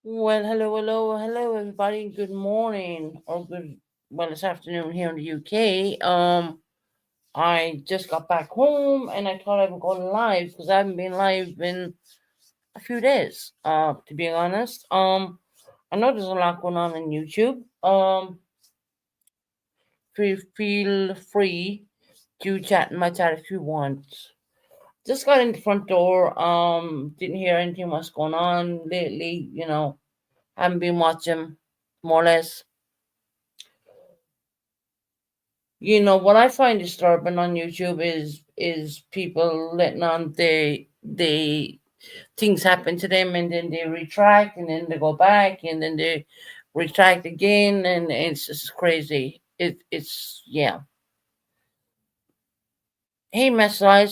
Well, hello, everybody. Good morning, or it's afternoon here in the UK. I just got back home, and I thought I would go live because I haven't been live in a few days. To be honest, I know there's a lot going on in YouTube. Feel free to chat in my chat if you want. Just got in the front door. Didn't hear anything what's going on lately. Haven't been watching more or less. What I find disturbing on YouTube is people letting on they things happen to them, and then they retract, and then they go back, and then they retract again, and it's just crazy. It's yeah. Hey, Messiah.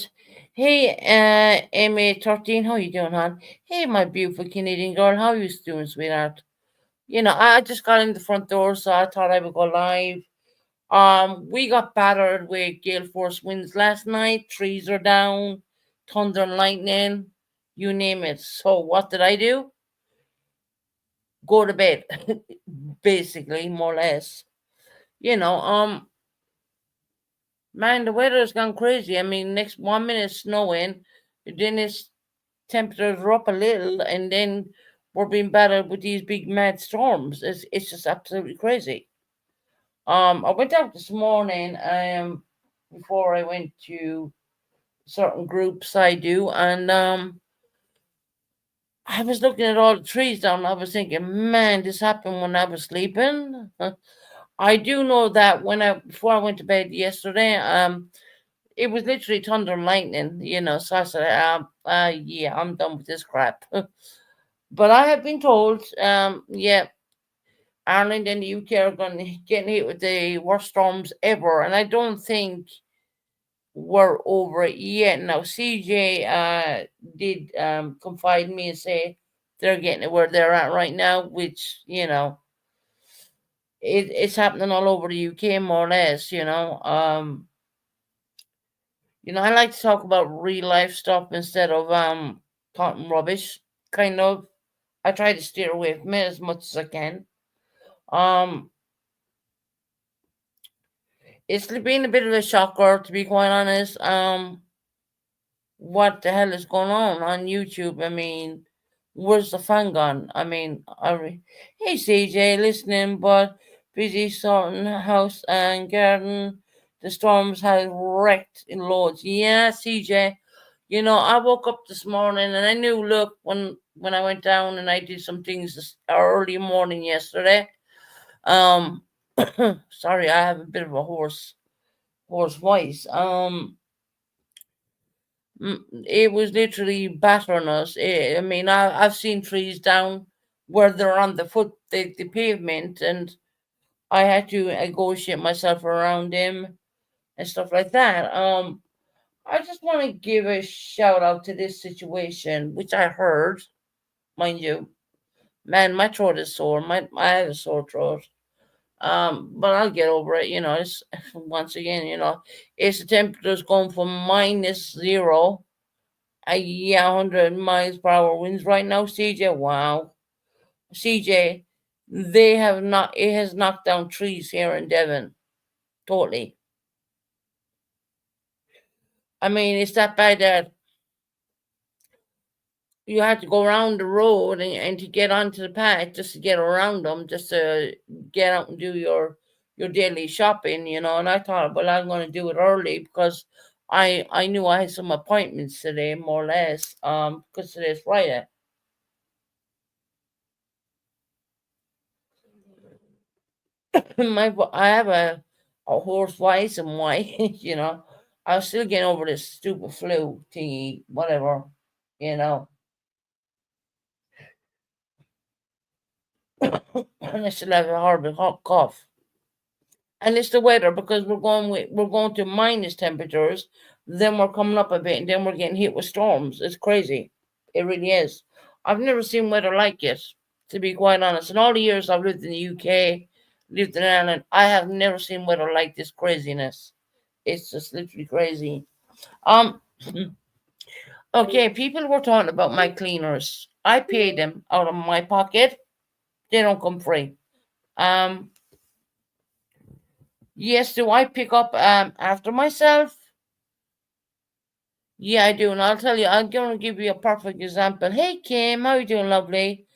Hey, MA13, how you doing, hon? Hey, my beautiful Canadian girl, how you doing, sweetheart? I just got in the front door, so I thought I would go live. We got battered with gale force winds last night. Trees are down, thunder and lightning, you name it. So what did I do? Go to bed, basically, more or less. You know, um, Man, the weather has gone crazy. I mean, next 1 minute it's snowing, then it's temperatures are up a little, and then we're being battered with these big mad storms. It's just absolutely crazy. I went out this morning. Before I went to certain groups I do, and I was looking at all the trees down. I was thinking, man, this happened when I was sleeping. I do know that before I went to bed yesterday, it was literally thunder and lightning. So I said, yeah, I'm done with this crap. But I have been told, yeah, Ireland and the UK are going to get hit with the worst storms ever, and I don't think we're over it yet. Now, CJ did confide in me and say they're getting it where they're at right now, which, it's happening all over the UK more or less, I like to talk about real life stuff instead of talking rubbish, kind of. I try to steer away from it as much as I can. Um, it's been a bit of a shocker, to be quite honest. What the hell is going on YouTube? I mean, where's the fun gone? I mean, hey CJ, listening, but busy sorting house and garden. The storms have wrecked in loads. Yeah, CJ. I woke up this morning and I knew. Look, when I went down and I did some things this early morning yesterday. Um, sorry, I have a bit of a hoarse voice. It was literally battering us. I mean, I've seen trees down where they're on the pavement, and I had to negotiate myself around them and stuff like that. I just want to give a shout out to this situation, which I heard, mind you. Man, my throat is sore. I have a sore throat. But I'll get over it. It's once again, it's the temperature's going from -0. Yeah, 100 miles per hour winds right now, CJ. Wow. CJ, it has knocked down trees here in Devon. Totally. I mean, it's that bad that you have to go around the road and to get onto the path just to get around them, just to get out and do your daily shopping, And I thought, well, I'm going to do it early because I knew I had some appointments today, more or less, because today's Friday. I have a hoarse voice and why, I'm still getting over this stupid flu thingy, whatever, you know. And I still have a horrible hot cough. And it's the weather because we're going to minus temperatures, then we're coming up a bit, and then we're getting hit with storms. It's crazy. It really is. I've never seen weather like it, to be quite honest. In all the years I've lived in the UK, lived in Ireland, I have never seen weather like this craziness. It's just literally crazy. Um, okay, people were talking about my cleaners. I pay them out of my pocket. They don't come free. Um, yes, do I pick up after myself? Yeah, I do, and I'll tell you. I'm going to give you a perfect example. Hey, Kim, how you doing, lovely?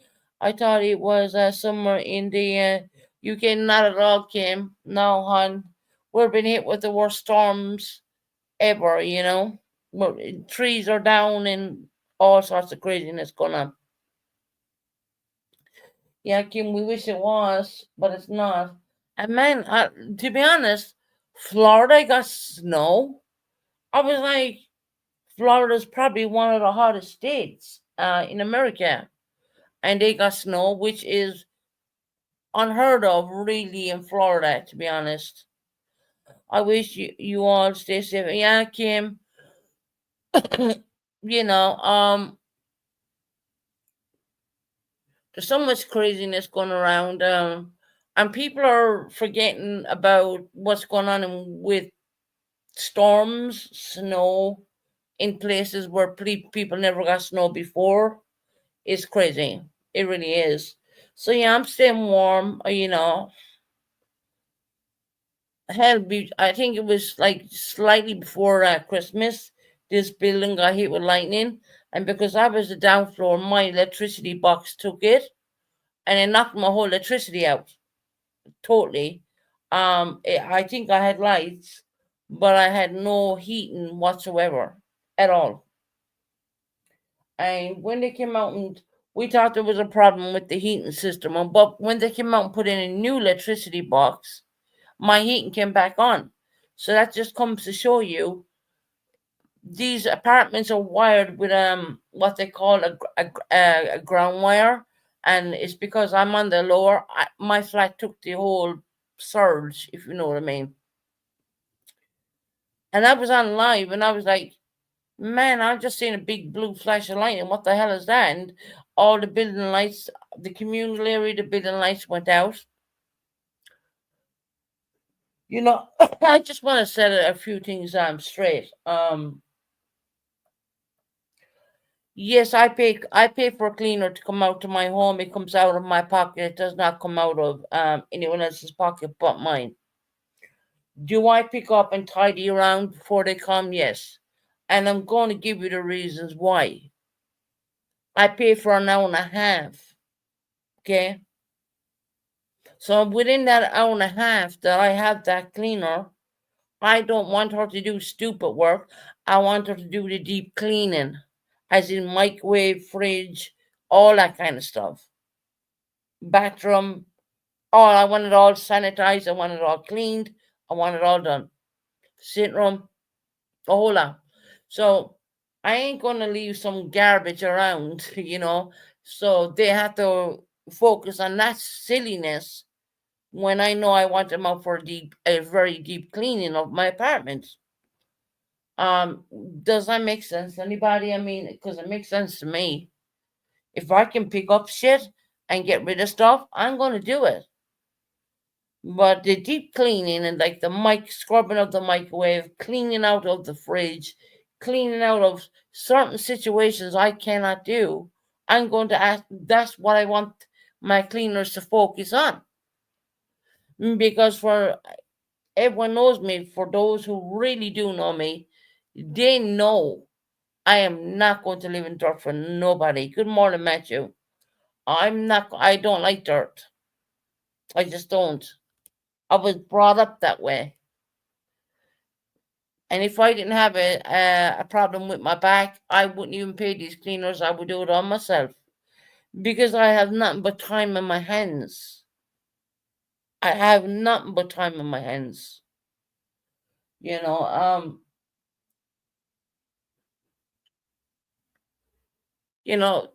I thought it was somewhere in the UK. Not at all, Kim. No, hon. We've been hit with the worst storms ever. Well, trees are down and all sorts of craziness going on. Yeah, Kim, we wish it was, but it's not. And man, to be honest, Florida got snow. I was like, Florida's probably one of the hottest states in America, and they got snow, which is unheard of, really, in Florida. To be honest, I wish you all stay safe. Yeah, Kim. you know, um, there's so much craziness going around, and people are forgetting about what's going on with storms, snow in places where people never got snow before. It's crazy. It really is. So yeah, I'm staying warm. Hell, I think it was like slightly before Christmas. This building got hit with lightning, and because I was the down floor, my electricity box took it, and it knocked my whole electricity out totally. I think I had lights, but I had no heating whatsoever at all. And when they came out, and we thought there was a problem with the heating system, but when they came out and put in a new electricity box, my heating came back on. So that just comes to show you these apartments are wired with what they call a ground wire, and it's because I'm on the lower. My flat took the whole surge, if you know what I mean. And I was on live, and I was like, "Man, I've just seen a big blue flash of lightning. What the hell is that?" And all the building lights, the communal area, the building lights went out. I just want to set a few things straight. Yes, I pay for a cleaner to come out to my home. It comes out of my pocket. It does not come out of anyone else's pocket but mine. Do I pick up and tidy around before they come? Yes. And I'm going to give you the reasons why. I pay for an hour and a half. Okay. So within that hour and a half that I have that cleaner, I don't want her to do stupid work. I want her to do the deep cleaning, as in microwave, fridge, all that kind of stuff. Bathroom, all. I want it all sanitized. I want it all cleaned. I want it all done. Sitting room, a whole lot. So I ain't gonna leave some garbage around, So they have to focus on that silliness when I know I want them out for a very deep cleaning of my apartment. Um, does that make sense? Anybody? I mean, because it makes sense to me. If I can pick up shit and get rid of stuff, I'm gonna do it. But the deep cleaning and like the mic scrubbing of the microwave, cleaning out of the fridge, cleaning out of certain situations I cannot do, I'm going to ask. That's what I want my cleaners to focus on. Because for everyone knows me, for those who really do know me, they know I am not going to live in dirt for nobody. Good morning, Matthew. I'm not. I don't like dirt. I just don't. I was brought up that way. And if I didn't have a problem with my back, I wouldn't even pay these cleaners. I would do it on myself because I have nothing but time in my hands. I have nothing but time in my hands. You know, um, you know.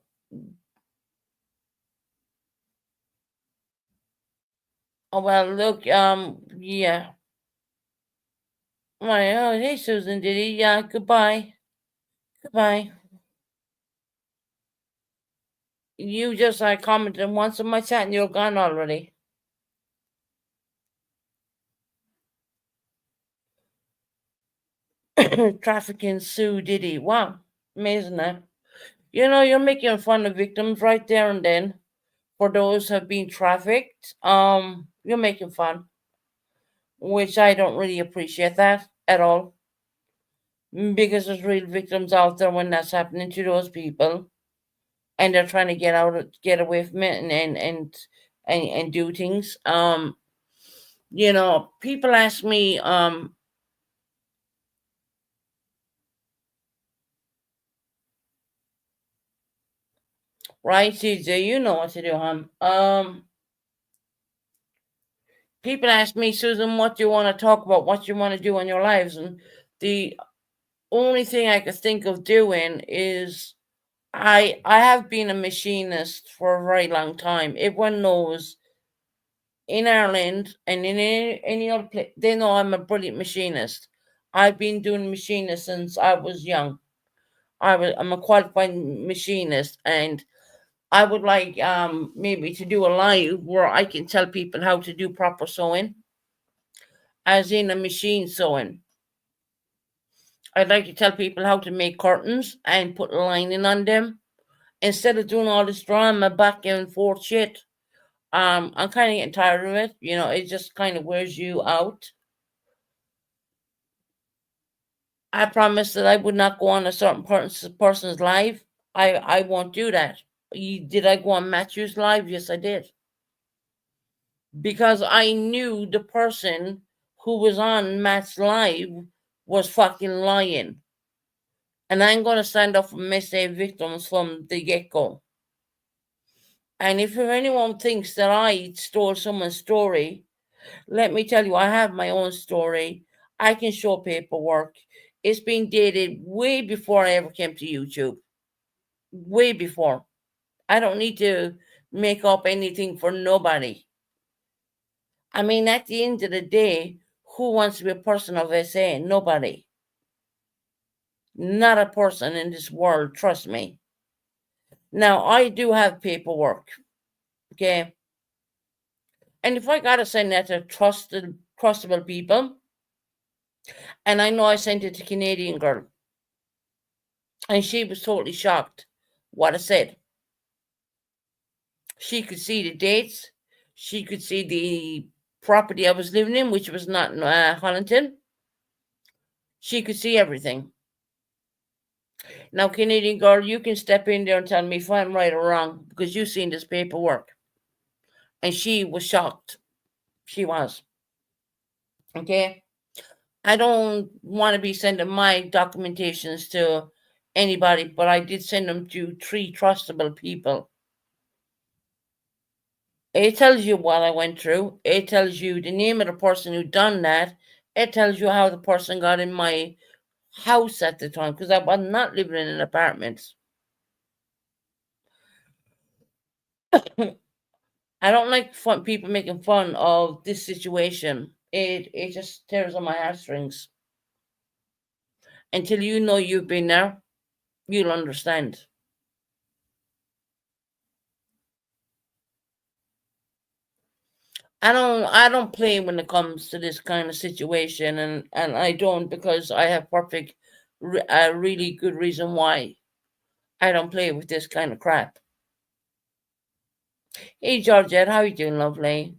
Oh, well, look, yeah. My, oh, hey, Susan, did he? Yeah, goodbye. Goodbye. You just commented once on my chat and you're gone already. Trafficking Sue Diddy. Wow, amazing that. You're making fun of victims right there and then. For those who have been trafficked, you're making fun, which I don't really appreciate that at all. Because there's real victims out there when that's happening to those people, and they're trying to get away from it, and do things. People ask me, right, CJ, you know what to do, huh? People ask me, Susan, what do you want to talk about? What you want to do in your lives? And the only thing I could think of doing is I have been a machinist for a very long time. Everyone knows in Ireland and in any other place, they know I'm a brilliant machinist. I've been doing machinist since I was young. I'm a qualified machinist, and I would like maybe to do a live where I can tell people how to do proper sewing, as in a machine sewing. I'd like to tell people how to make curtains and put lining on them instead of doing all this drama back and forth shit. I'm kind of getting tired of it. It just kind of wears you out. I promised that I would not go on a certain person's live. I won't do that. Did I go on Matthew's live? Yes, I did. Because I knew the person who was on Matt's live was fucking lying. And I'm going to stand up for mistake victims from the get go. And if anyone thinks that I stole someone's story, let me tell you, I have my own story. I can show paperwork. It's been dated way before I ever came to YouTube. Way before. I don't need to make up anything for nobody. I mean, at the end of the day, who wants to be a person of SA? Nobody. Not a person in this world, trust me. Now, I do have paperwork, okay? And if I gotta send that to trustable people, and I know I sent it to Canadian girl, and she was totally shocked what I said. She could see the dates. She could see the property I was living in, which was not in Hollington. She could see everything. Now, Canadian girl, you can step in there and tell me if I'm right or wrong because you've seen this paperwork. And she was shocked. She was. Okay? I don't want to be sending my documentations to anybody, but I did send them to 3 trustable people. It tells you what I went through. It tells you the name of the person who done that. It tells you how the person got in my house at the time because I was not living in an apartment. I don't like people making fun of this situation. It just tears on my heartstrings. Until you know you've been there, you'll understand. I don't play when it comes to this kind of situation, and I don't because I have a really good reason why I don't play with this kind of crap. Hey Georgette, how you doing, lovely?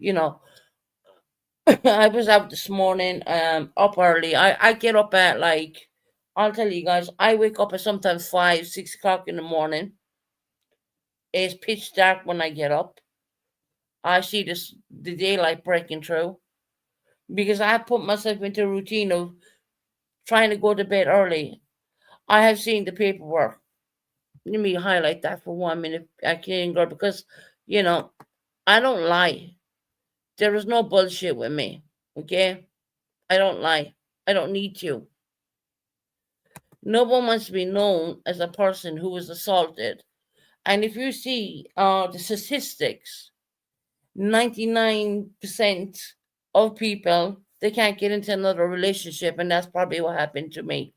I was out this morning, up early. I get up at like, I'll tell you guys, I wake up at sometimes 5, 6 o'clock in the morning. It's pitch dark when I get up. I see the daylight breaking through because I put myself into a routine of trying to go to bed early. I have seen the paperwork. Let me highlight that for 1 minute, Canadian girl, because you know I don't lie. There is no bullshit with me. Okay, I don't lie. I don't need to. No one wants to be known as a person who was assaulted. And if you see the statistics, 99% of people, they can't get into another relationship, and that's probably what happened to me.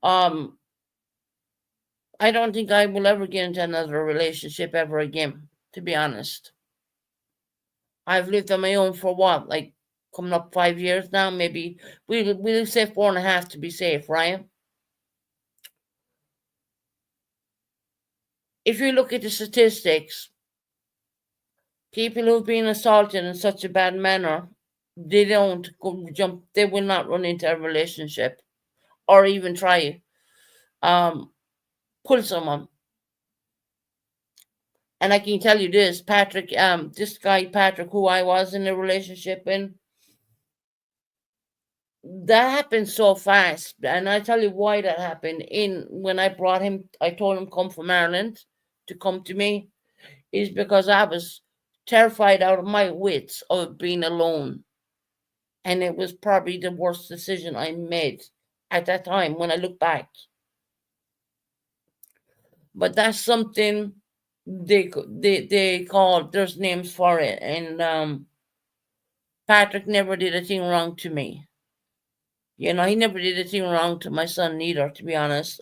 Um, I don't think I will ever get into another relationship ever again, to be honest. I've lived on my own for what, like coming up 5 years now, maybe we'll say 4.5 to be safe, right? if you look at the statistics, people who've been assaulted in such a bad manner, they don't go jump. They will not run into a relationship or even try um pull someone. And I can tell you this, Patrick, this guy Patrick, who I was in a relationship in, that happened so fast. And I tell you why that happened. In when I brought him, I told him come from Ireland to come to me, is because I was terrified out of my wits of being alone. And it was probably the worst decision I made at that time when I look back. But that's something they call, there's names for it. And Patrick never did a thing wrong to me. You know, he never did a thing wrong to my son either, to be honest.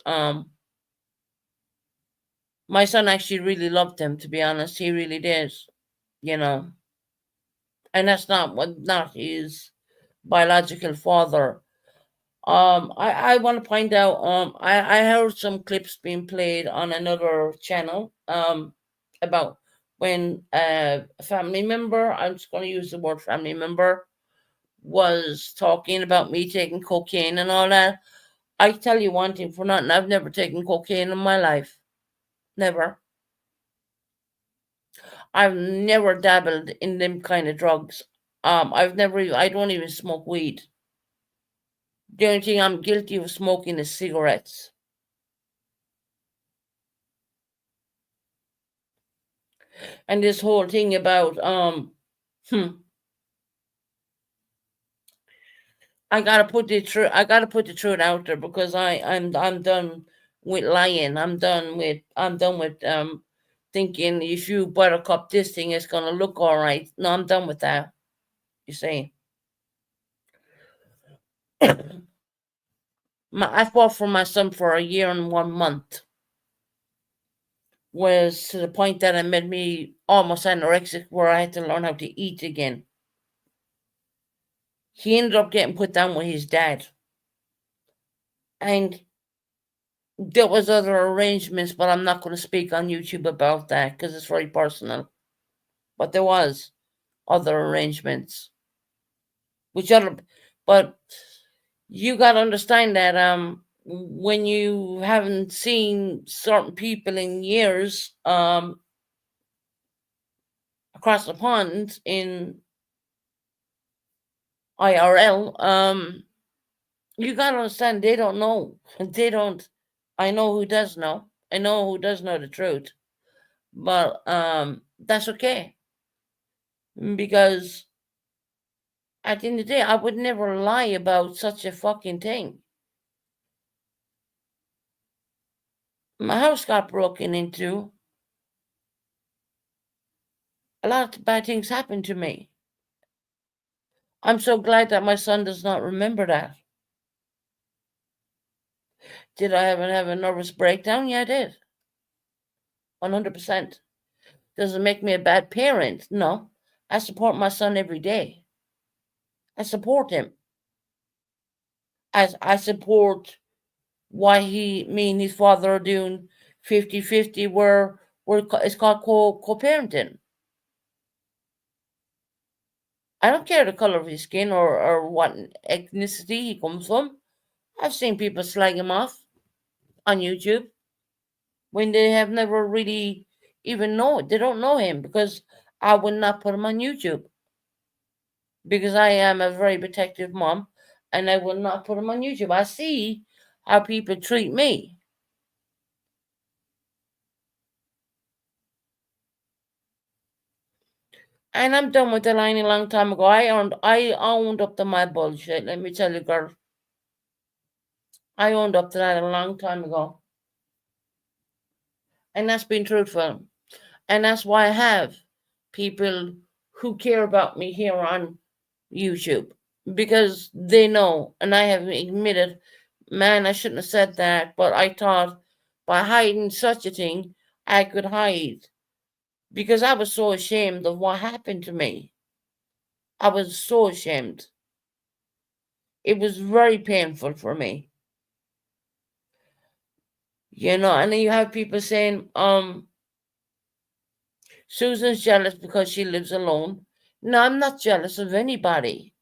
My son actually really loved him, to be honest. He really did, you know. And that's not his biological father. I want to point out, I heard some clips being played on another channel, about when a family member, I'm just going to use the word family member, was talking about me taking cocaine and all that. I tell you one thing for nothing, I've never taken cocaine in my life. Never. I've never dabbled in them kind of drugs. I don't even smoke weed. The only thing I'm guilty of smoking is cigarettes. And this whole thing about hmm, I gotta put the truth out there because I'm done with lying. I'm done with thinking if you buttercup this thing it's gonna look all right. No, I'm done with that. You see. I fought for my son for a year and 1 month. Was to the point that it made me almost anorexic where I had to learn how to eat again. He ended up getting put down with his dad. And there was other arrangements, but I'm not going to speak on YouTube about that because it's very personal. But there was other arrangements, which other, but you got to understand that when you haven't seen certain people in years across the pond in IRL, you got to understand they don't know. They don't. I know who does know. I know who does know the truth, but that's okay because at the end of the day, I would never lie about such a fucking thing. My house got broken into. A lot of bad things happened to me. I'm so glad that my son does not remember that. Did I ever have a nervous breakdown? Yeah, I did. 100%. Does it make me a bad parent? No. I support my son every day. I support him. As I support why me and his father are doing 50-50 where it's called co-parenting. I don't care the color of his skin or what ethnicity he comes from. I've seen people slag him off on YouTube when they have never really even know it. They don't know him because I would not put him on YouTube because I am a very protective mom and I will not put him on YouTube. I see how people treat me. And I'm done with the line a long time ago. I owned up to my bullshit. Let me tell you, girl. I owned up to that a long time ago. And that's been truthful. And that's why I have people who care about me here on YouTube. Because they know, and I have admitted, man, I shouldn't have said that, but I thought by hiding such a thing, I could hide. Because I was so ashamed of what happened to me. I was so ashamed. It was very painful for me. You know, and then you have people saying, Susan's jealous because she lives alone. No, I'm not jealous of anybody.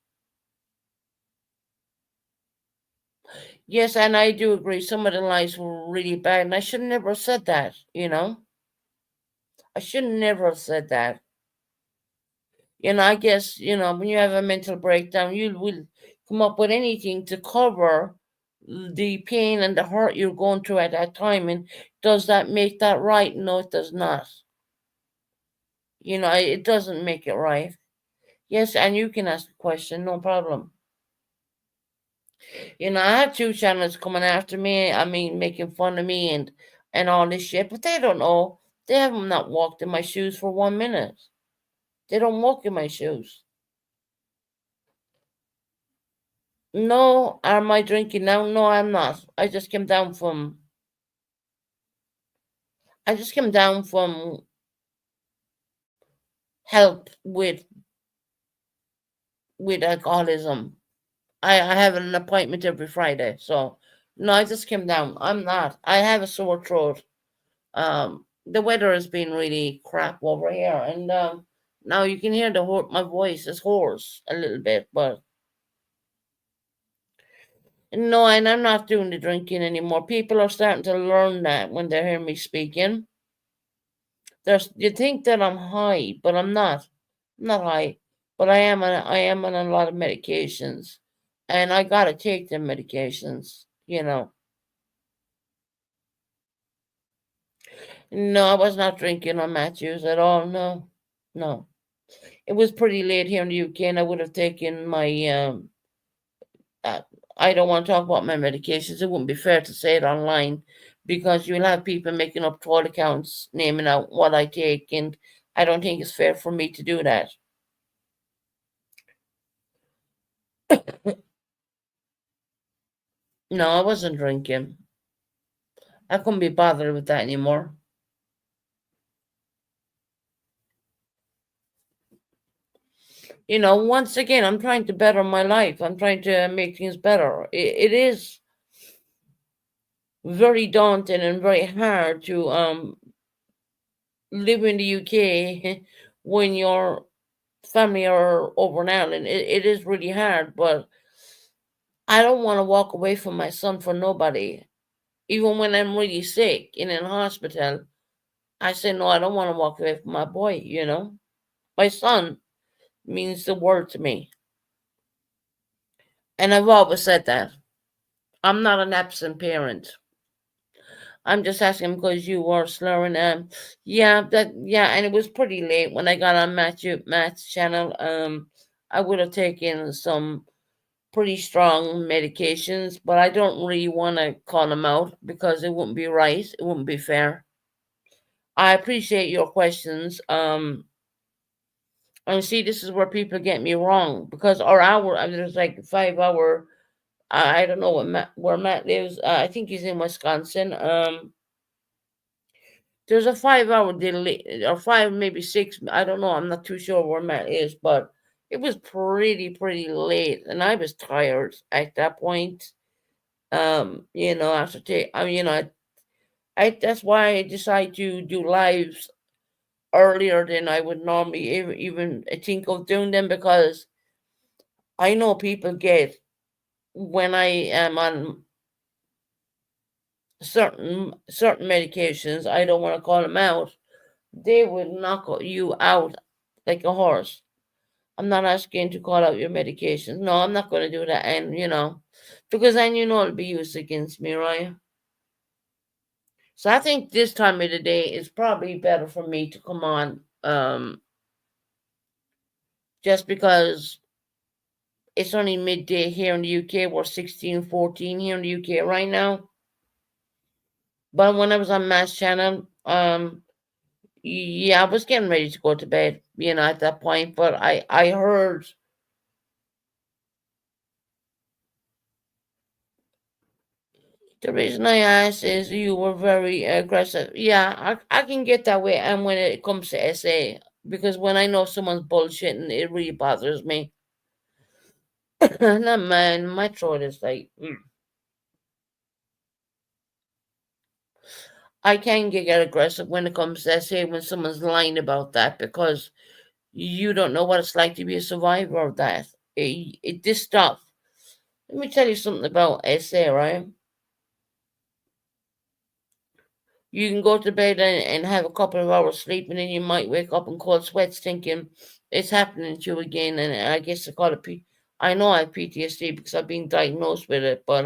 Yes, and I do agree. Some of the lies were really bad, and I should never have said that. I should never have said that. I guess when you have a mental breakdown, you will come up with anything to cover the pain and the hurt you're going through at that time. And does that make that right? No, it does not. It doesn't make it right. Yes, and you can ask a question, no problem. I have two channels coming after me. I mean, making fun of me and all this shit, but they don't know. They have not walked in my shoes for 1 minute. They don't walk in my shoes. No, am I drinking now? No, I'm not. I just came down from help with alcoholism. I have an appointment every Friday, so no, I just came down. I'm not. I have a sore throat. The weather has been really crap over here, and now you can hear my voice is hoarse a little bit, but no, and I'm not doing the drinking anymore. People are starting to learn that when they hear me speaking. You think that I'm high, but I'm not. I'm not high, but I am on a lot of medications, and I gotta take the medications. No, I was not drinking on Matthews at all. No, no. It was pretty late here in the UK, and I would have taken my. Uh, I don't want to talk about my medications. It wouldn't be fair to say it online because you'll have people making up troll accounts naming out what I take, and I don't think it's fair for me to do that. No, I wasn't drinking. I couldn't be bothered with that anymore. Once again, I'm trying to better my life. I'm trying to make things better. It is very daunting and very hard to live in the UK when your family are over in Ireland. It is really hard, but I don't want to walk away from my son for nobody. Even when I'm really sick and in hospital, I say no, I don't want to walk away from my boy. My son means the world to me. And I've always said that. I'm not an absent parent. I'm just asking because you were slurring. Yeah, and it was pretty late when I got on Matt's channel. I would have taken some pretty strong medications, but I don't really want to call them out because it wouldn't be right. It wouldn't be fair. I appreciate your questions. And see, this is where people get me wrong because our hour, I mean, there's like 5 hour. I don't know where Matt lives. I think he's in Wisconsin. There's a 5 hour delay, or five, maybe six. I don't know. I'm not too sure where Matt is, but it was pretty late, and I was tired at that point. After take, I mean, I that's why I decided to do lives earlier than I would normally even think of doing them because I know people get when I am on certain medications. I don't want to call them out. They would knock you out like a horse. I'm not asking to call out your medications. No, I'm not going to do that. And because then it'll be used against me, right? So I think this time of the day is probably better for me to come on, just because it's only midday here in the UK. We're 16:14 here in the UK right now. But when I was on Mass Channel, yeah, I was getting ready to go to bed, at that point. But I heard the reason I asked is you were very aggressive. Yeah, I can get that way. And when it comes to SA, because when I know someone's bullshitting, it really bothers me. Not man, my throat is like. I can get aggressive when it comes to, say, when someone's lying about that, because you don't know what it's like to be a survivor of that. This stuff. Let me tell you something about SA, right? You can go to bed and have a couple of hours sleep, and then you might wake up in cold sweats thinking it's happening to you again. And I guess they call it I know I have PTSD because I've been diagnosed with it, but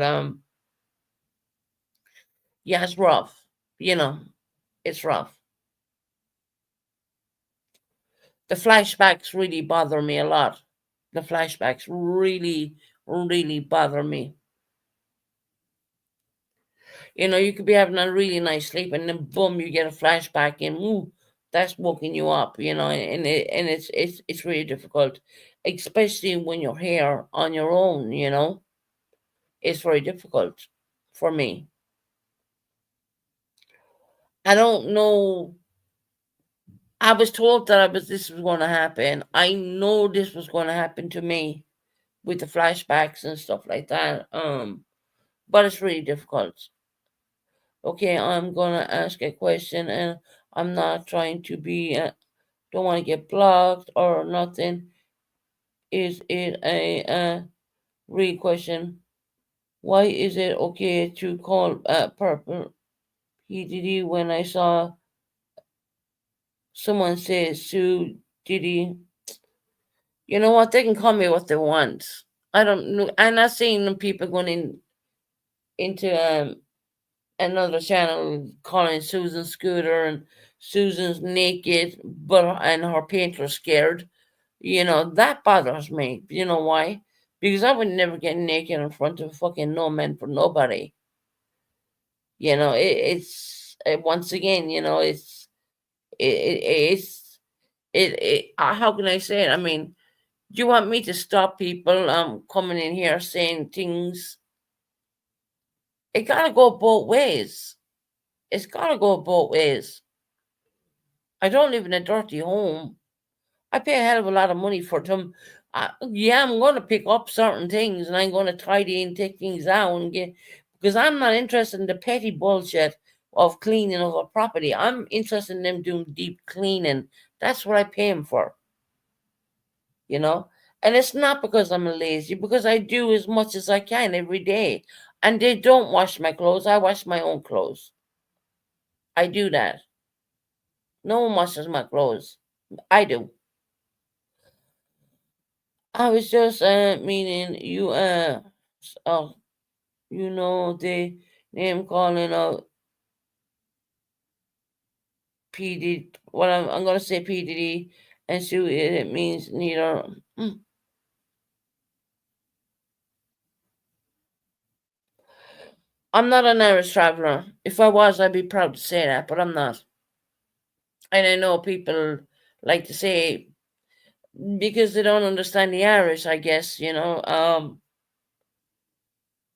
yeah, it's rough. You know, it's rough. The flashbacks really bother me a lot. The flashbacks really, really bother me. You could be having a really nice sleep, and then boom, you get a flashback, and ooh, that's woken you up. And it's really difficult, especially when you're here on your own. It's very difficult for me. I don't know. I was told that this was going to happen. I know this was going to happen to me with the flashbacks and stuff like that. But it's really difficult. Okay, I'm gonna ask a question, and I'm not trying to be. Don't want to get blocked or nothing. Is it a real question? Why is it okay to call purple PDD when I saw someone say Sue Diddy? You know what? They can call me what they want. I don't know. I'm not seeing people going into another channel calling Susan Scooter and Susan's naked, and her painter scared. That bothers me. You know why? Because I would never get naked in front of fucking no man for nobody. Once again, how can I say it? I mean, do you want me to stop people coming in here saying things? It gotta go both ways. It's gotta go both ways. I don't live in a dirty home. I pay a hell of a lot of money for them. Yeah, I'm going to pick up certain things, and I'm going to tidy and take things out because I'm not interested in the petty bullshit of cleaning of a property. I'm interested in them doing deep cleaning. That's what I pay them for, you know. And it's not because I'm lazy, because I do as much as I can every day. And they don't wash my clothes. I wash my own clothes. I do that. No one washes my clothes. I do. I was just meaning you uh the name calling out PD. Well, I'm gonna say PDD, and so it means neither. Mm. I'm not an Irish traveler. If I was, I'd be proud to say that, but I'm not. And I know people like to say because they don't understand the Irish. I guess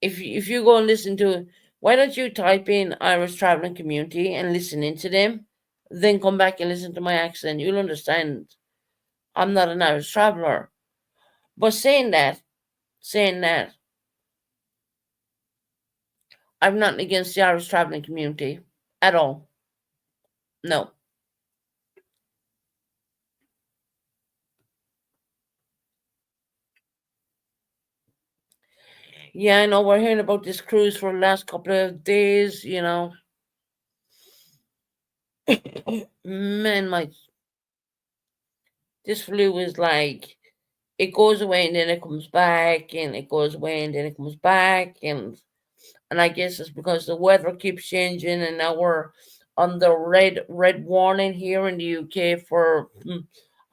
if you go and listen to, why don't you type in Irish traveling community and listen into them, then come back and listen to my accent. You'll understand. I'm not an Irish traveler. But saying that, I'm not against the Irish traveling community at all. No. Yeah, I know we're hearing about this cruise for the last couple of days. Man, this flu is like it goes away and then it comes back, and it goes away and then it comes back, and I guess it's because the weather keeps changing, and now we're on the red warning here in the UK for.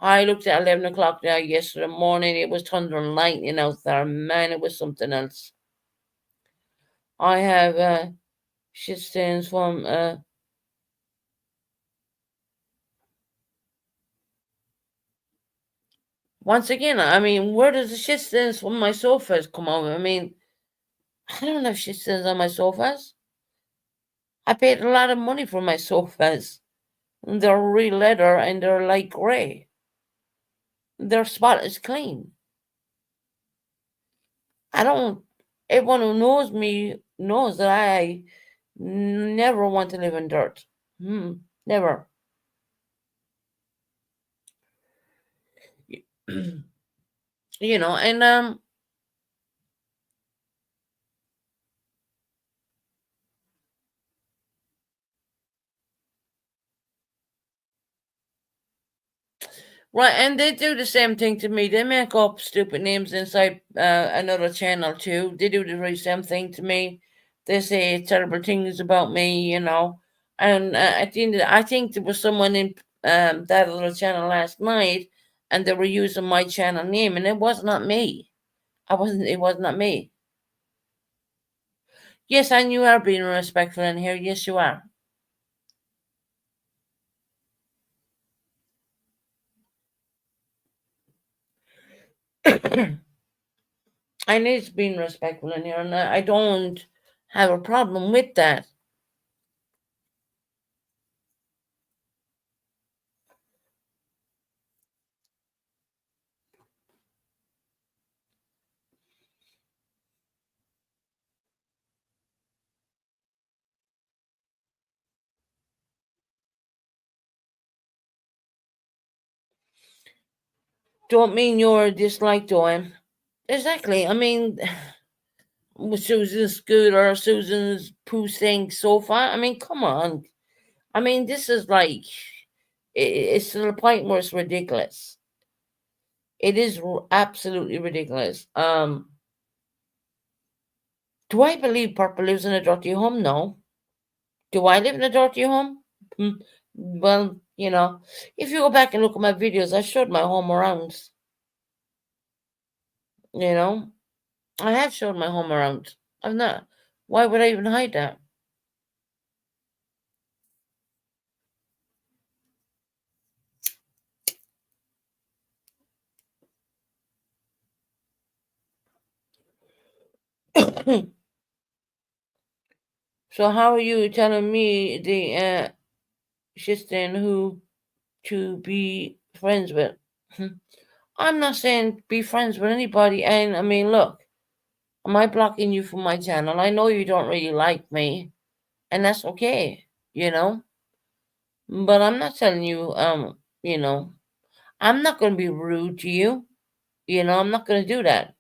I looked at 11 o'clock now yesterday morning. It was thunder and lightning out there. Man, it was something else. I have shit stains from once again. I mean, where does the shit stains from my sofas come out? I mean, I don't have shit stains on my sofas. I paid a lot of money for my sofas. They're real leather and they're light gray. Their spot is clean. I don't. Everyone who knows me knows that I Never want to live in dirt. Hmm. Never. And right, and they do the same thing to me. They make up stupid names inside another channel too. They do the very same thing to me. They say terrible things about me. And at the end, I think there was someone in that other channel last night, and they were using my channel name, and it was not me. I wasn't. It was not me. Yes, and you are being respectful in here. Yes, you are. I need to be respectful in here, and I don't have a problem with that. Don't mean you're disliked, Owen. Exactly. I mean, with Susan's scooter, Susan's poo stink sofa. I mean, come on. I mean, this is like, it's to the point where it's ridiculous. It is absolutely ridiculous. Do I believe Purple lives in a dirty home? No. Do I live in a dirty home? Hmm. Well, if you go back and look at my videos, I showed my home around. You know, I have showed my home around. I'm not. Why would I even hide that? So how are you telling me the Shistin who to be friends with? I'm not saying be friends with anybody, and I mean, look, am I blocking you from my channel? I know you don't really like me, and that's okay, you know. But I'm not telling you, I'm not going to be rude to you. I'm not going to do that.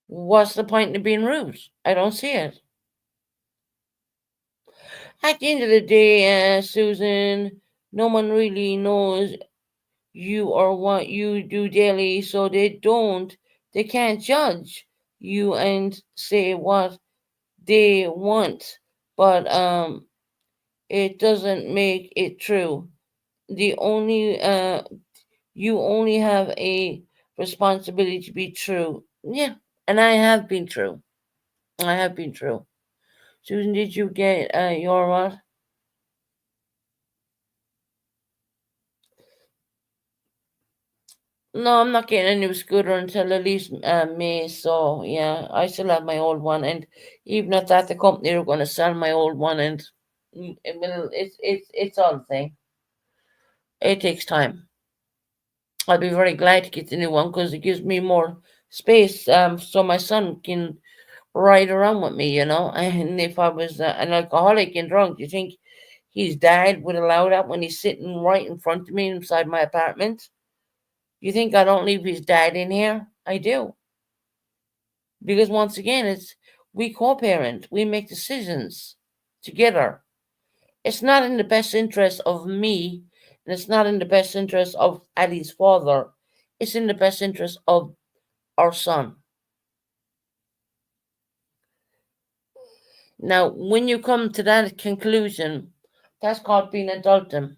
What's the point in being rude? I don't see it. At the end of the day, Susan, no one really knows you or what you do daily, so they can't judge you and say what they want, but it doesn't make it true. The only You only have a responsibility to be true. Yeah, and I have been true. I have been true. Susan, did you get your what? No, I'm not getting a new scooter until at least May. So yeah, I still have my old one, and even at that, the company are going to sell my old one, and it's all the thing. It takes time. I'll be very glad to get the new one because it gives me more space, so my son can ride around with me. And if I was an alcoholic and drunk, do you think his dad would allow that when he's sitting right in front of me inside my apartment? You think I don't leave his dad in here? I do. Because once again, we co-parent, we make decisions together. It's not in the best interest of me, and it's not in the best interest of Addie's father. It's in the best interest of our son. Now, when you come to that conclusion, that's called being adulting.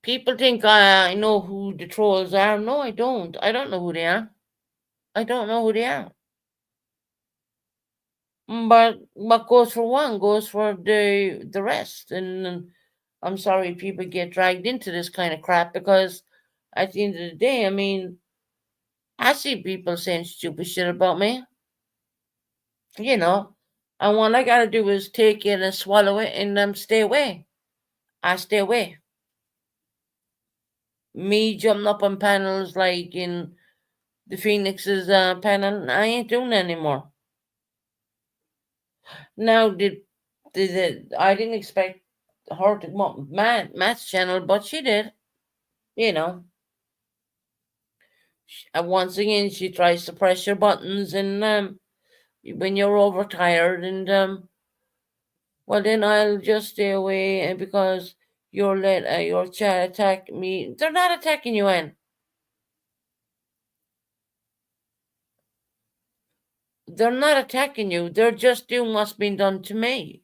People think I know who the trolls are. No, I don't. I don't know who they are. I don't know who they are. But what goes for one goes for the rest. And I'm sorry people get dragged into this kind of crap because at the end of the day, I mean, I see people saying stupid shit about me. You know, And all I gotta do is take it and swallow it and stay away. I stay away. Me jumping up on panels like in the Phoenix's panel, I ain't doing that anymore. Now, I didn't expect her to come up with Matt's channel, but she did. You know, once again, she tries to press your buttons, and when you're overtired, and well, then I'll just stay away, and because you're let your chat attack me, they're not attacking you, Anne. They're not attacking you. They're just doing what's been done to me.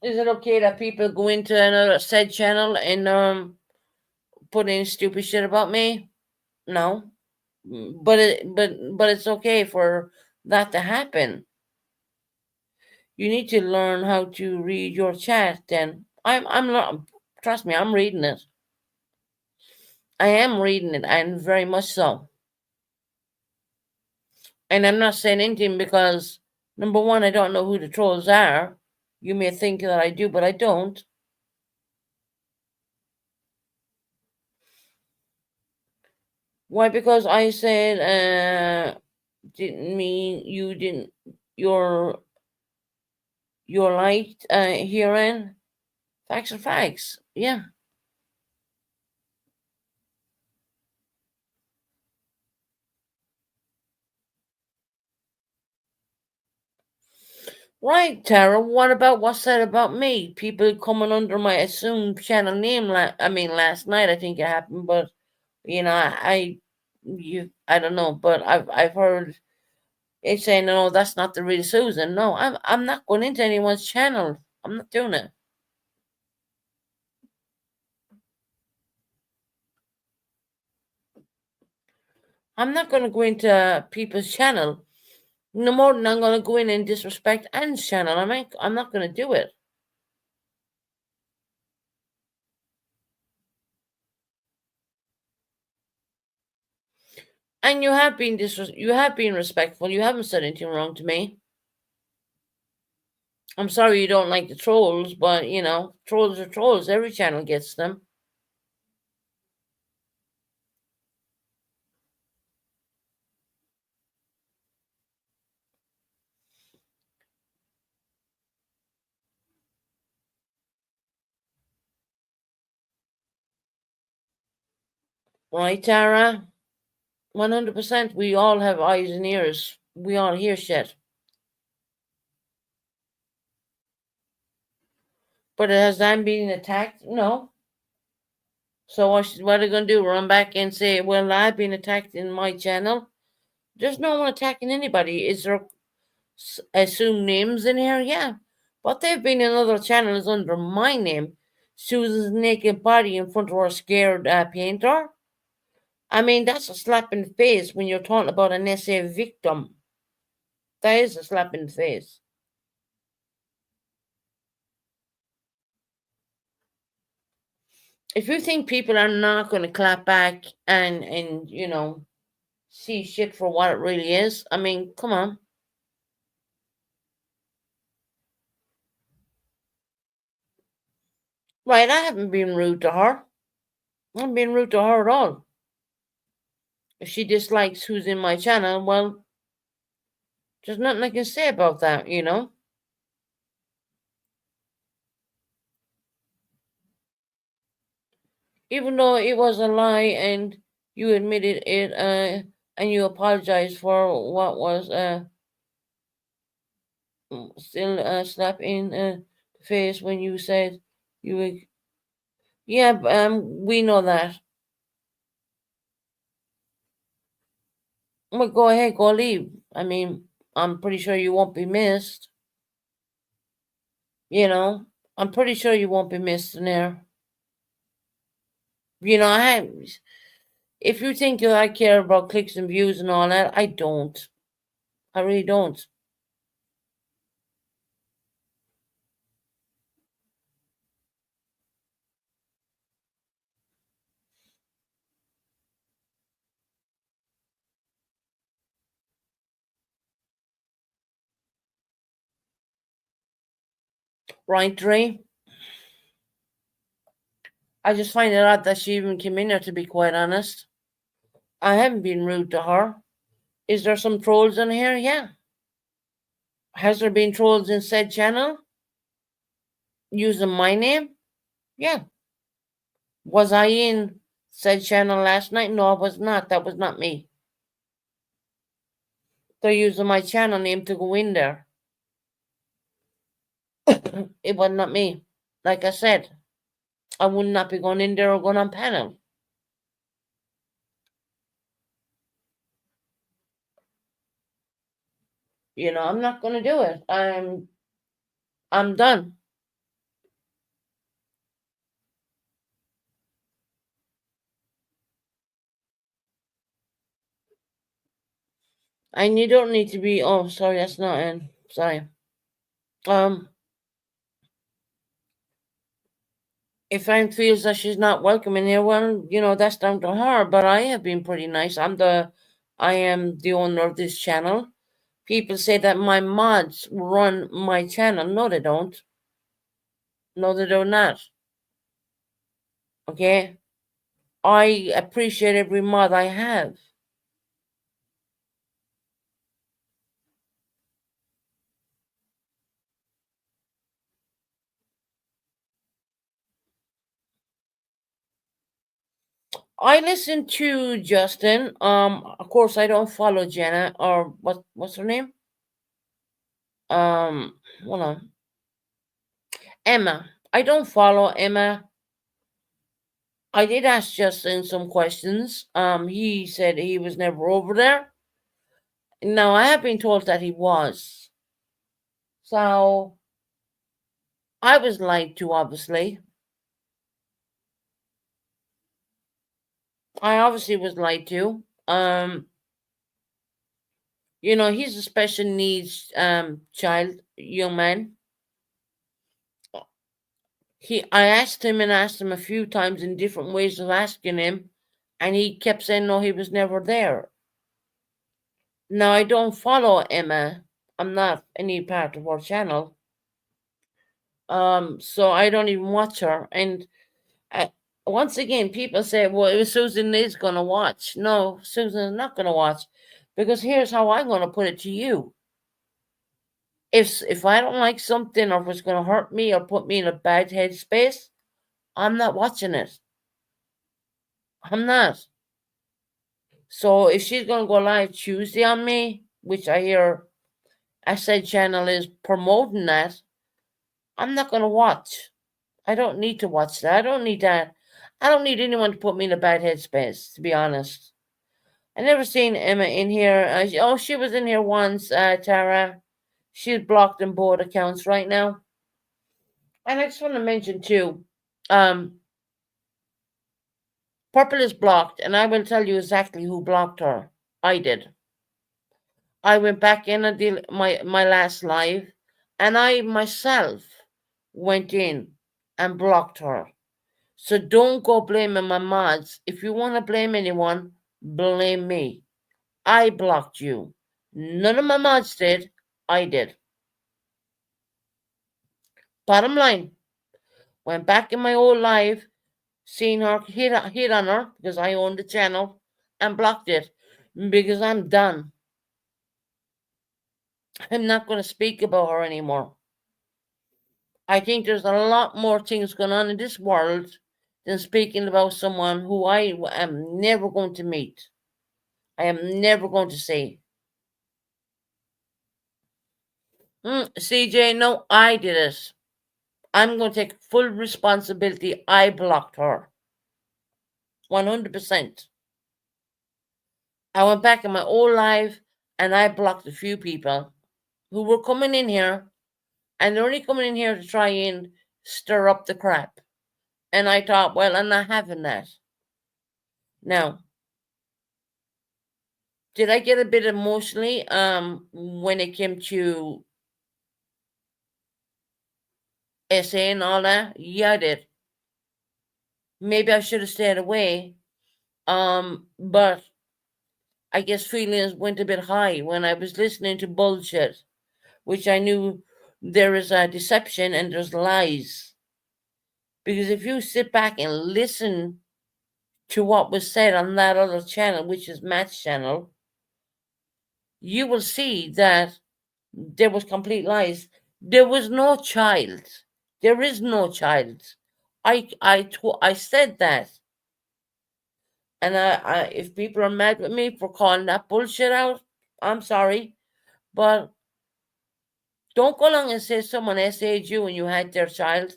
Is it okay that people go into another said channel and put in stupid shit about me? No, but it's okay for that to happen. You need to learn how to read your chat. Then trust me, I'm reading it. I am reading it, and very much so. And I'm not saying anything because number one, I don't know who the trolls are. You may think that I do, but I don't. Why? Because I said didn't mean you didn't. You're liked hearing facts are facts. Yeah. Right, Tara. What about what's said about me? People coming under my assumed channel name. Last night I think it happened, but I don't know, but I've heard it saying, no, that's not the real Susan. No, I'm not going into anyone's channel. I'm not doing it. I'm not going to go into people's channel no more than I'm going to go in and disrespect Anne's channel. I'm not going to do it. And you have been respectful. You haven't said anything wrong to me. I'm sorry you don't like the trolls, but trolls are trolls. Every channel gets them. Right, Tara? 100%. We all have eyes and ears. We all hear shit. But has Dan been attacked? No. So what are they going to do? Run back and say, well, I've been attacked in my channel? There's no one attacking anybody. Is there assumed names in here? Yeah. But they've been in other channels under my name. Susan's naked body in front of her scared painter. That's a slap in the face when you're talking about an SA victim. That is a slap in the face. If you think people are not going to clap back and see shit for what it really is, come on. Right, I haven't been rude to her. I haven't been rude to her at all. If she dislikes who's in my channel, well, there's nothing I can say about that. Even though it was a lie and you admitted it and you apologized for what was still slap in the face when you said you were. Yeah, we know that. Well, go ahead, go leave. I'm pretty sure you won't be missed. You know, I'm pretty sure you won't be missed in there. I if you think that I care about clicks and views and all that, I don't. I really don't. Right, Dre? I just find it odd that she even came in there, to be quite honest. I haven't been rude to her. Is there some trolls in here? Yeah. Has there been trolls in said channel using my name? Yeah. Was I in said channel last night? No, I was not. That was not me. They're using my channel name to go in there. It was not me. Like I said, I would not be going in there or going on panel. I'm not going to do it. I'm done. And you don't need to be. Oh, sorry, that's not in. Sorry. Um, if Anne feels that she's not welcome in here, well, that's down to her. But I have been pretty nice. I am the owner of this channel. People say that my mods run my channel. No, they don't. No, they do not. Okay. I appreciate every mod I have. I listen to Justin. Of course, I don't follow Jenna or what's her name? Hold on, Emma. I don't follow Emma. I did ask Justin some questions. He said he was never over there. Now I have been told that he was. So I was lied to, obviously. I obviously was lied to. He's a special needs child, young man. I asked him a few times in different ways of asking him, and he kept saying no, he was never there. Now I don't follow Emma. I'm not any part of her channel. So I don't even watch her. And once again, people say, well, Susan is gonna watch. No, Susan is not gonna watch. Because here's how I'm gonna put it to you. If I don't like something, or if it's gonna hurt me or put me in a bad headspace, I'm not watching it. I'm not. So if she's gonna go live Tuesday on me, which I hear I said channel is promoting that, I'm not gonna watch. I don't need to watch that. I don't need that. I don't need anyone to put me in a bad headspace, to be honest. I never seen Emma in here. She was in here once, Tara. She's blocked in both accounts right now. And I just want to mention too, um, Purple is blocked, and I will tell you exactly who blocked her. I did. I went back in and did my last live, and I myself went in and blocked her. So don't go blaming my mods. If you want to blame anyone, blame me. I blocked you. None of my mods did. I did. Bottom line, went back in my old live, seen her, hit on her because I owned the channel, and blocked it because I'm done. I'm not going to speak about her anymore. I think there's a lot more things going on in this world than speaking about someone who I am never going to meet. I am never going to see. CJ, no, I did it. I'm going to take full responsibility. I blocked her. 100%. I went back in my old life and I blocked a few people who were coming in here, and they're only coming in here to try and stir up the crap. And I thought, well, I'm not having that. Now, did I get a bit emotionally when it came to SA and all that? Yeah, I did. Maybe I should have stayed away. But I guess feelings went a bit high when I was listening to bullshit, which I knew There is a deception and there's lies. Because if you sit back and listen to what was said on that other channel, which is Matt's channel, you will see that there was complete lies. There was no child. There is no child. I said that, and if people are mad with me for calling that bullshit out, I'm sorry, but don't go along and say someone SA'd you and you had their child.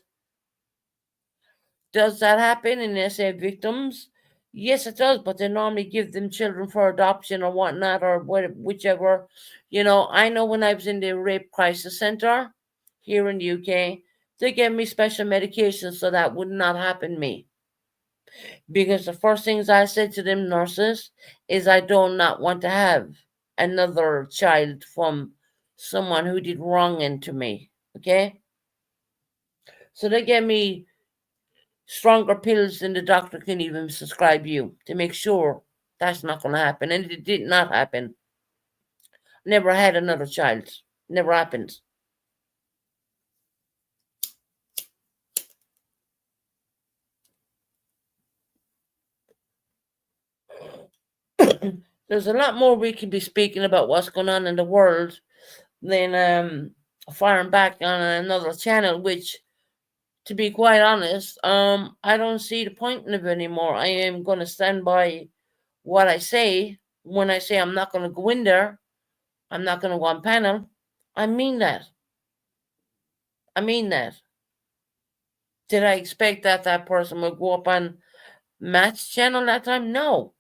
Does that happen in SA victims? Yes, it does, but they normally give them children for adoption or whatnot or whichever. I know when I was in the rape crisis center here in the UK, they gave me special medication so that would not happen to me. Because the first things I said to them nurses is I do not want to have another child from someone who did wrong into me. Okay? So they gave me stronger pills than the doctor can even prescribe you to make sure that's not going to happen. And it did not happen. Never had another child. Never happened. There's a lot more we could be speaking about what's going on in the world than firing back on another channel, which, to be quite honest, I don't see the point of it anymore. I am going to stand by what I say. When I say I'm not going to go in there, I'm not going to go on panel, I mean that. I mean that. Did I expect that that person would go up on Matt's channel that time? No,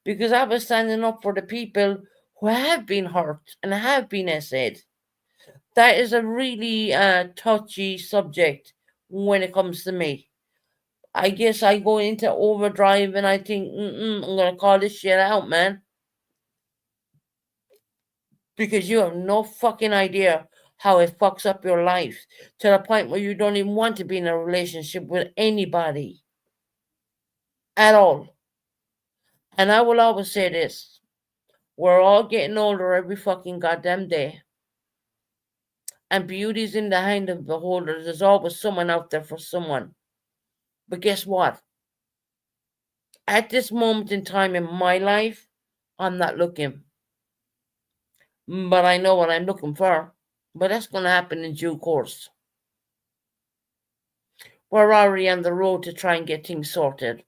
because I was standing up for the people who have been hurt and have been SA'd. That is a really touchy subject when it comes to me. I guess I go into overdrive and I think, I'm going to call this shit out, man. Because you have no fucking idea how it fucks up your life to the point where you don't even want to be in a relationship with anybody at all. And I will always say this: we're all getting older every fucking goddamn day. And beauty's in the hand of the beholder. There's always someone out there for someone. But guess what? At this moment in time in my life, I'm not looking. But I know what I'm looking for. But that's going to happen in due course. We're already on the road to try and get things sorted.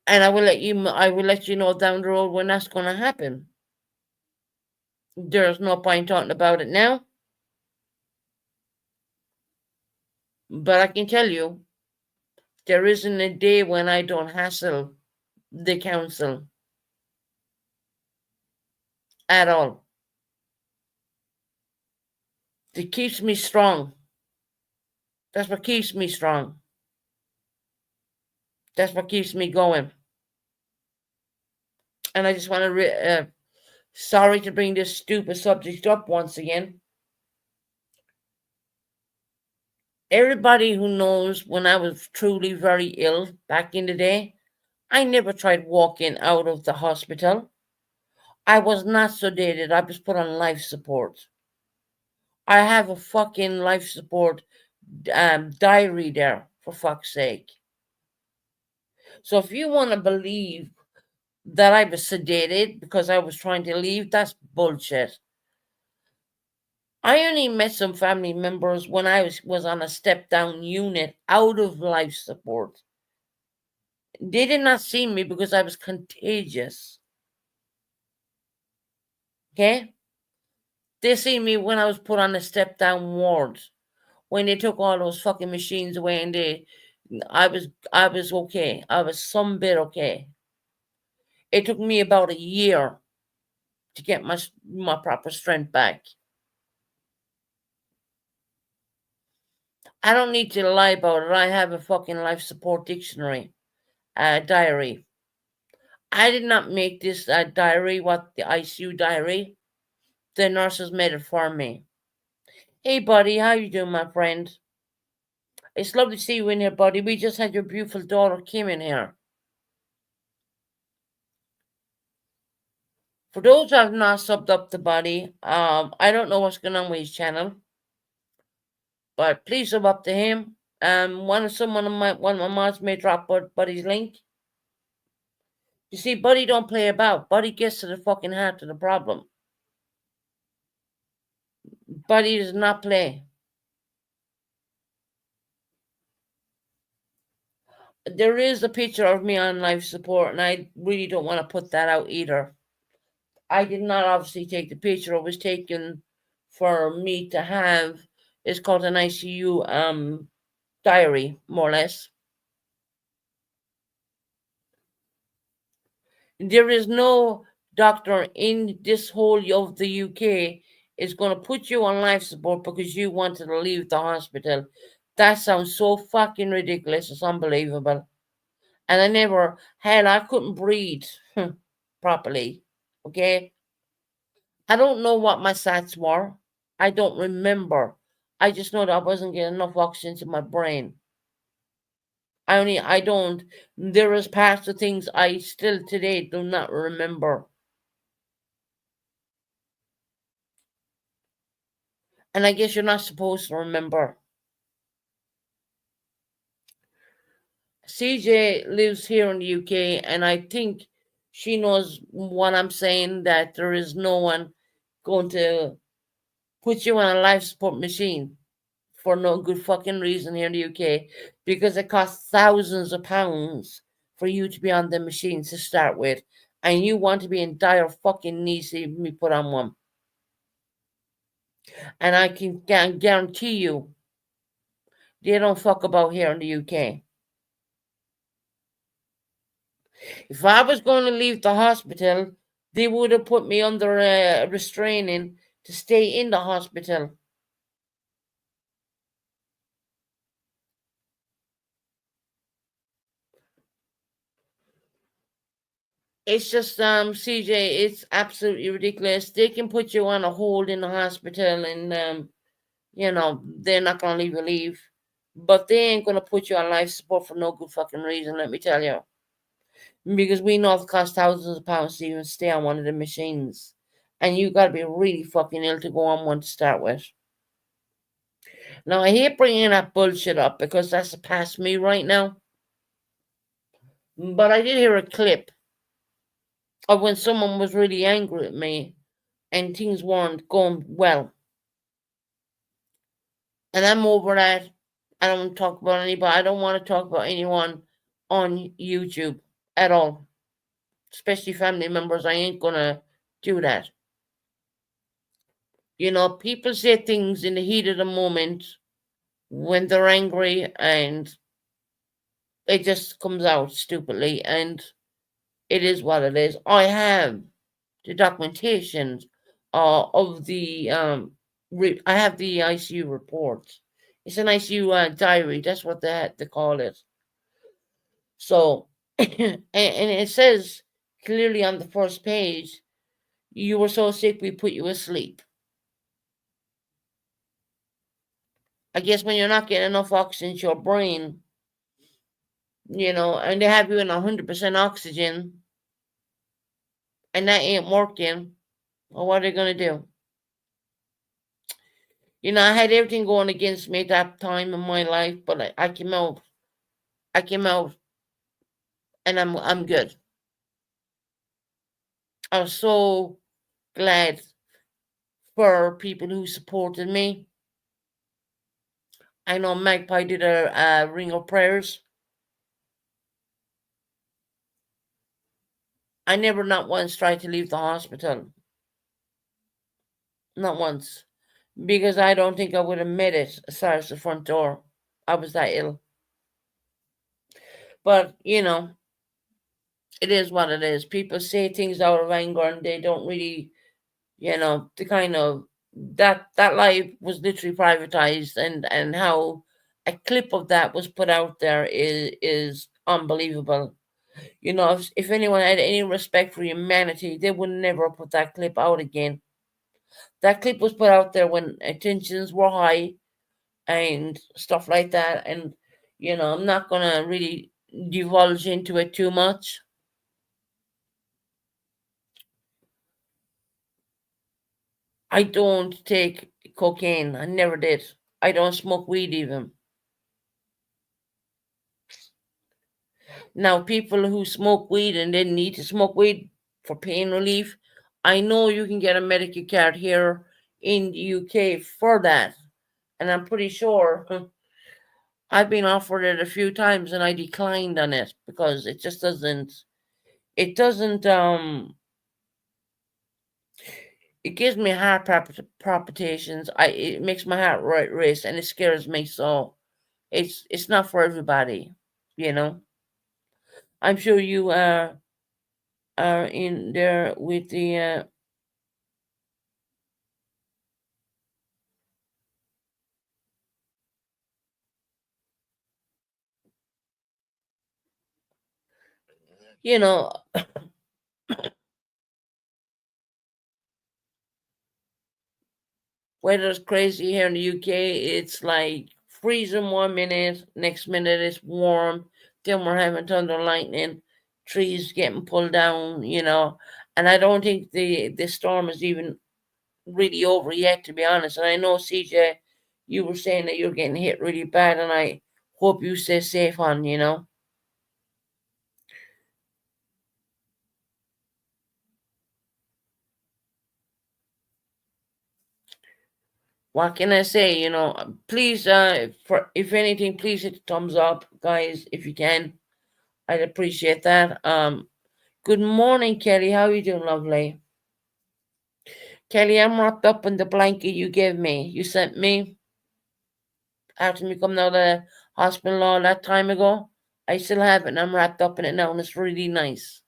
And I will let you know down the road when that's going to happen. There's no point talking about it now. But I can tell you, there isn't a day when I don't hassle the council at all. It keeps me strong. That's what keeps me strong. That's what keeps me going. And I just want to, sorry to bring this stupid subject up once again. Everybody who knows when I was truly very ill back in the day, I never tried walking out of the hospital. I was not sedated. I was put on life support. I have a fucking life support diary there, for fuck's sake. So if you want to believe that I was sedated because I was trying to leave, that's bullshit. I only met some family members when I was on a step down unit out of life support. They did not see me because I was contagious. Okay? They see me when I was put on a step down ward. When they took all those fucking machines away and I was okay. I was some bit okay. It took me about a year to get my proper strength back. I don't need to lie about it. I have a fucking life support dictionary, diary. I did not make this diary, what the ICU diary. The nurses made it for me. Hey, buddy, how you doing, my friend? It's lovely to see you in here, buddy. We just had your beautiful daughter Kim in here. For those who have not subbed up the body, I don't know what's going on with his channel. But please sub up to him. One of my mods may drop Buddy's link. You see, Buddy don't play about. Buddy gets to the fucking heart of the problem. Buddy does not play. There is a picture of me on life support, and I really don't want to put that out either. I did not obviously take the picture. It was taken for me to have. It's called an ICU diary, more or less. There is no doctor in this whole of the UK is going to put you on life support because you wanted to leave the hospital. That sounds so fucking ridiculous. It's unbelievable. And hell, I couldn't breathe properly. Okay? I don't know what my sats were. I don't remember. I just know that I wasn't getting enough oxygen to my brain. I don't, there is parts of things I still today do not remember. And I guess you're not supposed to remember. CJ lives here in the UK, and I think she knows what I'm saying, that there is no one going to put you on a life support machine for no good fucking reason here in the UK, because it costs thousands of pounds for you to be on the machine to start with, and you want to be in dire fucking need to see me put on one. And I can guarantee you, they don't fuck about here in the UK. If I was going to leave the hospital, they would have put me under restraining to stay in the hospital. It's just CJ, it's absolutely ridiculous. They can put you on a hold in the hospital, and they're not gonna leave. But they ain't gonna put you on life support for no good fucking reason, let me tell you. Because we know it costs thousands of pounds to even stay on one of the machines. And you gotta be really fucking ill to go on one to start with. Now I hate bringing that bullshit up because that's past me right now. But I did hear a clip of when someone was really angry at me and things weren't going well. And I'm over that. I don't talk about anybody. I don't want to talk about anyone on YouTube at all, especially family members. I ain't gonna do that. People say things in the heat of the moment when they're angry, and it just comes out stupidly, and it is what it is. I have the documentation of the I have the ICU report. It's an ICU diary. That's what they call it. So, and it says clearly on the first page, you were so sick we put you asleep. I guess when you're not getting enough oxygen to your brain, and they have you in 100% oxygen, and that ain't working, well, what are they going to do? I had everything going against me at that time in my life, but I came out. I came out, and I'm good. I was so glad for people who supported me. I know Magpie did a ring of prayers. I never not once tried to leave the hospital. Not once. Because I don't think I would have made it as far as the front door. I was that ill. But, it is what it is. People say things out of anger and they don't really, the kind of that life was literally privatized, and how a clip of that was put out there is unbelievable. If anyone had any respect for humanity, they would never put that clip out again. That clip was put out there when tensions were high and stuff like that. And, I'm not going to really divulge into it too much. I don't take cocaine. I never did. I don't smoke weed even. Now, people who smoke weed and didn't need to smoke weed for pain relief, I know you can get a medical card here in the UK for that. And I'm pretty sure I've been offered it a few times and I declined on it because it just doesn't it gives me heart palpitations. It makes my heart race and it scares me, so it's not for everybody, you know. I'm sure you are in there with the you know, weather's crazy here in the UK. It's like freezing 1 minute, next minute it's warm, then we're having thunder and lightning, trees getting pulled down, you know. And I don't think the storm is even really over yet, to be honest. And I know, CJ, you were saying that you're getting hit really bad, and I hope you stay safe, on, you know. What can I say? You know, please, for if anything, please hit the thumbs up, guys, if you can. I'd appreciate that. Good morning, Kelly. How are you doing, lovely? Kelly, I'm wrapped up in the blanket you gave me. You sent me after me coming out of the hospital all that time ago. I still have it, and I'm wrapped up in it now, and it's really nice.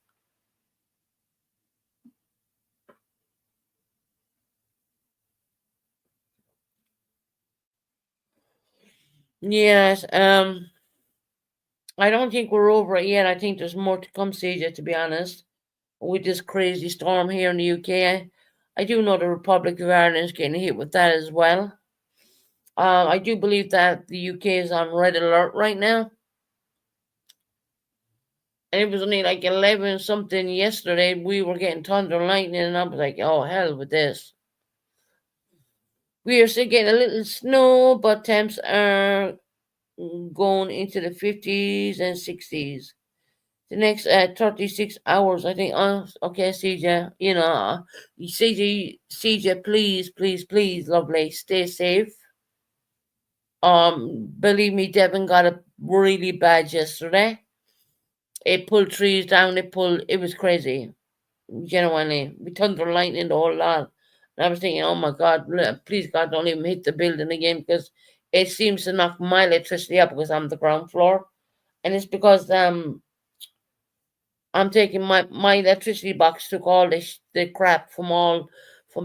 Yes. I don't think we're over it yet. I think there's more to come, CJ, to be honest, with this crazy storm here in the UK. I do know the Republic of Ireland is getting hit with that as well. I do believe that the UK is on red alert right now. And it was only like 11 something yesterday. We were getting thunder and lightning, and I was like, oh, hell with this. We are still getting a little snow, but temps are going into the 50s and 60s. The next 36 hours, I think. Oh, okay, CJ, CJ, please, please, please, lovely, stay safe. Believe me, Devon got it really bad yesterday. It pulled trees down. It was crazy. Genuinely, we thunder and lightning the whole lot. And I was thinking, oh my God, please God, don't even hit the building again, because it seems to knock my electricity up because I'm the ground floor, and it's because I'm taking my electricity box took all the crap from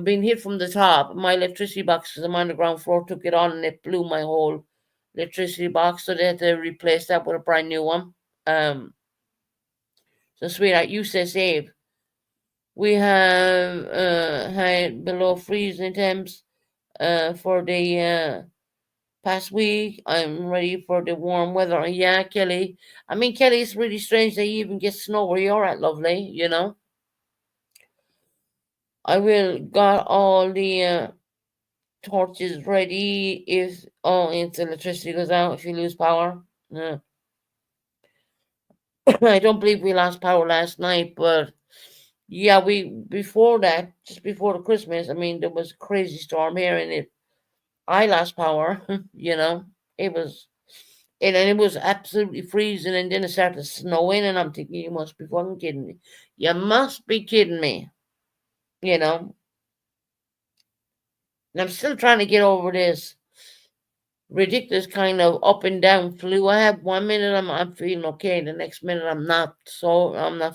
being hit from the top. My electricity box, because I'm on the ground floor, took it on and it blew my whole electricity box, so they had to replace that with a brand new one. Um, so sweetheart, you say save. We have had below freezing temps for the past week. I'm ready for the warm weather. Yeah, Kelly. I mean, Kelly, it's really strange that you even get snow where you're at, lovely. You know, I will got all the torches ready if electricity goes out, if you lose power. Uh, I don't believe we lost power last night, but yeah, we before that, just before the Christmas, I mean, there was a crazy storm here, and I lost power. You know, it was and it was absolutely freezing, and then it started snowing, and I'm thinking, you must be fucking kidding me. You must be kidding me. You know, and I'm still trying to get over this ridiculous kind of up and down flu. I have 1 minute I'm feeling okay, the next minute I'm not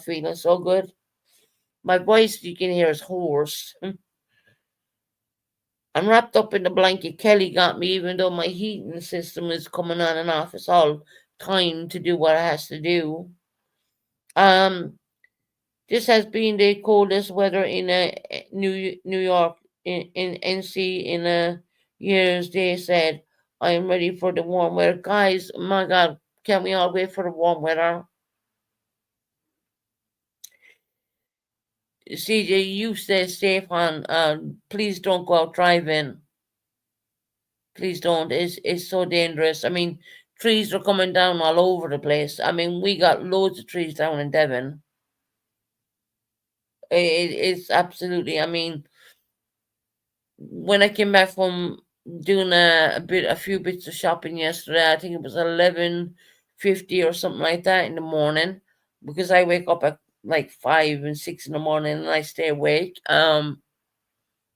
feeling so good. My voice, you can hear, is hoarse. I'm wrapped up in the blanket Kelly got me, even though my heating system is coming on and off. It's all time to do what it has to do. Um, this has been the coldest weather in New York in NC in years. They said, "I am ready for the warm weather, guys." My God, can we all wait for the warm weather? CJ, you stay safe on. Please don't go out driving. Please don't. It's so dangerous. I mean, trees are coming down all over the place. I mean, we got loads of trees down in Devon. It's absolutely. I mean, when I came back from doing a few bits of shopping yesterday, I think it was 11:50 or something like that in the morning, because I wake up at like 5 and 6 in the morning and I stay awake.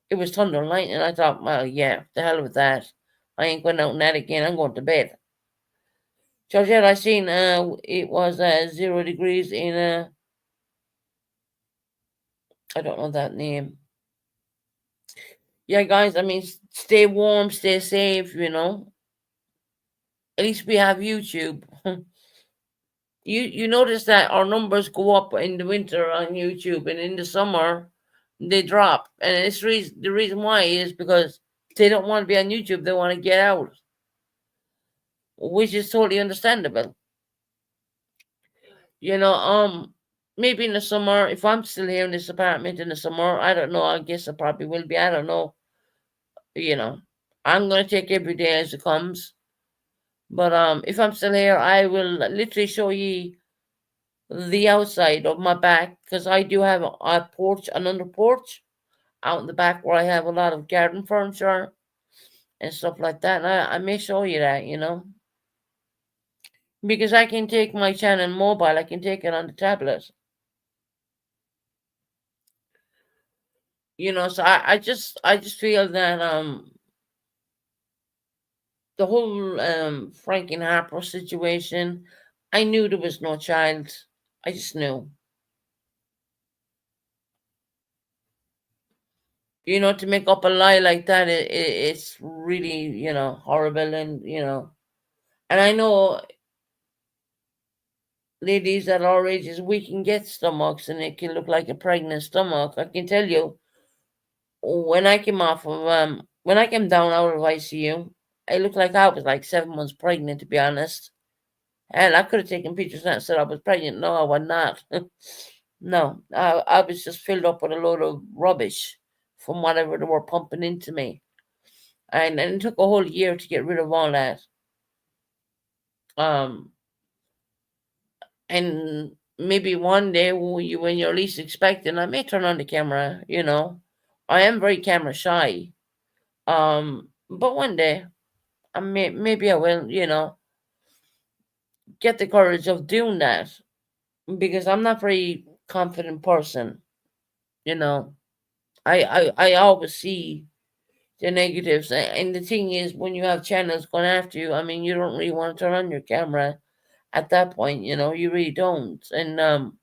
It was thunder and lightning. I thought, well, yeah, the hell with that. I ain't going out in that again. I'm going to bed. Georgette, I seen it was 0 degrees in I don't know that name. Yeah, guys. I mean, stay warm, stay safe. At least we have YouTube. You notice that our numbers go up in the winter on YouTube, and in the summer they drop. And the reason why is because they don't want to be on YouTube. They want to get out, which is totally understandable. You know, maybe in the summer, if I'm still here in this apartment in the summer, I don't know. I guess I probably will be. I don't know. You know, I'm gonna take every day as it comes. But if I'm still here, I will literally show you the outside of my back, because I do have a porch, an under porch out in the back where I have a lot of garden furniture and stuff like that. And I may show you that, because I can take my channel mobile, I can take it on the tablet, So I just feel that the whole Frank and Harper situation, I knew there was no child. I just knew. To make up a lie like that, it's really, horrible. And I know ladies at our ages, we can get stomachs and it can look like a pregnant stomach. I can tell you, when I came down out of ICU, it looked like I was like 7 months pregnant, to be honest. And I could have taken pictures of that and said I was pregnant. No, I was not. No, I was just filled up with a load of rubbish from whatever they were pumping into me. And it took a whole year to get rid of all that. Um, and maybe one day when you're least expecting, I may turn on the camera. I am very camera shy. But one day, maybe I will. Get the courage of doing that, because I'm not very confident person. You know, I always see the negatives, and the thing is, when you have channels going after you, I mean, you don't really want to turn on your camera at that point. You really don't, and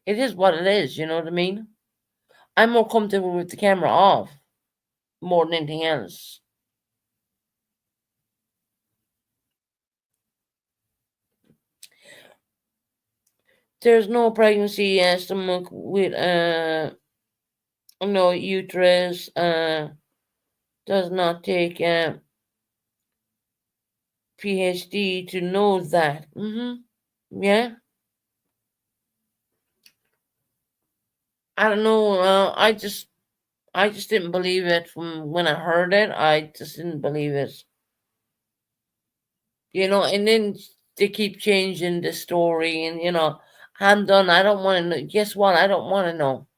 it is what it is. You know what I mean? I'm more comfortable with the camera off more than anything else. There's no pregnancy stomach with no uterus. Does not take PhD to know that. Yeah, I don't know. I just didn't believe it from when I heard it. I just didn't believe it. And then they keep changing the story, and I'm done. I don't want to know. Guess what? I don't want to know.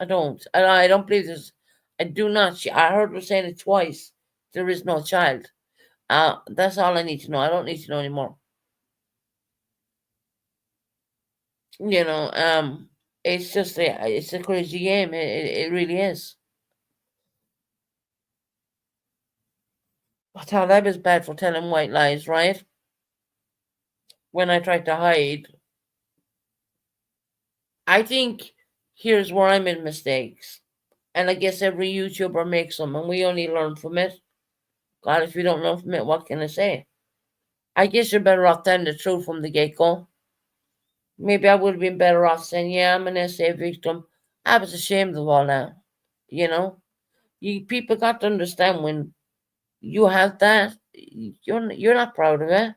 I don't. I don't believe this. I do not. I heard her saying it twice. There is no child. That's all I need to know. I don't need to know anymore. You know, it's just it's a crazy game. It really is. I thought I was bad for telling white lies, right? When I tried to hide. I think here's where I made mistakes. And I guess every YouTuber makes them, and we only learn from it. God, if you don't learn from it, what can I say? I guess you're better off telling the truth from the get go. Maybe I would have been better off saying, yeah, I'm an SA victim. I was ashamed of all that. You know? People got to understand, when you have that, you're not proud of it.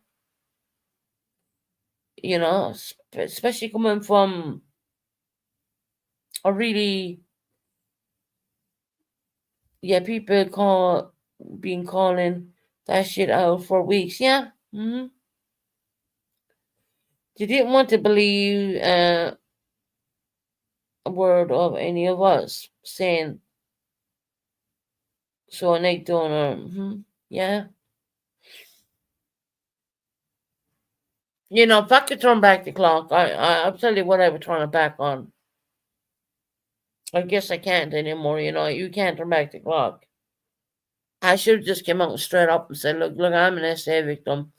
Especially coming from a really, yeah, people call. been calling that shit out for weeks. Yeah. They didn't want to believe a word of any of us saying so an egg donor. Yeah. If I could turn back the clock, I'll tell you what I would turn it back on. I guess I can't anymore. You can't turn back the clock. I should have just came out straight up and said, look, I'm an SA victim.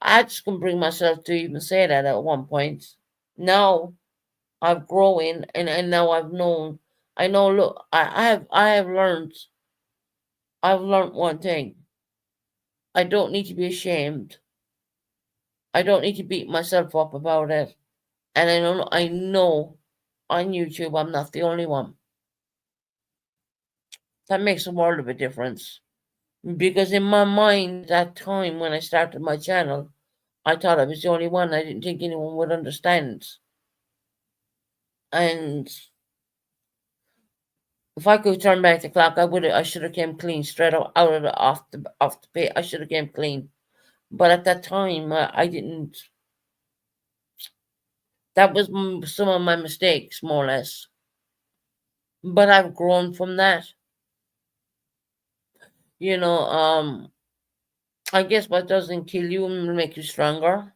I just couldn't bring myself to even say that at one point. Now I've grown and now I've known. I know. Look, I've learned one thing. I don't need to be ashamed. I don't need to beat myself up about it. And I know on YouTube I'm not the only one. That makes a world of a difference. Because in my mind at that time when I started my channel, I thought I was the only one. I didn't think anyone would understand. And if I could turn back the clock, I should have came clean straight out of the off the pit. I should have came clean. But at that time, I didn't. That was some of my mistakes, more or less. But I've grown from that. You know, I guess what doesn't kill you will make you stronger.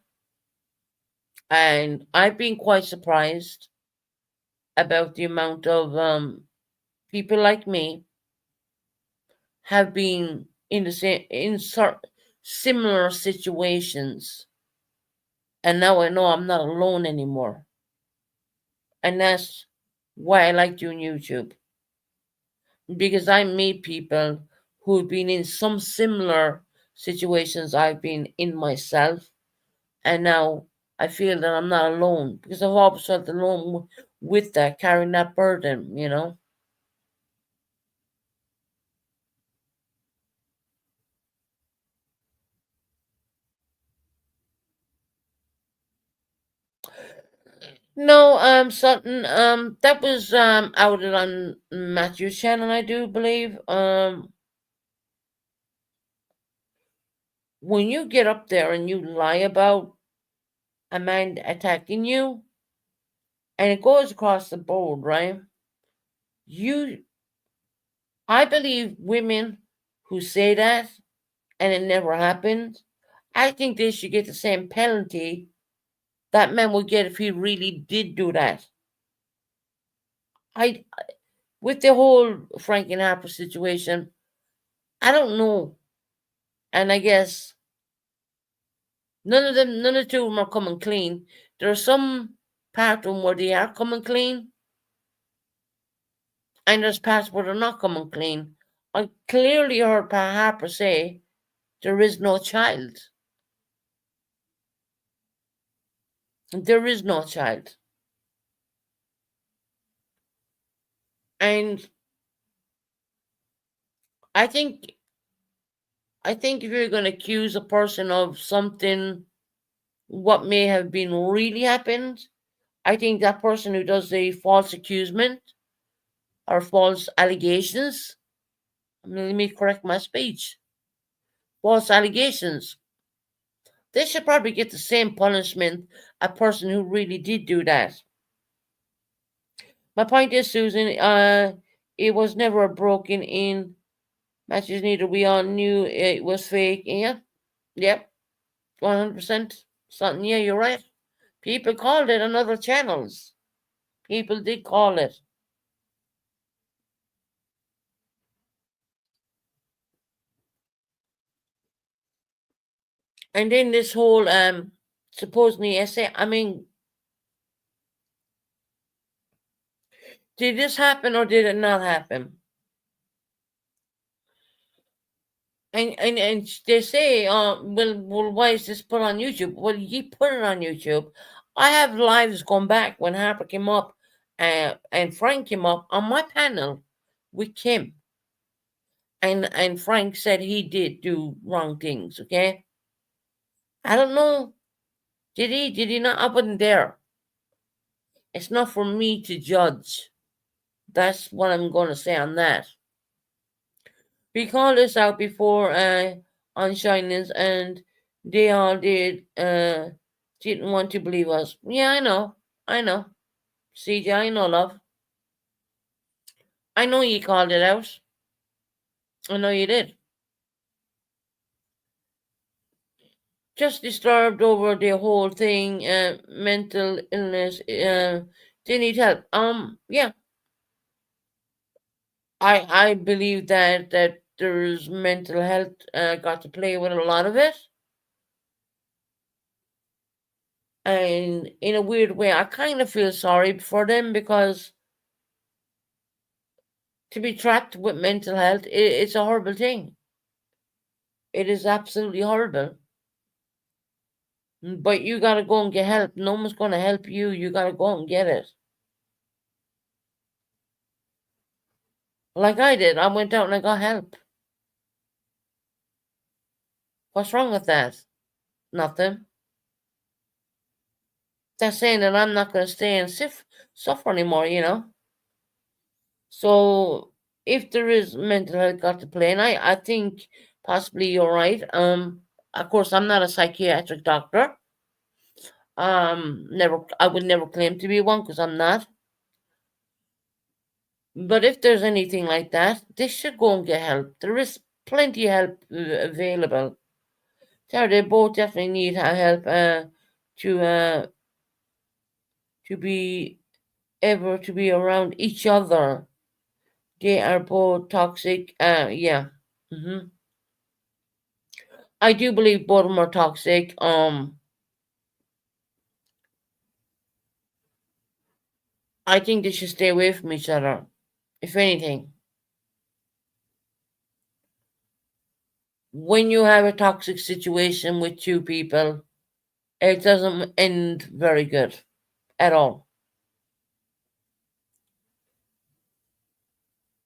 And I've been quite surprised about the amount of people like me have been in the same similar situations, and now I know I'm not alone anymore. And that's why I like doing YouTube, because I meet people who've been in some similar situations I've been in myself, and now I feel that I'm not alone, because I've always felt alone with that, carrying that burden. No, something that was outed on Matthew's channel, I do believe. When you get up there and you lie about a man attacking you, and it goes across the board, right? You, I believe women who say that and it never happened, I think they should get the same penalty that man would get if he really did do that. I, with the whole Frank and Harper situation, I don't know, and I guess none of the two of them are coming clean. There's some part of them where they are coming clean, and there's parts where they're not coming clean. I clearly heard Pa Harper say there is no child. There is no child. And I think if you're gonna accuse a person of something what may have been really happened, I think that person who does the false accusement or false allegations, let me correct my speech. False allegations. They should probably get the same punishment a person who really did do that. My point is, Susan, it was never broken in matches. Neither we all knew it was fake. Yeah, yep, 100%. Something. Yeah, you're right. People called it on other channels. People did call it. And then this whole supposedly essay. I mean, did this happen or did it not happen? And they say, well, why is this put on YouTube? Well, you put it on YouTube. I have lives gone back when Harper came up, and Frank came up on my panel with Kim, and Frank said he did do wrong things. Okay, I don't know. Did he? Did he not? I wasn't there. It's not for me to judge. That's what I'm going to say on that. We called this out before on Shinings, and they all didn't want to believe us. Yeah, I know. CJ, I know, love. I know you called it out. I know you did. Just disturbed over the whole thing, mental illness. They need help. Yeah, I believe that there's mental health got to play with a lot of it, and in a weird way, I kind of feel sorry for them because to be trapped with mental health, it's a horrible thing. It is absolutely horrible. But you gotta go and get help. No one's gonna help you. You gotta go and get it. Like I did. I went out and I got help. What's wrong with that? Nothing. They're saying that I'm not gonna stay and suffer anymore. So if there is mental health got to play, and I think possibly you're right. Of course I'm not a psychiatric doctor. Never I would never claim to be one because I'm not. But if there's anything like that, they should go and get help. There is plenty of help available. So they both definitely need help to uh, to be able to be around each other. They are both toxic. Yeah. I do believe both of them are toxic. I think they should stay away from each other. If anything, when you have a toxic situation with two people, it doesn't end very good at all.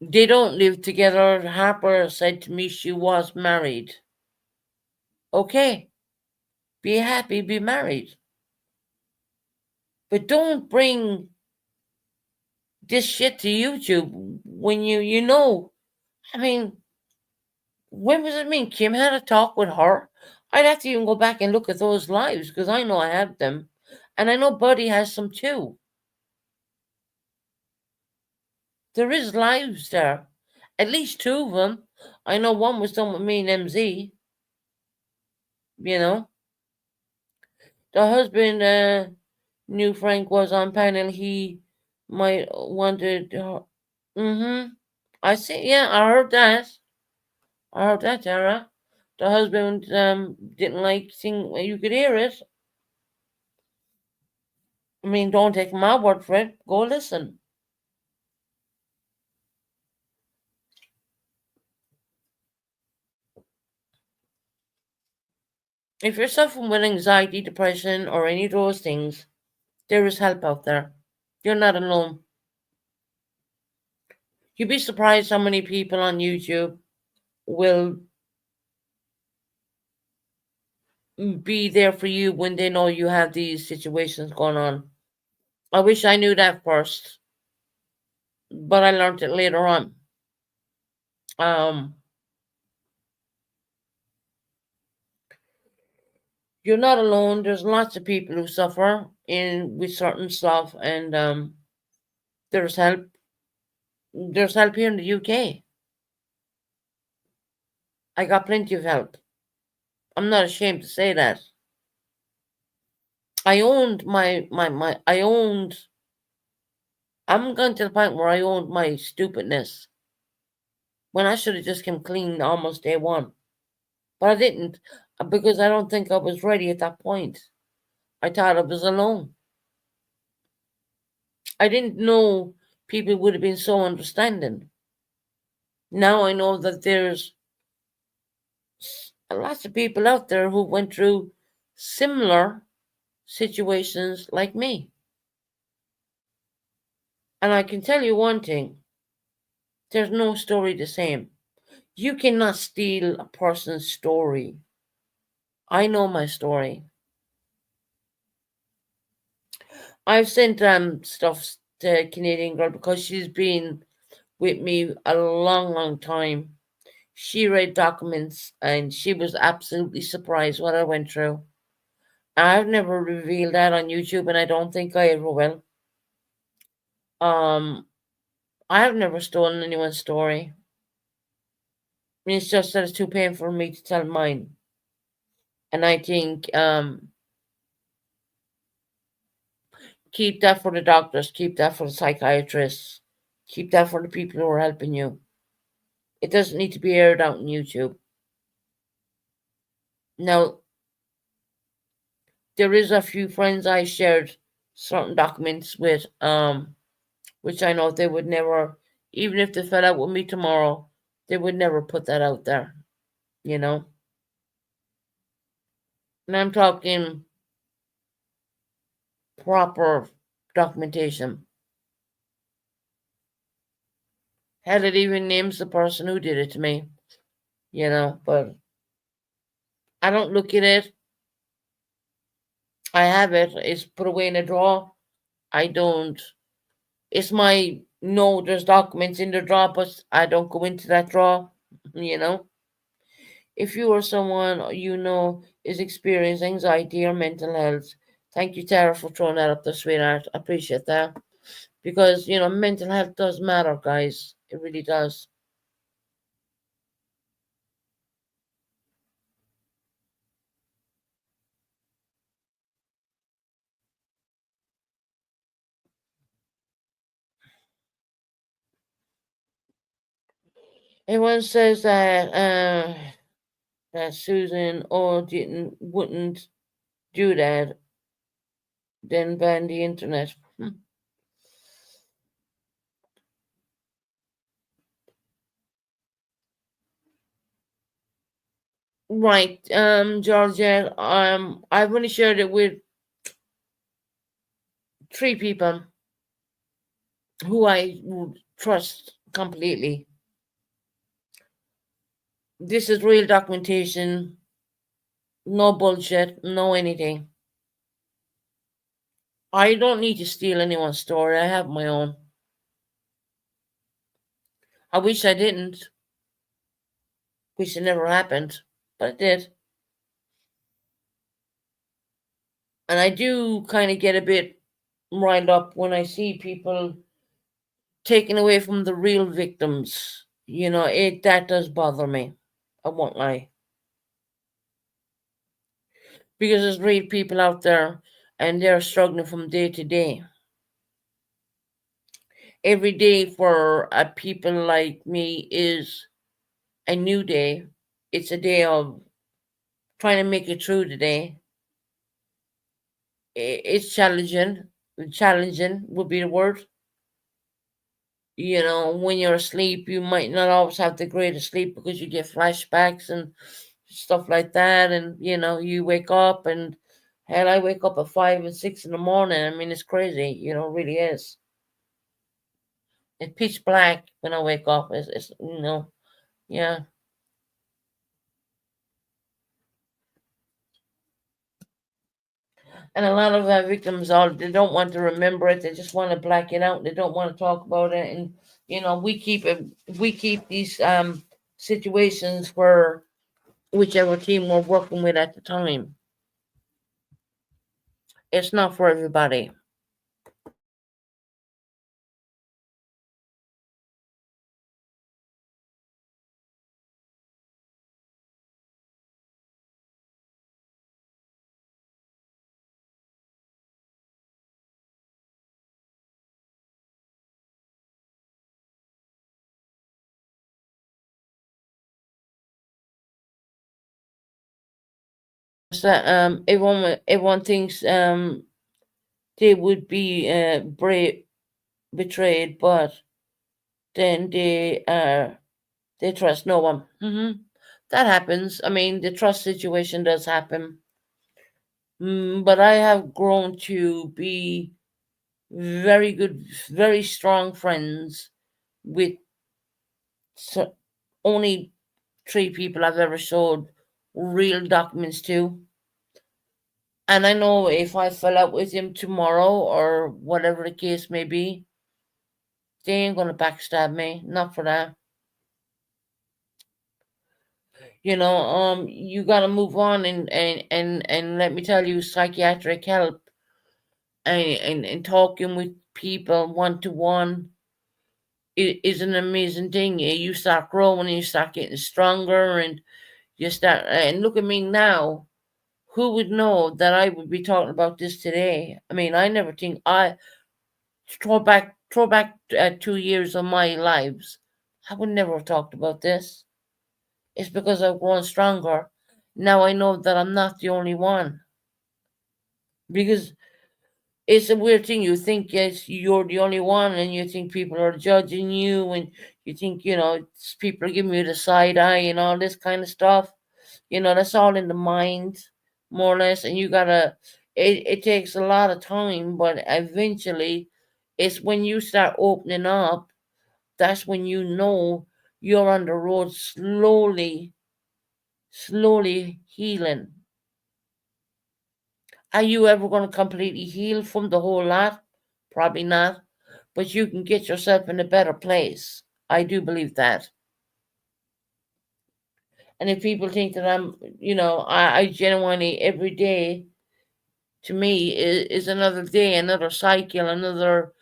They don't live together. Harper said to me she was married. Okay, be happy, be married. But don't bring this shit to YouTube when I mean, when was it me and Kim had a talk with her? I'd have to even go back and look at those lives because I know I have them. And I know Buddy has some too. There is lives there. At least two of them. I know one was done with me and MZ, you know. The husband knew Frank was on panel. He might wanted her. Mm-hmm. I see. Yeah, I heard that. I heard that, Tara. The husband didn't like seeing. You could hear it. I mean, don't take my word for it. Go listen. If you're suffering with anxiety, depression, or any of those things, there is help out there. You're not alone. You'd be surprised how many people on YouTube will be there for you when they know you have these situations going on. I wish I knew that first, but I learned it later on. Um, you're not alone. There's lots of people who suffer in with certain stuff, and there's help. There's help here in the UK. I got plenty of help. I'm not ashamed to say that. I owned my I owned I'm going to the point where I owned my stupidness when I should have just come clean almost day one. But I didn't because I don't think I was ready at that point. I thought I was alone. I didn't know people would have been so understanding. Now I know that there's lots of people out there who went through similar situations like me. And I can tell you one thing, there's no story the same. You cannot steal a person's story. I know my story. I've sent stuff to Canadian Girl because she's been with me a long, long time. She read documents and she was absolutely surprised what I went through. I've never revealed that on YouTube and I don't think I ever will. Um, I have never stolen anyone's story. I mean, it's just that it's too painful for me to tell mine. And I think keep that for the doctors, keep that for the psychiatrists, keep that for the people who are helping you. It doesn't need to be aired out on YouTube. Now, there is a few friends I shared certain documents with, which I know they would never, even if they fell out with me tomorrow, they would never put that out there, you know? And I'm talking proper documentation. Hell, it even names the person who did it to me, but I don't look at it. I have it. It's put away in a drawer. I don't. It's my no. There's documents in the drawer, but I don't go into that drawer. You know, if you or someone you know is experiencing anxiety or mental health, thank you, Tara, for throwing that up there, sweetheart. I appreciate that because mental health does matter, guys. It really does. Everyone says that Susan or didn't wouldn't do that, then ban the internet. Right, Georgia. I've only shared it with three people who I would trust completely. This is real documentation, no bullshit, no anything. I don't need to steal anyone's story. I have my own. I wish I didn't. Wish it never happened, but it did. And I do kind of get a bit riled up when I see people taken away from the real victims. It that does bother me. I won't lie. Because there's real people out there and they're struggling from day to day. Every day for people like me is a new day. It's a day of trying to make it through the day. It's challenging. Challenging would be the word. When you're asleep, you might not always have the greatest sleep because you get flashbacks and stuff like that. And, you wake up and hell, I wake up at 5 and 6 in the morning. I mean, it's crazy, it really is. It's pitch black when I wake up. It's yeah. And a lot of our victims they don't want to remember it. They just want to black it out. They don't want to talk about it. And we keep these situations for whichever team we're working with at the time. It's not for everybody. So, everyone thinks they would be betrayed, but then they trust no one. That happens. I mean, the trust situation does happen. But I have grown to be very good, very strong friends with only three people I've ever showed real documents to. And I know if I fell out with him tomorrow or whatever the case may be, they ain't gonna backstab me. Not for that. You got to move on, and let me tell you, psychiatric help and talking with people one to one is an amazing thing. You start growing and you start getting stronger, and you start. And look at me now. Who would know that I would be talking about this today? I mean, I never think I throw back 2 years of my lives. I would never have talked about this. It's because I've grown stronger. Now I know that I'm not the only one. Because it's a weird thing. You think, yes, you're the only one, and you think people are judging you, and you think, people are giving you the side eye and all this kind of stuff. That's all in the mind, more or less. And you gotta, it takes a lot of time, but eventually, it's when you start opening up, that's when you know you're on the road slowly, slowly healing. Are you ever going to completely heal from the whole lot? Probably not. But you can get yourself in a better place. I do believe that. And if people think that I genuinely, every day to me is another day, another cycle, another.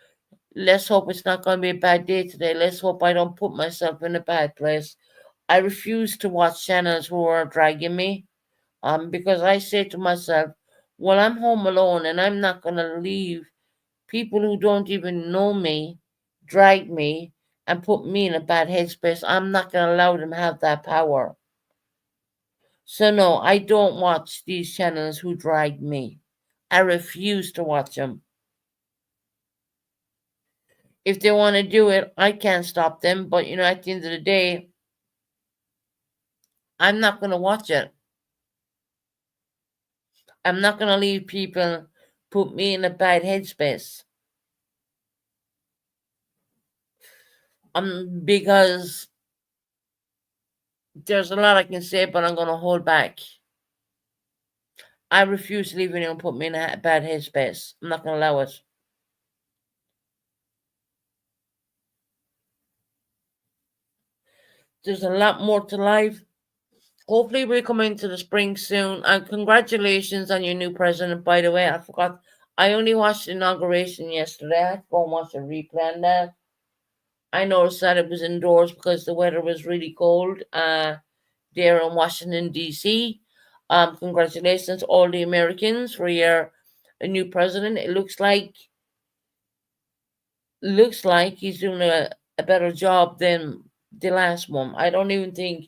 Let's hope it's not going to be a bad day today. Let's hope I don't put myself in a bad place. I refuse to watch channels who are dragging me. Because I say to myself, well, I'm home alone and I'm not going to leave people who don't even know me drag me and put me in a bad headspace. I'm not going to allow them to have that power. So, no, I don't watch these channels who drag me. I refuse to watch them. If they want to do it, I can't stop them. But, at the end of the day, I'm not going to watch it. I'm not going to leave people put me in a bad headspace. Because there's a lot I can say, but I'm going to hold back. I refuse to leave anyone put me in a bad headspace. I'm not going to allow it. There's a lot more to life. Hopefully, we're coming to the spring soon. And congratulations on your new president, by the way. I forgot. I only watched the inauguration yesterday. I had to go and watch the replay on that. I noticed that it was indoors because the weather was really cold there in Washington, D.C. Congratulations, all the Americans, for your new president. It looks like he's doing a better job than the last one. I don't even think.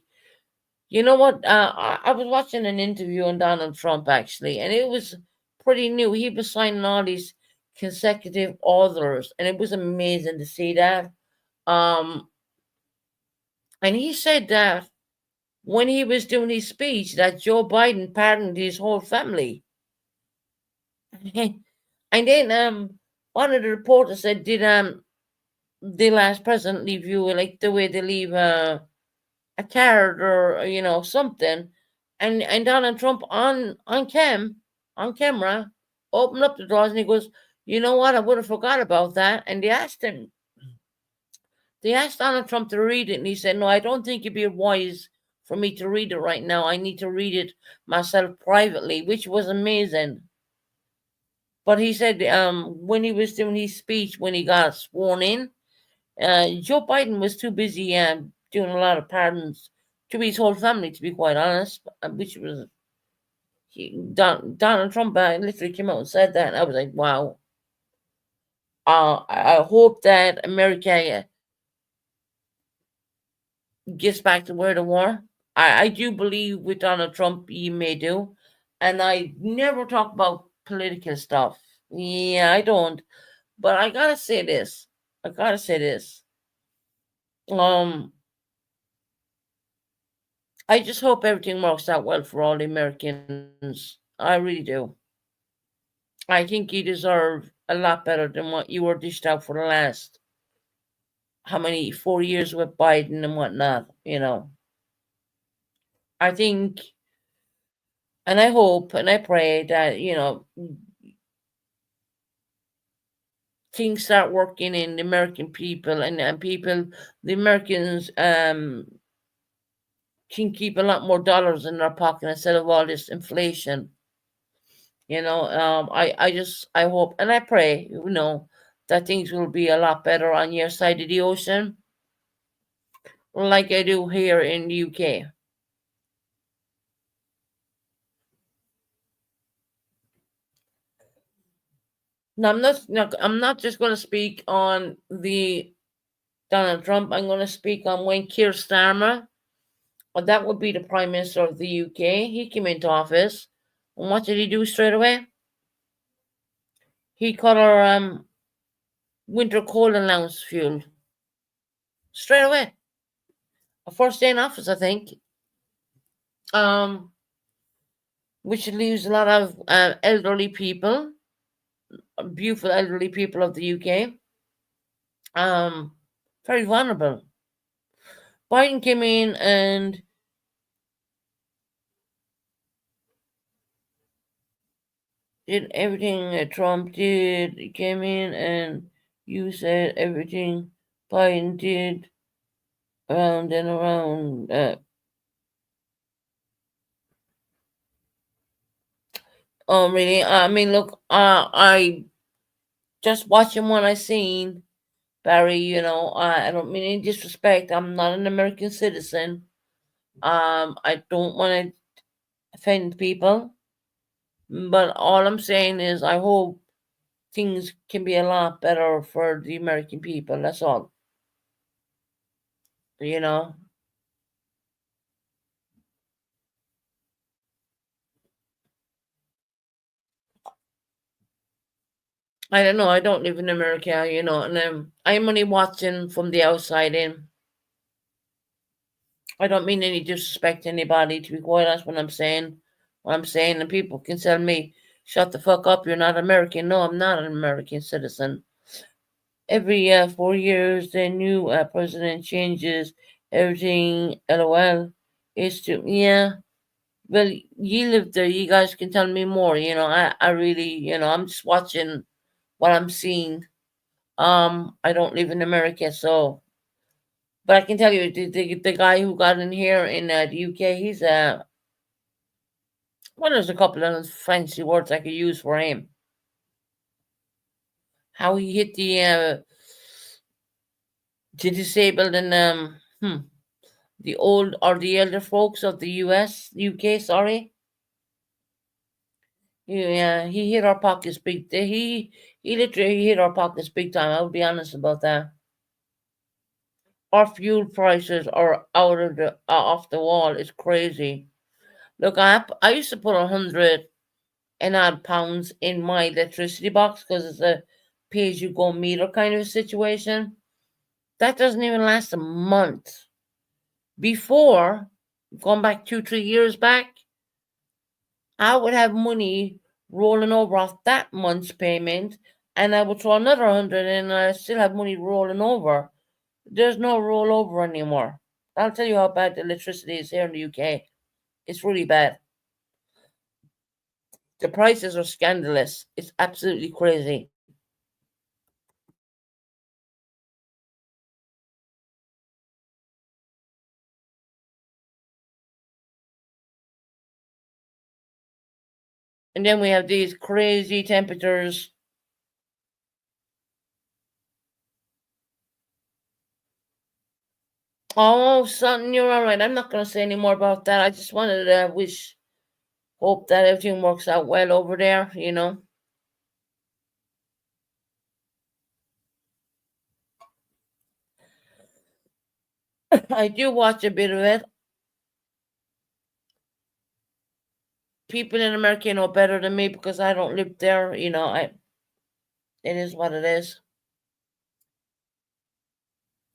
You know what? I was watching an interview on Donald Trump actually, and it was pretty new. He was signing all these consecutive orders, and it was amazing to see that. Um, and he said that when he was doing his speech, that Joe Biden pardoned his whole family. And then one of the reporters said, "Did the last president leave you like the way they leave a card or something?" And Donald Trump on camera opened up the doors and he goes, "You know what? I would have forgot about that." And they asked Donald Trump to read it, and he said, "No, I don't think it'd be wise for me to read it right now. I need to read it myself privately," which was amazing. But he said when he was doing his speech when he got sworn in, Joe Biden was too busy doing a lot of pardons to his whole family, to be quite honest, which was Donald Trump literally came out and said that. And I was like, wow. I hope that America gets back to where they were. I do believe with Donald Trump, he may do. And I never talk about political stuff. Yeah, I don't. But I gotta say this. I gotta say this. Um, I just hope everything works out well for all the Americans. I really do. I think you deserve a lot better than what you were dished out for the last how many 4 years with Biden and whatnot. I think and I hope and I pray that things start working in the American people and people the Americans can keep a lot more dollars in their pocket instead of all this inflation. I hope and I pray, that things will be a lot better on your side of the ocean, like I do here in the UK. Now, I'm not just going to speak on the Donald Trump. I'm going to speak on when Keir Starmer, that would be the Prime Minister of the UK. He came into office, and what did he do straight away? He cut our winter coal allowance fuel straight away. A first day in office, I think. Which leaves a lot of elderly people, beautiful elderly people of the UK, um, very vulnerable. Biden came in and did everything that Trump did. He came in and you said everything Biden did around and around. Really? I mean, look, I just watching what I seen, Barry. I don't mean any disrespect. I'm not an American citizen. I don't want to offend people, but all I'm saying is I hope things can be a lot better for the American people. That's all. You know. I don't know. I don't live in America, and I'm only watching from the outside in. I don't mean any disrespect to anybody. To be quite honest, what I'm saying, and people can tell me, "Shut the fuck up! You're not American." No, I'm not an American citizen. Every 4 years, the new president changes everything. LOL. It's to yeah. Well, you live there. You guys can tell me more. I really, I'm just watching what I'm seeing. I don't live in America, so but I can tell you the guy who got in here in the UK, he's well, there's a couple of fancy words I could use for him. How he hit the disabled and the old or the elder folks of the UK. Sorry, yeah, he hit our pockets big. He literally hit our pockets big time. I'll be honest about that. Our fuel prices are out of the off the wall. It's crazy. Look, I used to put 100 and odd pounds in my electricity box because it's a pay as you go meter kind of a situation. That doesn't even last a month. Before, going back 2, 3 years back, I would have money rolling over off that month's payment, and I would throw another 100 and I still have money rolling over. There's no rollover anymore. I'll tell you how bad the electricity is here in the UK. It's really bad. The prices are scandalous. It's absolutely crazy. And then we have these crazy temperatures. Oh, son, you're all right. I'm not going to say any more about that. I just wanted to hope that everything works out well over there. I do watch a bit of it. People in America know better than me because I don't live there. It is what it is.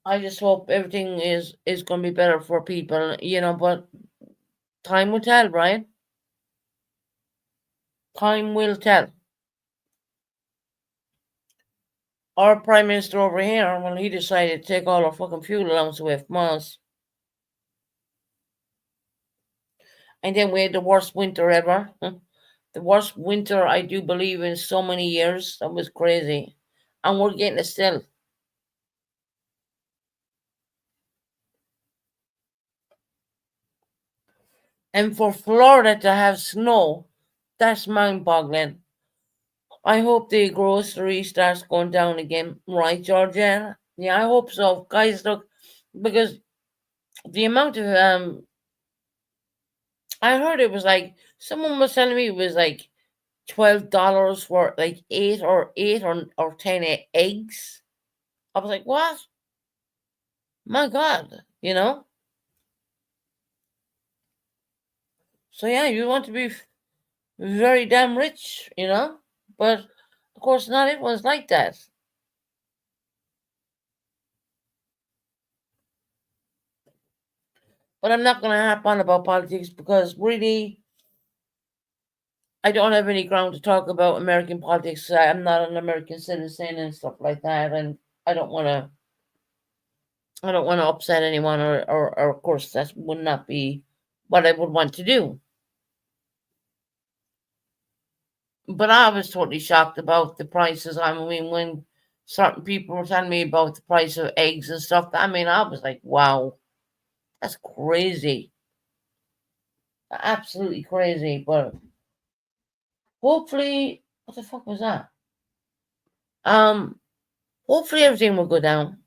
I just hope everything is going to be better for people. But time will tell, right? Time will tell. Our prime minister over here, well, he decided to take all our fucking fuel allowance away from us. And then we had the worst winter ever. The worst winter I do believe in so many years. That was crazy. And we're getting it still. And for Florida to have snow, that's mind boggling. I hope the grocery starts going down again, right, Georgia? Yeah, I hope so. Guys, look, because the amount of I heard it was like someone was telling me it was like $12 for like eight or 10 eggs. I was like, what? My God, you know? So yeah, you want to be very damn rich, you know? But of course, not everyone's like that. But I'm not going to harp on about politics because really, I don't have any ground to talk about American politics. I'm not an American citizen and stuff like that, and I don't want to. I don't want to upset anyone, or of course, that would not be what I would want to do. But I was totally shocked about the prices. I mean, when certain people were telling me about the price of eggs and stuff, I mean, I was like, wow, that's crazy. Absolutely crazy. But hopefully, what the fuck was that? Um, hopefully everything will go down.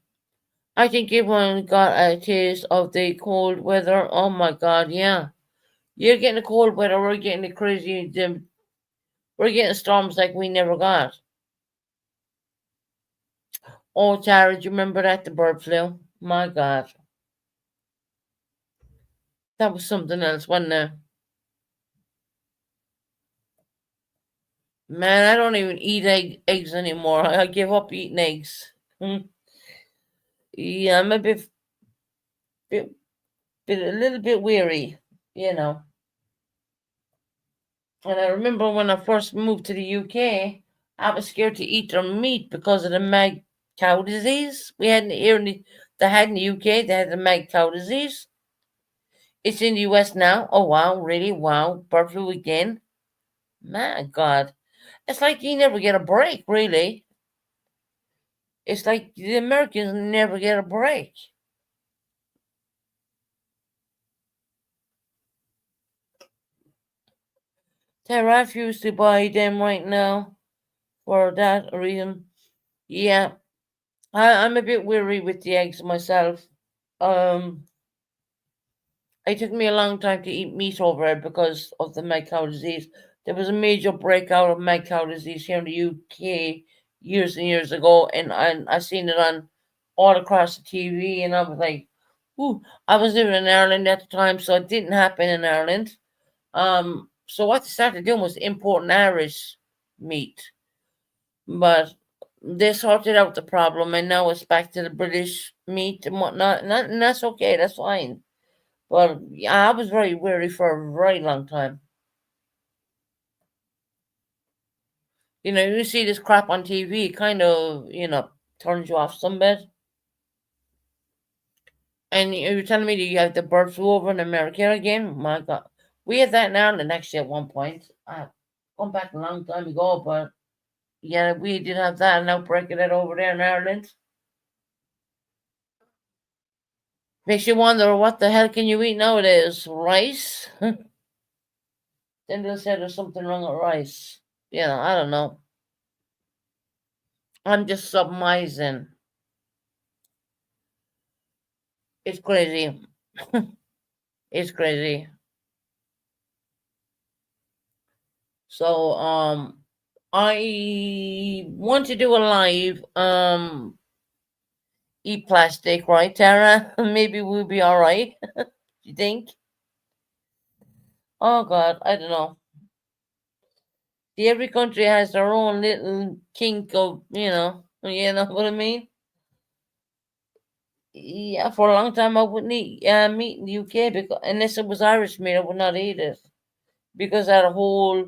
I think everyone got a taste of the cold weather. Oh my god, yeah. You're getting the cold weather, we're getting the crazy, we're getting storms like we never got. Oh, Tara, do you remember that, the bird flu? My god, that was something else, wasn't it? Man, I don't even eat eggs anymore. I give up eating eggs. Hmm. Yeah, I'm bit, a little bit weary, you know. And I remember when I first moved to the UK, I was scared to eat their meat because of the mad cow disease. We had here they had in the UK, they had the mad cow disease. It's in the US now. Oh wow, really? Wow, bird flu again. My God, it's like you never get a break. Really, it's like the Americans never get a break. I refuse to buy them right now for that reason. Yeah, I'm a bit weary with the eggs myself. Um, it took me a long time to eat meat over it because of the mad cow disease. There was a major breakout of mad cow disease here in the UK years and years ago, and I seen it on all across the TV, and I was like, "Ooh!" I was living in Ireland at the time, so it didn't happen in Ireland. So what they started doing was importing Irish meat, but they sorted out the problem, and now it's back to the British meat and whatnot, and that's okay. That's fine. Well, yeah, I was very weary for a very long time. You know, you see this crap on TV, it kind of, turns you off some bit. And you're telling me that you have the bird flu over in America again? My God. We had that in Ireland actually at one point. Gone back a long time ago, but yeah, we did have that, an outbreak of that over there in Ireland. Makes you wonder what the hell can you eat nowadays? Rice? Then they said there's something wrong with rice. I don't know. I'm just surmising. It's crazy. It's crazy. So I want to do a live eat plastic, right, Tara? Maybe we'll be all right. You think? Oh God, I don't know. See, every country has their own little kink of, you know what I mean? Yeah, for a long time I wouldn't eat meat in the UK because unless it was Irish meat, I would not eat it because that whole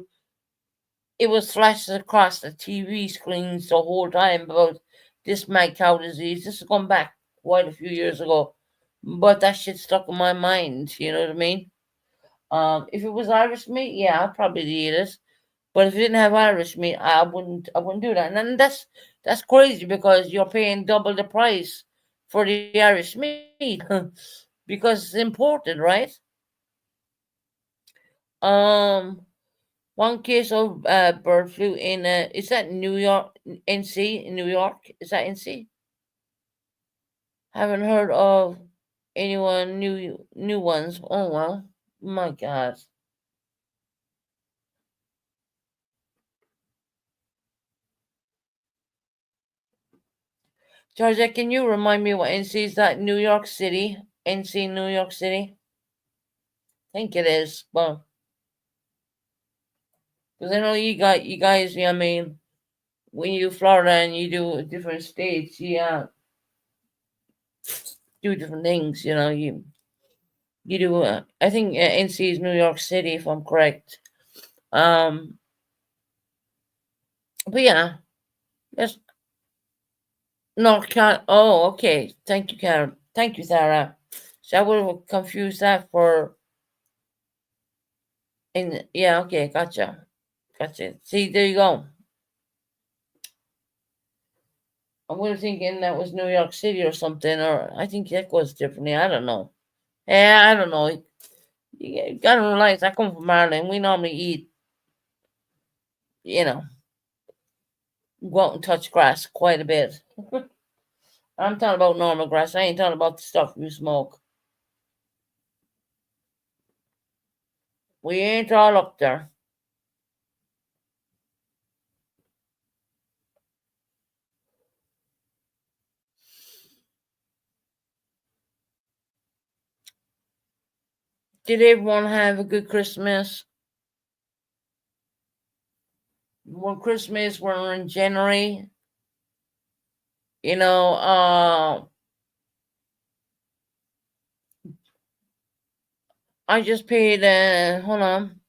it was flashed across the TV screens the whole time about this mad cow disease. This has gone back quite a few years ago, but that shit stuck in my mind. You know what I mean? If it was Irish meat, yeah, I'd probably eat it. But if it didn't have Irish meat, I wouldn't. I wouldn't do that. And then that's crazy because you're paying double the price for the Irish meat because it's imported, right? Um, one case of bird flu in is that New York, NC, in New York? Is that NC? Haven't heard of anyone new ones. Oh well, my God, Georgia, can you remind me what NC is? That New York City, NC, New York City. I think it is. Well, because I know you guys. Yeah, I mean, when you do Florida and you do different states, yeah, do different things. You do. I think NC is New York City, if I'm correct. Um, but yeah, yes, North Carolina. Oh, okay. Thank you, Karen. Thank you, Sarah. So I would have confused that for in. Yeah, okay, gotcha, gotcha. See, there you go. I was thinking that was New York City or something, or I think that was differently. I don't know. Yeah, I don't know. You gotta realize I come from Ireland. We normally eat, you know, go out and touch grass quite a bit. I'm talking about normal grass. I ain't talking about the stuff you smoke. We ain't all up there. Did everyone have a good Christmas? When Christmas, we're in January. You know, I just paid. Hold on,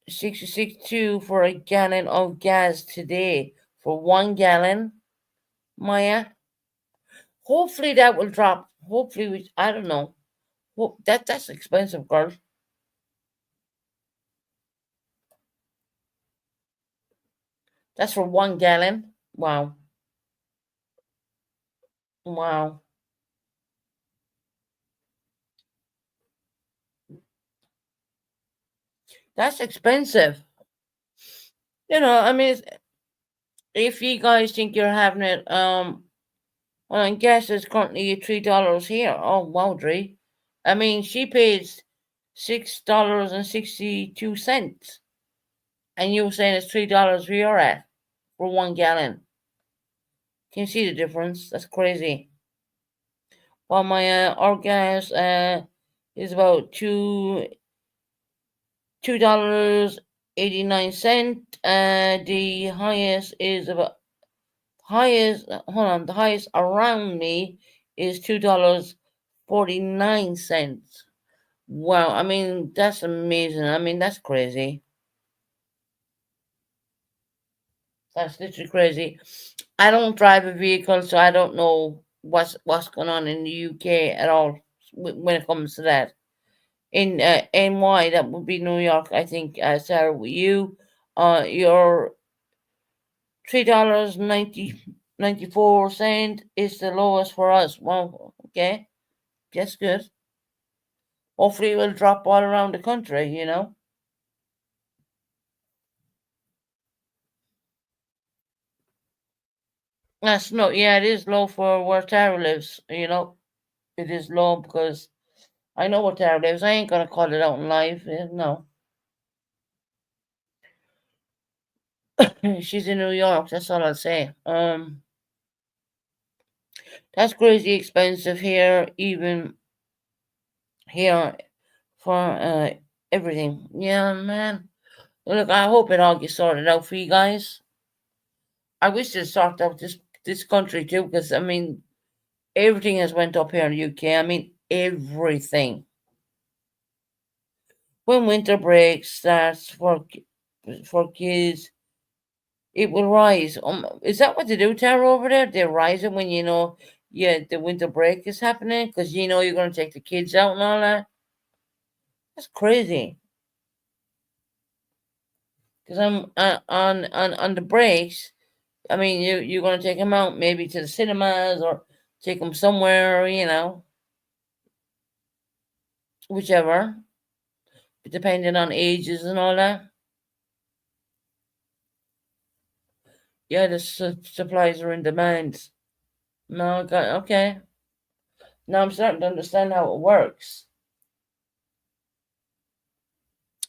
66.2 for a gallon of gas today. For 1 gallon, Maya. Hopefully that will drop. Hopefully, I don't know. That's expensive, girl. That's for 1 gallon. Wow, wow, that's expensive. I mean, if you guys think you're having it, well, I guess it's currently $3 here. Oh, wow, Dre. I mean, she pays $6.62, and you were saying it's $3 where you're at for 1 gallon. Can you see the difference? That's crazy. While my our gas is about $2 $2.89. The highest is about highest. Hold on, the highest around me is $2.49. Wow, I mean that's amazing. I mean that's crazy. That's literally crazy. I don't drive a vehicle, so I don't know what's going on in the UK at all when it comes to that. In NY, that would be New York, I think. Sarah, with you, your $3 $0.94 is the lowest for us. Well, okay, that's good. Hopefully, it will drop all around the country. That's no, yeah, it is low for where Tara lives. It is low because I know where Tara lives. I ain't gonna call it out in live. No, she's in New York. That's all I'll say. That's crazy expensive here, even here for everything. Yeah, man. Look, I hope it all gets sorted out for you guys. I wish it sorted out this country too, because I mean everything has went up here in the UK. I mean everything. When winter break starts for kids, it will rise. Is that what they do, Tara, over there? They rise it when yeah, the winter break is happening because you're going to take the kids out and all that. That's crazy. Because I'm on the breaks. I mean, you're going to take them out maybe to the cinemas or take them somewhere, whichever. depending on ages and all that. Yeah, the supplies are in demand. No, okay. Now I'm starting to understand how it works.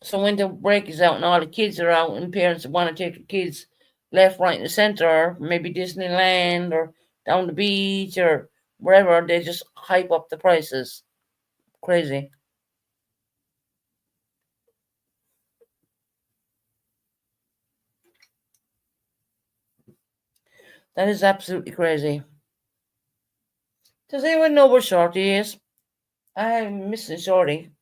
So when the break is out and all the kids are out and parents want to take the kids left, right, and center, maybe Disneyland or down the beach or wherever, they just hype up the prices. Crazy. That is absolutely crazy. Does anyone know where Shorty is? I'm missing Shorty.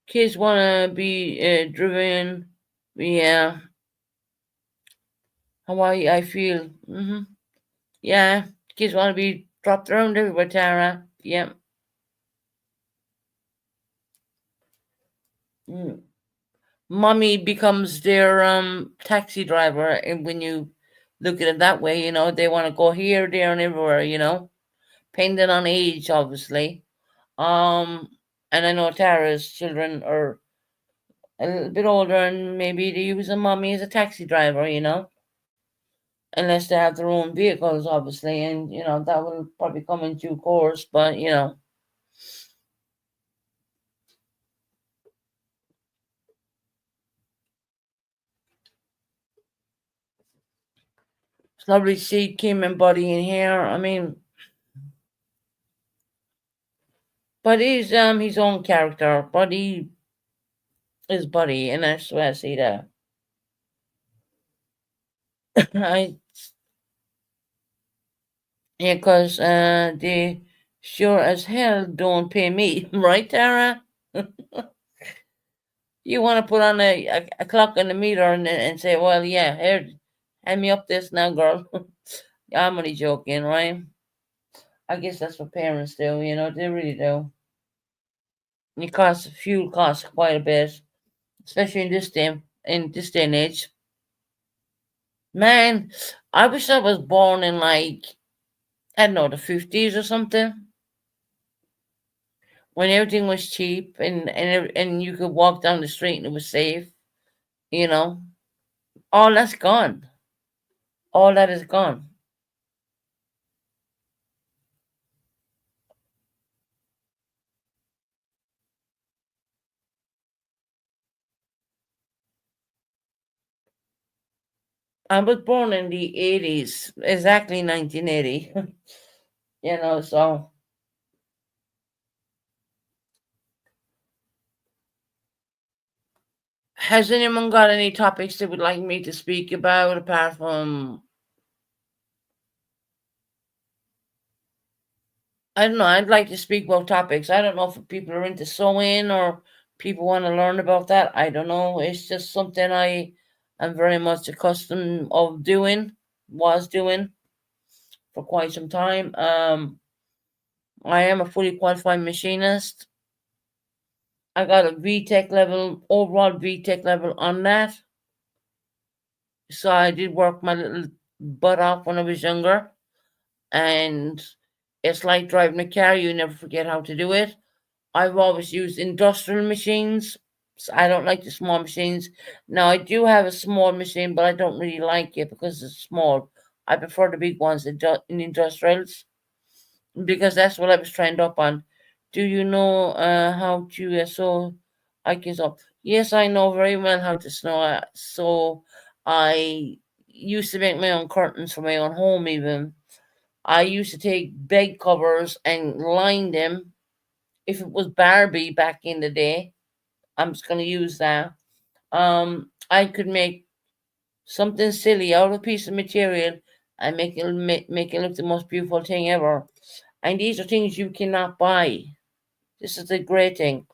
Kids want to be driven. Yeah, Hawaii, I feel. Yeah, kids want to be dropped around everywhere, Tara. Yeah. Mm. Mommy becomes their taxi driver, and when you look at it that way, they want to go here, there, and everywhere. Depending on age, obviously. Um, and I know Tara's children are a little bit older, and maybe they use a mommy as a taxi driver. Unless they have their own vehicles, obviously, and that will probably come in due course. But it's lovely to see Kim and Buddy in here. I mean, but he's his own character. Buddy is Buddy, and that's why I see that. I Yeah, because they sure as hell don't pay me, right, Tara? You want to put on a clock on the meter and say, well, yeah, here, hand me up this now, girl. I'm only joking, right? I guess that's what parents do, they really do. It costs fuel costs quite a bit, especially in this day and age. Man, I wish I was born in like I don't know the 50s or something when everything was cheap and you could walk down the street and it was safe. You know, all that's gone. All that is gone. I was born in the 80s, exactly 1980. So has anyone got any topics they would like me to speak about apart from I don't know. I'd like to speak about topics. I don't know if people are into sewing or people want to learn about that. I don't know. It's just something I am very much accustomed of doing, was doing for quite some time. I am a fully qualified machinist. I got a VTech level, overall VTech level on that. So I did work my little butt off when I was younger. And it's like driving a car, you never forget how to do it. I've always used industrial machines. So I don't like the small machines. Now I do have a small machine, but I don't really like it because it's small. I prefer the big ones in industrials because that's what I was trained up on. Do you know how to sew? I can sew. Yes, I know very well how to sew. So I used to make my own curtains for my own home. Even I used to take bed covers and line them if it was Barbie back in the day. I'm just going to use that. I could make something silly out of a piece of material and make it look the most beautiful thing ever. And these are things you cannot buy. This is the great thing.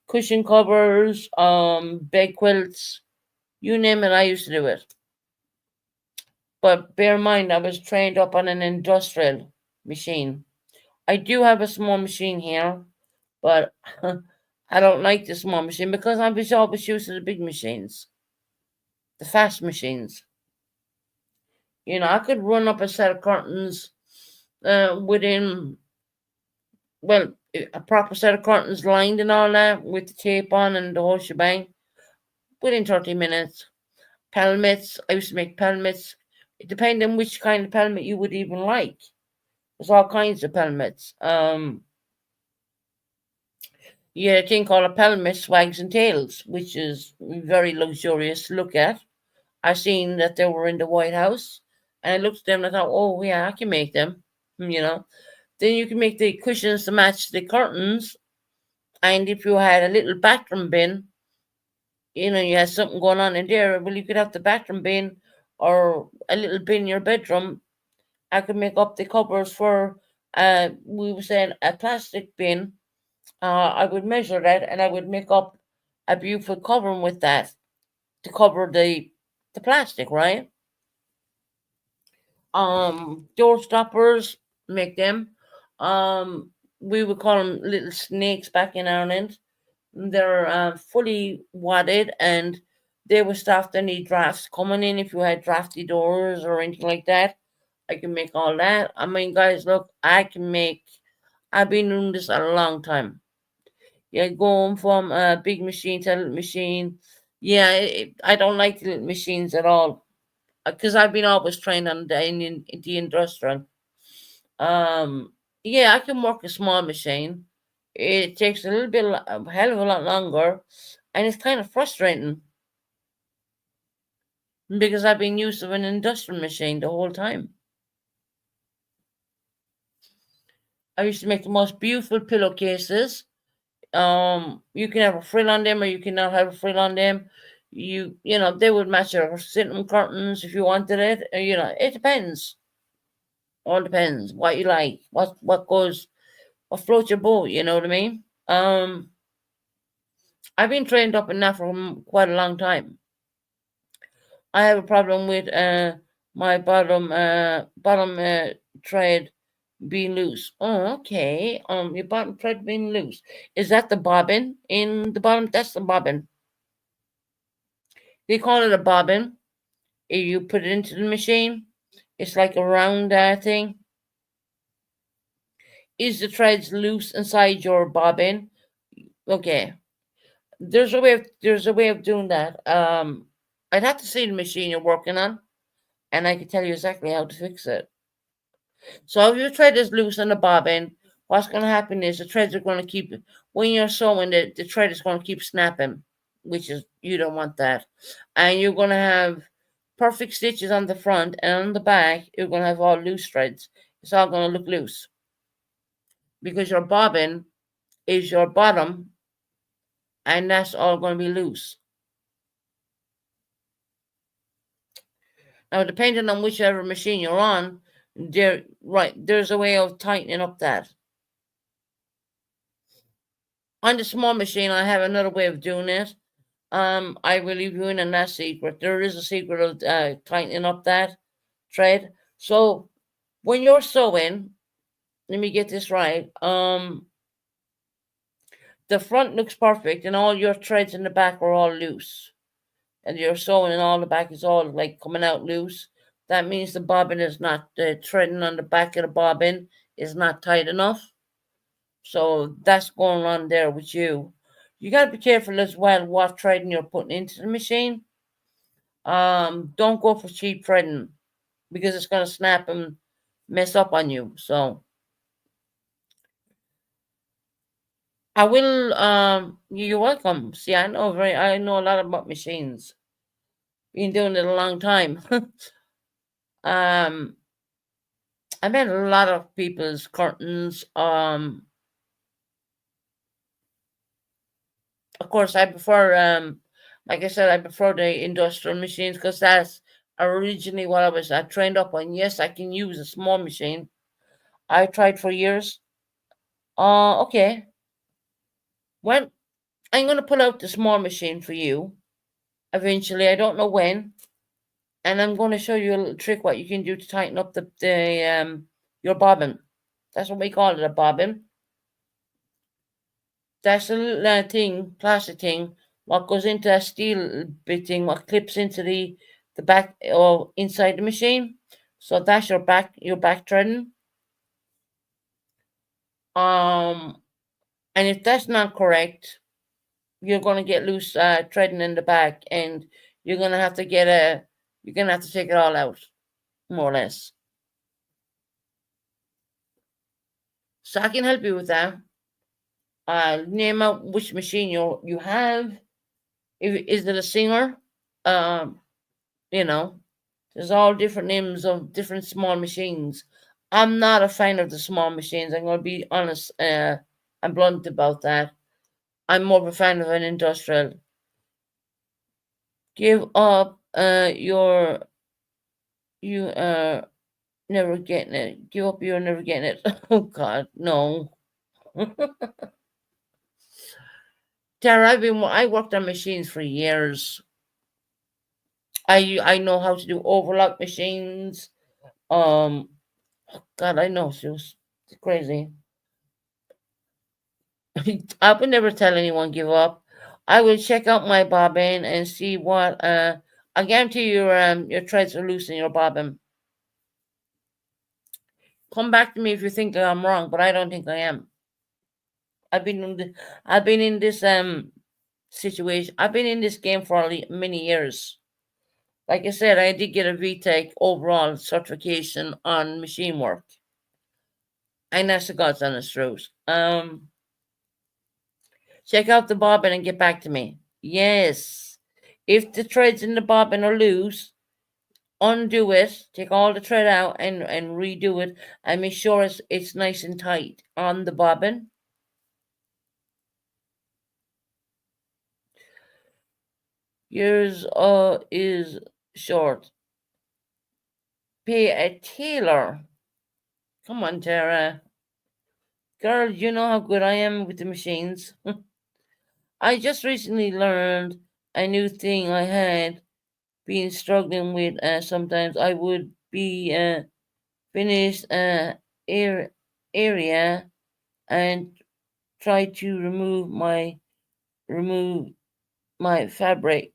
Cushion covers, bed quilts, you name it, I used to do it. But bear in mind, I was trained up on an industrial machine. I do have a small machine here, but I don't like the small machine because I was always used to the big machines, the fast machines. I could run up a set of curtains within, well, a proper set of curtains lined and all that with the tape on and the whole shebang within 30 minutes. Pelmets, I used to make pelmets. It depended on which kind of pelmet you would even like. There's all kinds of pelmets. Yeah, a thing called a pelmet, wags and tails, which is very luxurious to look at. I seen that they were in the White House, and I looked at them and I thought, oh yeah, I can make them. You know. Then you can make the cushions to match the curtains, and if you had a little bathroom bin, you had something going on in there. Well, you could have the bathroom bin or a little bin in your bedroom. I could make up the covers for, we were saying a plastic bin. I would measure that and I would make up a beautiful covering with that to cover the plastic, right? Door stoppers, make them. Um, we would call them little snakes back in Ireland. They're fully wadded and they would stop any drafts coming in if you had drafty doors or anything like that. I can make all that. I mean, guys, look, I've been doing this a long time. Yeah, going from a big machine to a little machine. Yeah, I don't like the little machines at all because I've been always trained on the industrial. Um, yeah, I can work a small machine. It takes a little bit, a hell of a lot longer, and it's kind of frustrating because I've been used to an industrial machine the whole time. I used to make the most beautiful pillowcases. You can have a frill on them, or you cannot have a frill on them. They would match your sitting curtains if you wanted it. It depends. All depends what you like, what floats your boat. You know what I mean? I've been trained up in that for quite a long time. I have a problem with my bottom thread being loose. Oh, okay. Your bottom thread being loose. Is that the bobbin in the bottom? That's the bobbin. They call it a bobbin. If you put it into the machine, it's like a round thing. Is the threads loose inside your bobbin? Okay. There's a way of doing that. I'd have to see the machine you're working on, and I can tell you exactly how to fix it. So if your thread is loose on the bobbin, what's going to happen is the threads are going to keep, when you're sewing, the thread is going to keep snapping, which is, you don't want that. And you're going to have perfect stitches on the front, and on the back, you're going to have all loose threads. It's all going to look loose because your bobbin is your bottom, and that's all going to be loose. Now, depending on whichever machine you're on, there's a way of tightening up that. On the small machine, I have another way of doing it. I will leave you in on that secret. There is a secret of tightening up that thread. So when you're sewing, let me get this right. The front looks perfect, and all your threads in the back are all loose, and you're sewing, and all the back is all like coming out loose. That means the bobbin is not threading on the back of the bobbin is not tight enough. So that's going on there with you. You got to be careful as well what threading you're putting into the machine. Don't go for cheap threading because it's going to snap and mess up on you. So I will. You're welcome. See, I know a lot about machines. Been doing it a long time. um, I made a lot of people's curtains. Of course, I prefer, like I said, I prefer the industrial machines because that's originally what I trained up on. Yes, I can use a small machine. I tried for years. Okay. Well, I'm gonna pull out the small machine for you eventually. I don't know when, and I'm going to show you a little trick what you can do to tighten up the your bobbin. That's what we call it, a bobbin. That's a little thing, plastic thing, what goes into a steel bit thing, what clips into the back or inside the machine. So that's your back threading. Um, and if that's not correct, you're gonna get loose threading in the back, and you're gonna have to get a, you're gonna have to take it all out, more or less. So I can help you with that. Name out which machine you have. If is it a singer? Um, you know, there's all different names of different small machines. I'm not a fan of the small machines. I'm going to be honest and blunt about that. I'm more of a fan of an industrial. Give up you never getting it. Give up, you're never getting it. Oh God, no. Tara, I worked on machines for years. I know how to do overlock machines. Um, God, I know she was crazy. I would never tell anyone give up. I will check out my bobbin and see what. I guarantee your threads are loose in your bobbin. Come back to me if you think that I'm wrong, but I don't think I am. I've been in the, I've been in this situation. I've been in this game for many years. Like I said, I did get a VTech overall certification on machine work, and that's the God's honest truth. Check out the bobbin and get back to me. Yes. If the threads in the bobbin are loose, undo it, take all the thread out and redo it, and make sure it's nice and tight on the bobbin. Yours is short. Pay a tailor. Come on, Tara. Girl, you know how good I am with the machines. I just recently learned a new thing I had been struggling with. Sometimes I would be finished area and try to remove my fabric,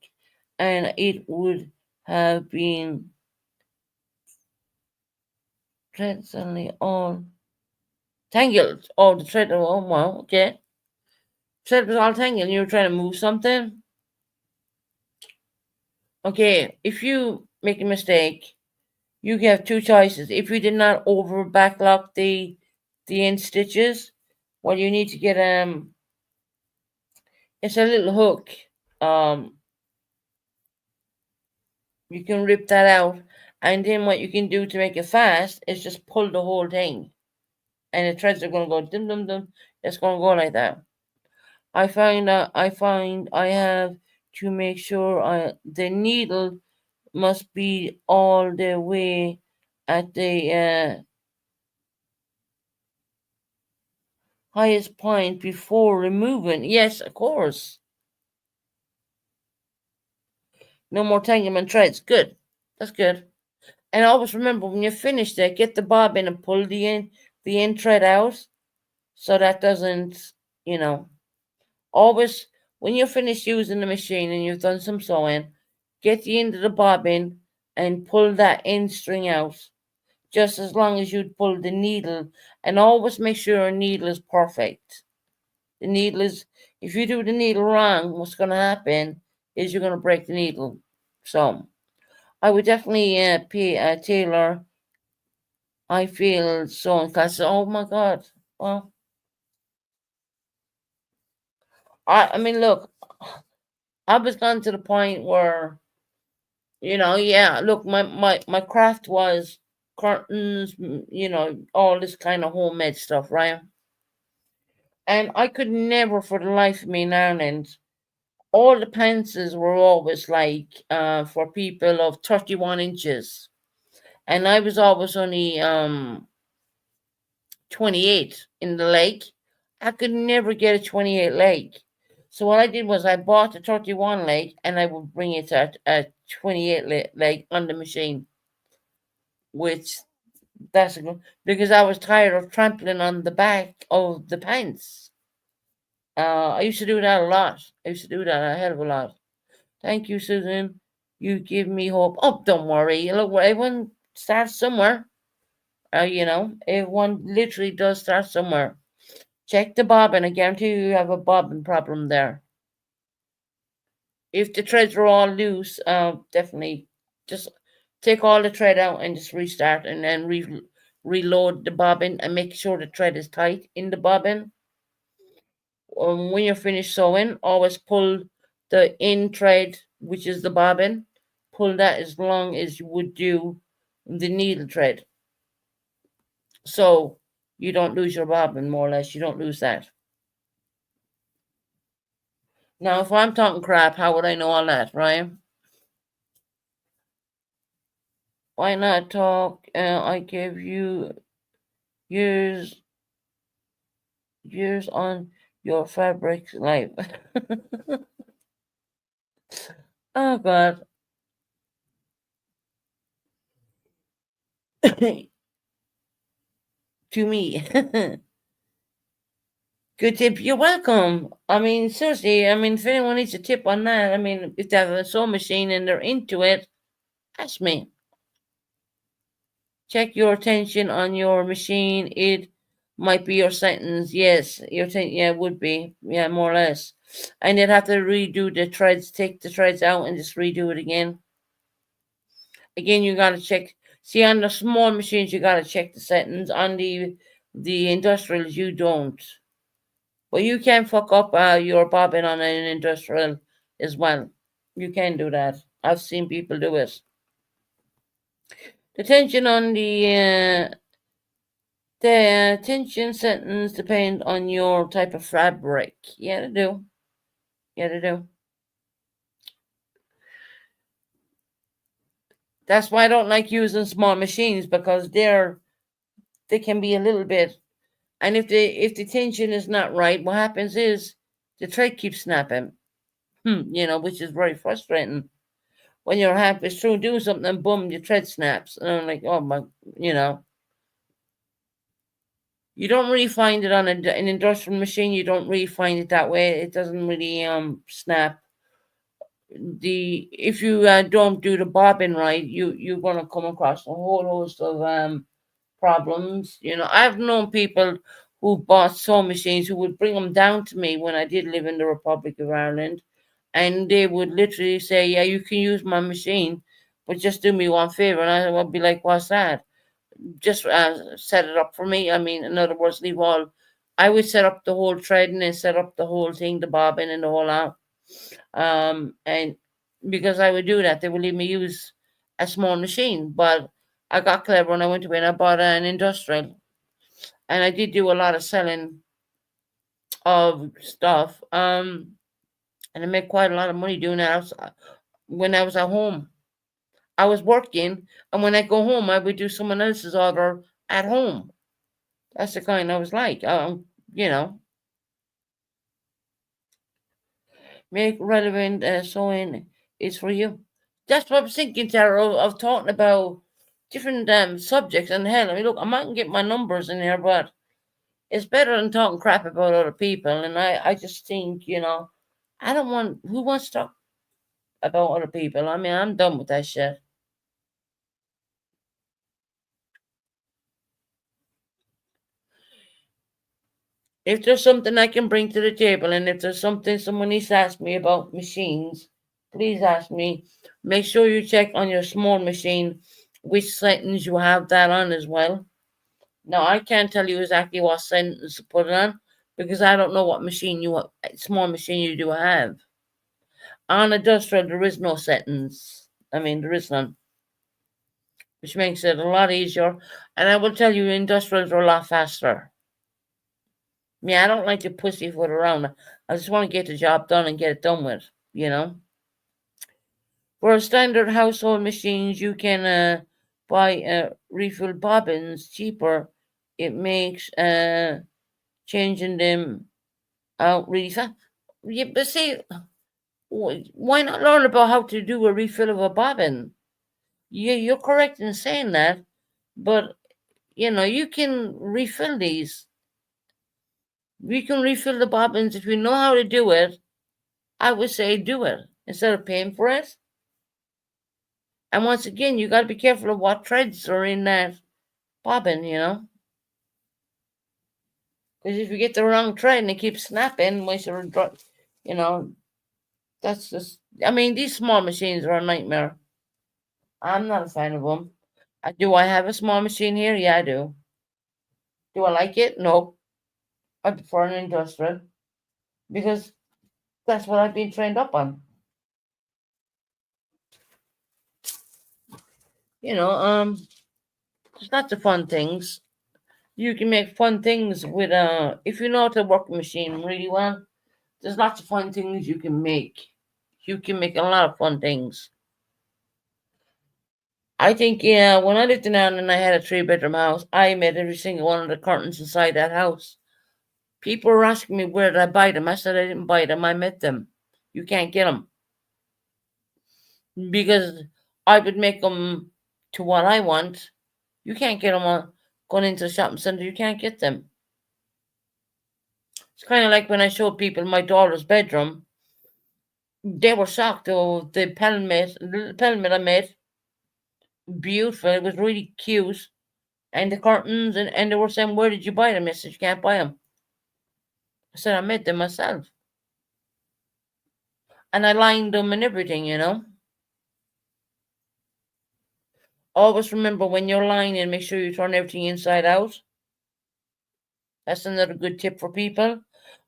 and it would have been suddenly all tangled. Oh, the thread. Oh, wow. Okay, thread was all tangled. And you were trying to move something. Okay, if you make a mistake, you have two choices. If you did not over backlock the end stitches, well, you need to get it's a little hook. Um, you can rip that out, and then what you can do to make it fast is just pull the whole thing, and the threads are going to go dum dum dum. It's going to go like that. I find I have to make sure the needle must be all the way at the highest point before removing. Yes, of course. No more tanglement threads. Good. That's good. And always remember when you finish that, get the bobbin and pull the end thread out so that doesn't, you know, always when you're finished using the machine and you've done some sewing, get the end of the bobbin and pull that end string out just as long as you'd pull the needle, and always make sure your needle is perfect. The needle is, if you do the needle wrong, what's going to happen is you're going to break the needle. So I would definitely pay a tailor. I feel so unconscious. Oh my God. Well, I mean, look, I was gone to the point where, yeah, look, my craft was curtains, all this kind of homemade stuff, right? And I could never, for the life of me in Ireland, all the pencils were always like for people of 31 inches. And I was always only 28 in the leg. I could never get a 28 leg. So what I did was I bought a 31 leg and I would bring it to a 28 leg on the machine, which that's a good, because I was tired of trampling on the back of the pants. I used to do that a lot. I used to do that a hell of a lot. Thank you, Susan. You give me hope. Oh, don't worry. Look, everyone starts somewhere. Everyone literally does start somewhere. Check the bobbin. I guarantee you have a bobbin problem there. If the threads are all loose, definitely just take all the thread out and just restart and then reload the bobbin and make sure the thread is tight in the bobbin. When you're finished sewing, always pull the in thread, which is the bobbin, pull that as long as you would do the needle thread. So you don't lose your bobbin, more or less. You don't lose that. Now, if I'm talking crap, how would I know all that, right? Why not talk? I give you years, years on your fabric life. Oh God, to me. Good tip. You're welcome. I mean, seriously. I mean, if anyone needs a tip on that, I mean, if they have a sewing machine and they're into it, ask me. Check your tension on your machine. It might be your sentence. Yes, yeah, it would be. Yeah, more or less. And you'd have to redo the threads, take the threads out and just redo it again. Again, you gotta check. See, on the small machines, you gotta check the settings. On the industrials, you don't. But you can fuck up your bobbin on an industrial as well. You can do that. I've seen people do it. The tension on the tension settings depend on your type of fabric. Yeah, they do. Yeah, they do. That's why I don't like using small machines because they can be a little bit. And if the tension is not right, what happens is the thread keeps snapping. Which is very frustrating. When you're halfway through doing something, and boom, your thread snaps, and I'm like, oh my, you know. You don't really find it on an industrial machine. You don't really find it that way. It doesn't really snap. The If you don't do the bobbin right, you're gonna come across a whole host of problems. I've known people who bought sewing machines who would bring them down to me when I did live in the Republic of Ireland, and they would literally say, "Yeah, you can use my machine, but just do me one favor." And I would be like, "What's that?" Just set it up for me. I mean, in other words, leave all. I would set up the whole thread and then set up the whole thing, the bobbin and the whole out. And because I would do that, they would leave me use a small machine. But I got clever when I went away and I bought an industrial. And I did do a lot of selling of stuff. And I made quite a lot of money doing that when I was at home. I was working, and when I go home, I would do someone else's order at home. That's the kind I was like. You know, make relevant sewing is for you. That's what I was thinking, Tara, of talking about different subjects. And hell, I mean, look, I mightn't get my numbers in here, but it's better than talking crap about other people. And I just think, I don't want, who wants to talk about other people? I mean, I'm done with that shit. If there's something I can bring to the table, and if there's something someone needs to ask me about machines, please ask me. Make sure you check on your small machine which settings you have that on as well. Now, I can't tell you exactly what settings to put it on because I don't know what small machine you do have. On industrial, there is no settings. I mean, there is none, which makes it a lot easier. And I will tell you, industrials are a lot faster. Yeah, I don't like to pussyfoot around. I just want to get the job done and get it done with. For standard household machines, you can buy refill bobbins cheaper. It makes changing them out really fast. Yeah, but see, why not learn about how to do a refill of a bobbin? You're correct in saying that, but you can refill these. We can refill the bobbins if you know how to do it. I would say do it instead of paying for it. And once again, you got to be careful of what threads are in that bobbin, because if you get the wrong thread and it keeps snapping, once you know, that's just. I mean, these small machines are a nightmare. I'm not a fan of them. Do I have a small machine here? Yeah, I do. Do I like it? No. I prefer an industrial because that's what I've been trained up on. You know, there's lots of fun things. You can make fun things with if you know how to work a machine really well. There's lots of fun things you can make. You can make a lot of fun things. I think, yeah, when I lived in Ireland and I had a three-bedroom house, I made every single one of the curtains inside that house. People were asking me where did I buy them. I said I didn't buy them. I made them. You can't get them because I would make them to what I want. You can't get them on going into the shopping center. You can't get them. It's kind of like when I showed people my daughter's bedroom. They were shocked. Oh, the pelmet I made, beautiful. It was really cute. And the curtains, and they were saying, "Where did you buy them?" I said, "You can't buy them." I said, "I made them myself." And I lined them and everything. Always remember when you're lining, make sure you turn everything inside out. That's another good tip for people.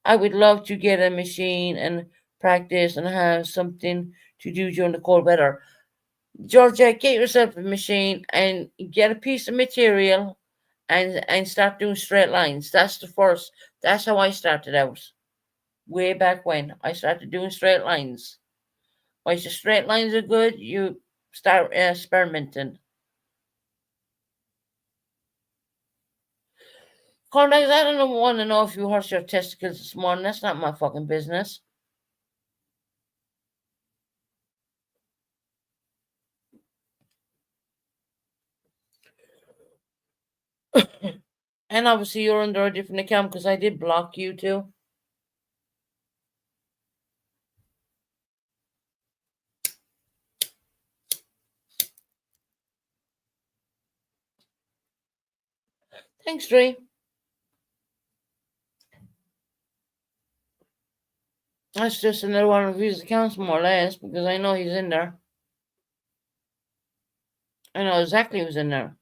I would love to get a machine and practice and have something to do during the cold weather. Georgia, get yourself a machine and get a piece of material and start doing straight lines. That's the first. That's how I started out. Way back when I started doing straight lines. Once the straight lines are good, you start experimenting. Cornex, I don't want to know if you hurt your testicles this morning. That's not my fucking business. And obviously, you're under a different account because I did block you too. Thanks, Dre. That's just another one of his accounts, more or less, because I know he's in there. I know exactly who's in there.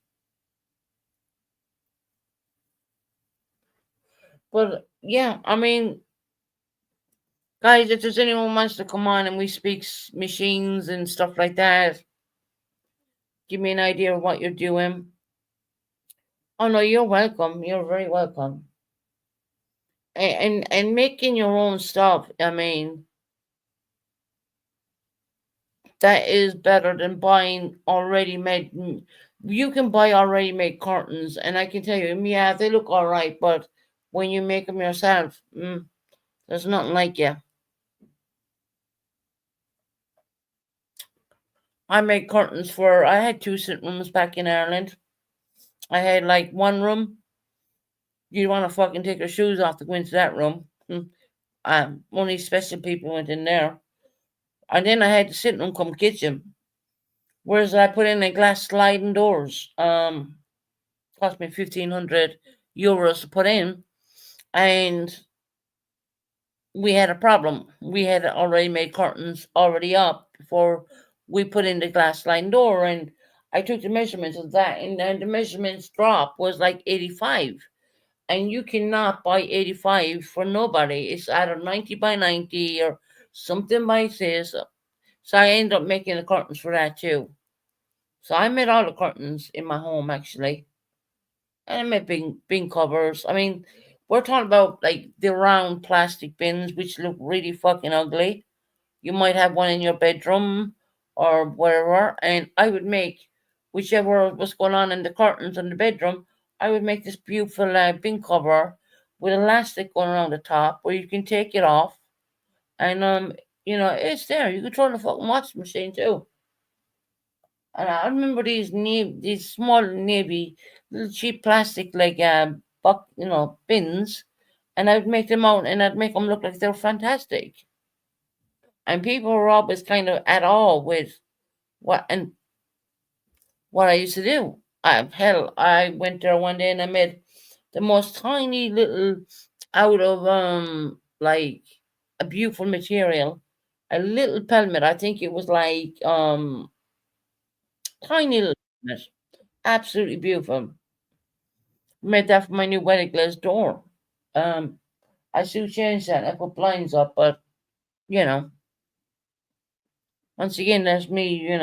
But yeah, I mean, guys, if there's anyone who wants to come on and we speak machines and stuff like that, give me an idea of what you're doing. Oh no, you're welcome. You're very welcome. And making your own stuff. I mean, that is better than buying already made. You can buy already made curtains, and I can tell you, yeah, they look all right, but when you make them yourself, there's nothing like you. I made curtains for. I had two sitting rooms back in Ireland. I had like one room. You want to fucking take your shoes off to go into that room. Only special people went in there. And then I had the sitting room come kitchen. Whereas I put in a glass sliding doors. Cost me €1,500 to put in, and we had a problem. We had already made curtains already up before we put in the glass sliding door, and I took the measurements of that, and then the measurements drop was like 85. And you cannot buy 85 for nobody. It's either 90 by 90 or something like this. So I ended up making the curtains for that too. So I made all the curtains in my home actually. And I made bin covers. I mean, we're talking about like the round plastic bins which look really fucking ugly. You might have one in your bedroom or wherever, and I would make whichever was going on in the curtains in the bedroom. I would make this beautiful bin cover with elastic going around the top where you can take it off, and it's there. You can throw in the fucking washing machine too. And I remember these small navy little cheap plastic like bins, and I'd make them out and I'd make them look like they're fantastic. And people were always kind of at all with what I used to do. Hell, I went there one day and I made the most tiny little out of like a beautiful material, a little pelmet. I think it was like tiny little pelmet, absolutely beautiful. Made that for my new wedding glass door. Um, I still change that. I put blinds up, but you know, once again, that's me.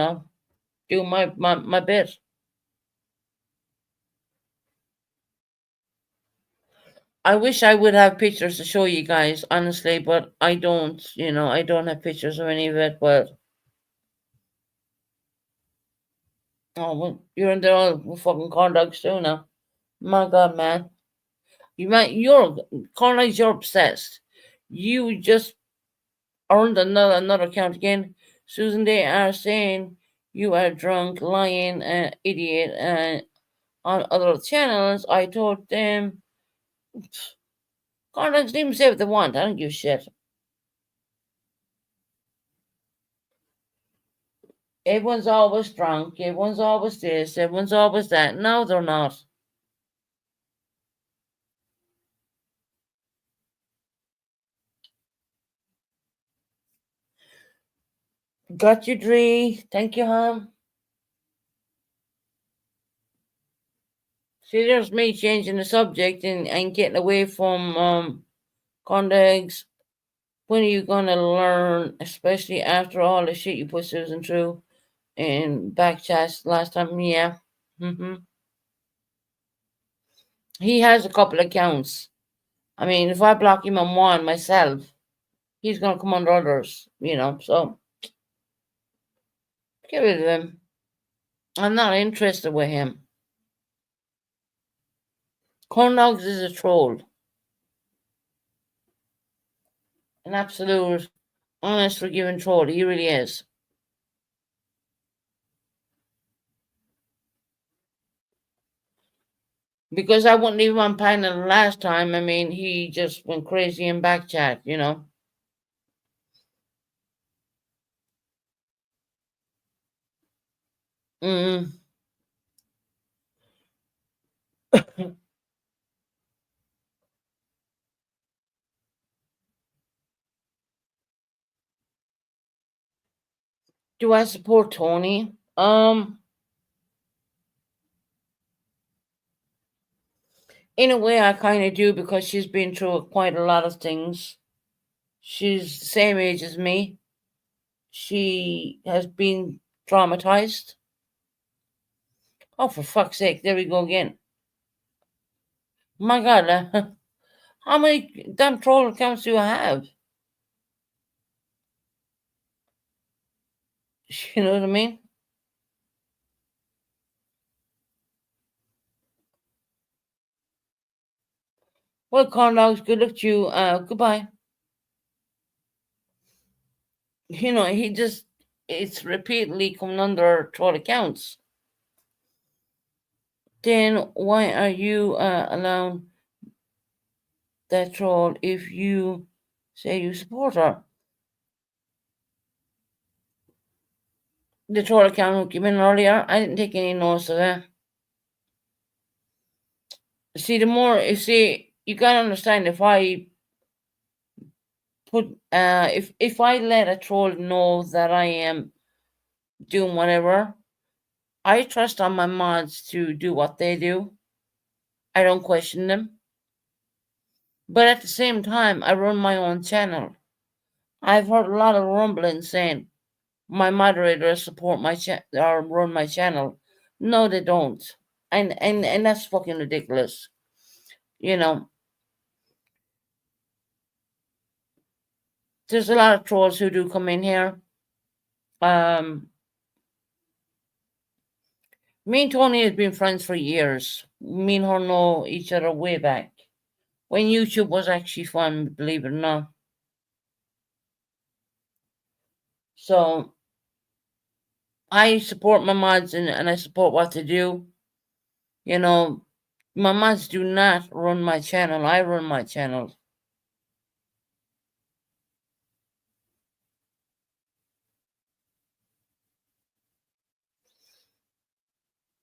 Do my bit. I wish I would have pictures to show you guys, honestly, but I don't. I don't have pictures of any of it. But oh, well, you're in there all with fucking corn dogs too now. My God, man, you're corn dogs. You're obsessed. You just earned another account again, Susan. They are saying you are drunk, lying, idiot, on other channels. I told them corn dogs. Let them say what they want. I don't give a shit. Everyone's always drunk. Everyone's always this. Everyone's always that. No, they're not. Got you, Dree. Thank you, hon. See, there's me changing the subject and getting away from context. When are you gonna learn, especially after all the shit you put Susan through in back chats last time? Yeah. He has a couple accounts. I mean, if I block him on one myself, he's gonna come under others. So get rid of him. I'm not interested with him. Corn dogs is a troll. An absolute, honest, forgiving troll. He really is. Because I wouldn't leave him on panel last time. I mean, he just went crazy in back chat. Mm. Do I support Tony? In a way, I kind of do because she's been through quite a lot of things. She's the same age as me. She has been traumatized. Oh, for fuck's sake, there we go again. My God, how many damn troll accounts do I have? You know what I mean? Well, corn dogs, good luck to you. Goodbye. He just, it's repeatedly coming under troll accounts. Then why are you allowing that troll if you say you support her? The troll account who came in earlier, I didn't take any notice of that. See, you gotta understand if I if I let a troll know that I am doing whatever, I trust on my mods to do what they do. I don't question them. But at the same time, I run my own channel. I've heard a lot of rumbling saying my moderators support my or run my channel. No, they don't, and that's fucking ridiculous. You know, there's a lot of trolls who do come in here. Um, Me and Tony has been friends for years. Me and her know each other way back when YouTube was actually fun, believe it or not. So I support my mods and I support what they do. You know, my mods do not run my channel. I run my channel.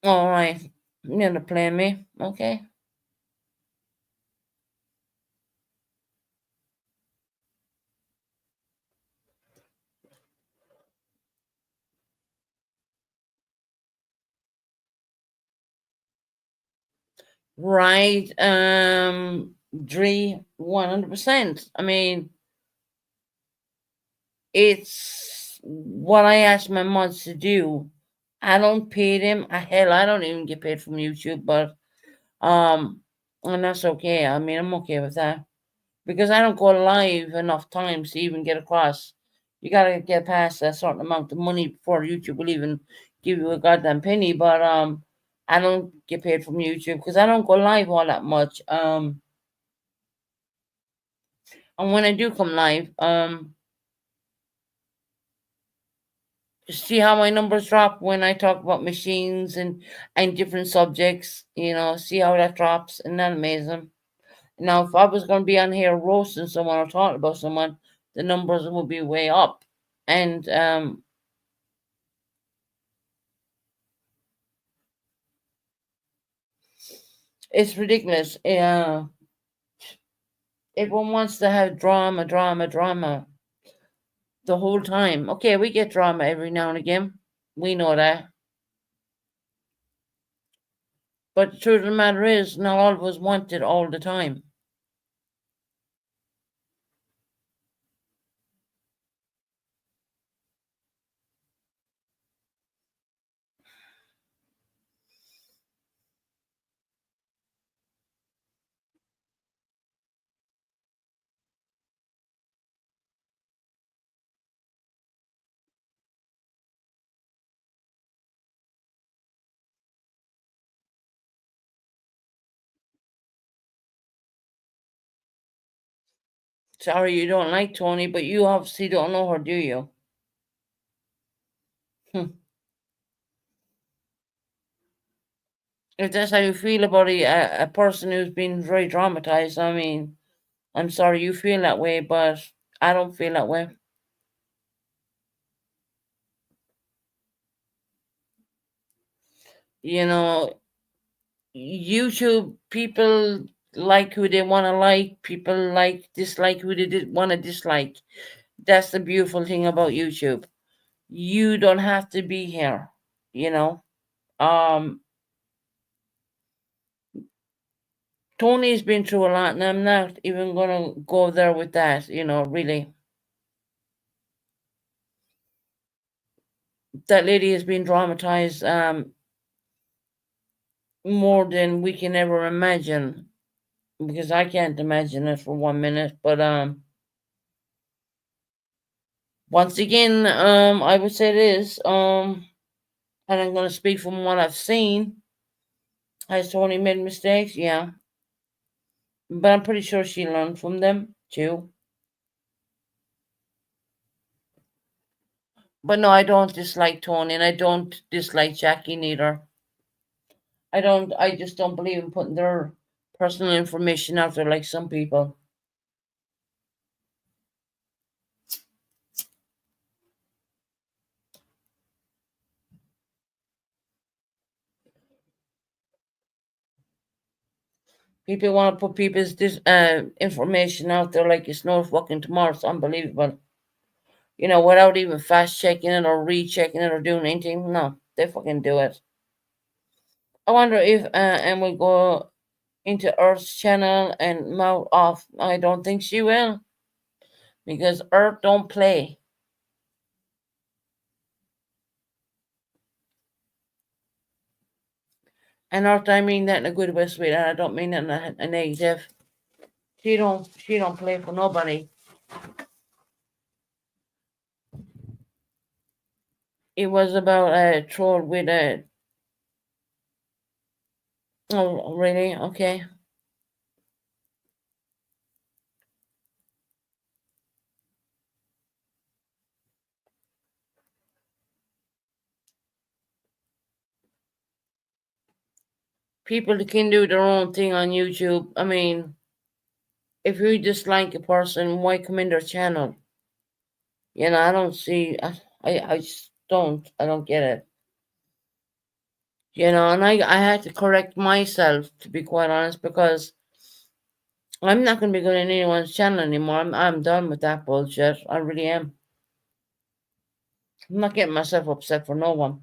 All right. You're gonna play me. Okay. Right. Dre, 100%. I mean, it's what I asked my mods to do. I don't pay them. Hell, I don't even get paid from YouTube, but and that's okay. I mean, I'm okay with that because I don't go live enough times to even get across. You gotta get past a certain amount of money before YouTube will even give you a goddamn penny. But I don't get paid from YouTube because I don't go live all that much. And when I do come live, see how my numbers drop when I talk about machines and different subjects. See how that drops. Isn't that amazing? Now, if I was going to be on here roasting someone or talking about someone, the numbers would be way up. And it's ridiculous. Everyone wants to have drama, drama, drama the whole time. Okay, we get drama every now and again. We know that. But the truth of the matter is, not all of us want it all the time. Sorry you don't like Tony, but you obviously don't know her, do you? Hmm. If that's how you feel about a person who's been very traumatized, I mean, I'm sorry you feel that way, but I don't feel that way. You know, YouTube people like who they want to like, people like dislike who they want to dislike. That's the beautiful thing about YouTube. You don't have to be here, you know. Um, Tony's been through a lot, and I'm not even gonna go there with that, really. That lady has been dramatized more than we can ever imagine because I can't imagine it for 1 minute. But once again, I would say this, and I'm gonna speak from what I've seen. Has Tony made mistakes? Yeah, but I'm pretty sure she learned from them too. But no, I don't dislike Tony, and I don't dislike Jackie neither. I don't. I just don't believe in putting their personal information out there like some people. People want to put people's information out there like it's no fucking tomorrow. It's unbelievable. Without even fast checking it or rechecking it or doing anything. No, they fucking do it. I wonder if and we go into Earth's channel and mouth off. I don't think she will because Earth don't play. And Earth, I mean that in a good way, sweetheart. I don't mean that in a negative. She don't play for nobody. It was about a troll with a. Oh, really? Okay. People can do their own thing on YouTube. I mean, if you dislike a person, why come in their channel? I don't see. I just don't. I don't get it. And I had to correct myself, to be quite honest, because I'm not going to be going on anyone's channel anymore. I'm done with that bullshit. I really am. I'm not getting myself upset for no one.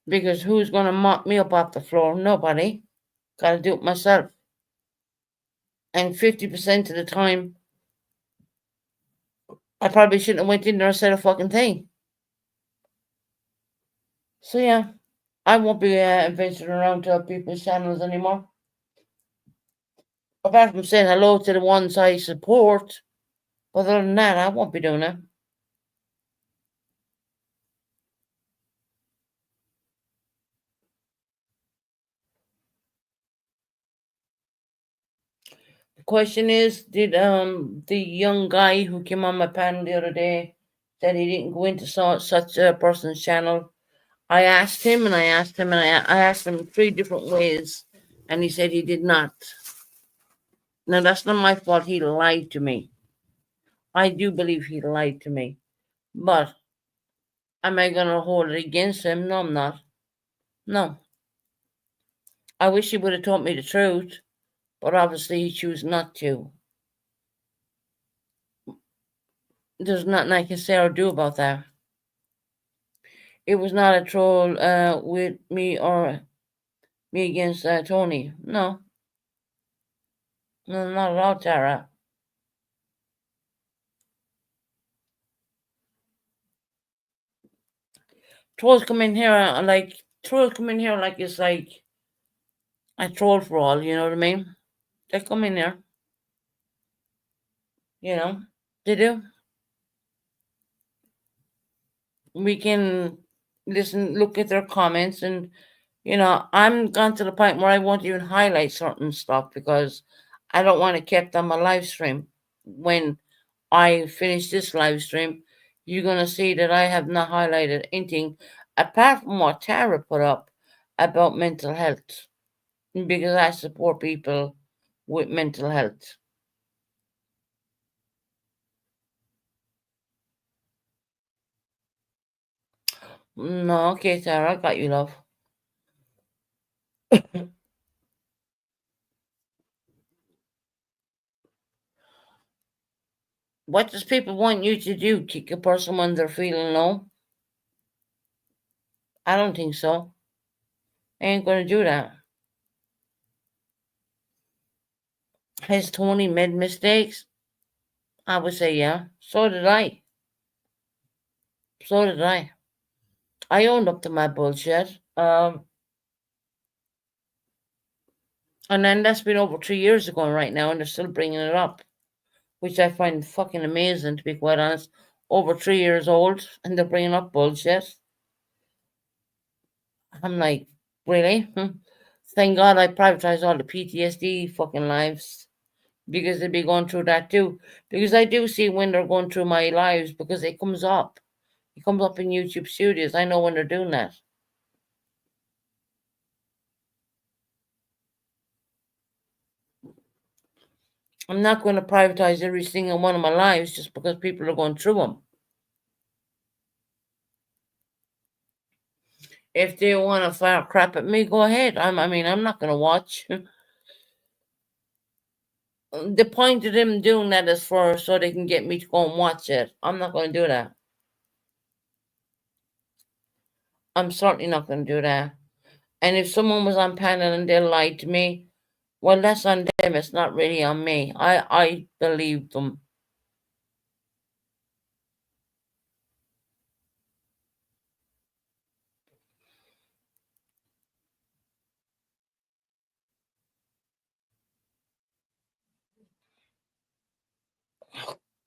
Because who's going to mop me up off the floor? Nobody. Got to do it myself. And 50% of the time, I probably shouldn't have went in there and said a fucking thing. So yeah, I won't be venturing around to people's channels anymore. Apart from saying hello to the ones I support. Other than that, I won't be doing it. The question is, did the young guy who came on my panel the other day said he didn't go into such a person's channel? I asked him and I asked him and I asked him three different ways, and he said he did not. Now that's not my fault. He lied to me. I do believe he lied to me. But am I going to hold it against him? No, I'm not. No. I wish he would have told me the truth, but obviously he chose not to. There's nothing I can say or do about that. It was not a troll with me or me against Tony. No. No, not at all, Tara. Trolls come in here like it's like a troll for all, you know what I mean? They come in here, you know. They do. We can listen, look at their comments, and I'm gone to the point where I won't even highlight certain stuff because I don't want to keep on my live stream. When I finish this live stream, you're gonna see that I have not highlighted anything apart from what Tara put up about mental health because I support people with mental health. No, okay, Tara, I got you, love. What does people want you to do? Kick a person when they're feeling low? I don't think so. I ain't gonna do that. Has Tony made mistakes? I would say yeah. So did I. So did I. I owned up to my bullshit. And then that's been over 3 years ago right now, and they're still bringing it up, which I find fucking amazing, to be quite honest. Over 3 years old, and they're bringing up bullshit. I'm like, really? Thank God I privatized all the PTSD fucking lives because they'd be going through that too. Because I do see when they're going through my lives because it comes up. It comes up in YouTube studios. I know when they're doing that. I'm not going to privatize every single one of my lives just because people are going through them. If they want to fire crap at me, go ahead. I'm not going to watch. The point of them doing that is for so they can get me to go and watch it. I'm not going to do that. I'm certainly not going to do that. And if someone was on panel and they lied to me, well, that's on them. It's not really on me. I believe them.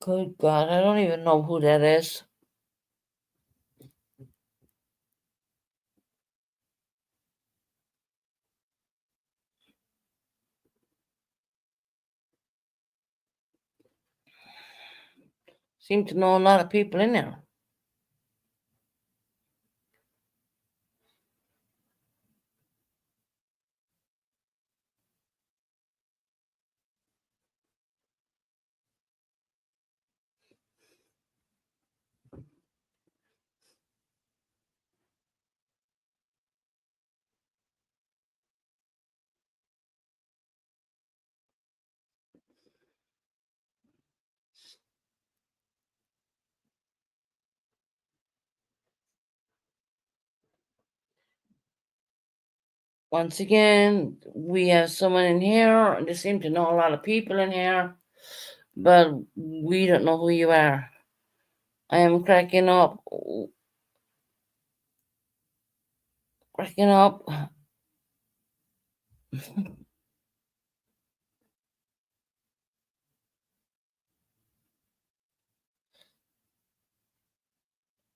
Good God, I don't even know who that is. Seem to know a lot of people in there. Once again, we have someone in here. They seem to know a lot of people in here, but we don't know who you are. I am cracking up,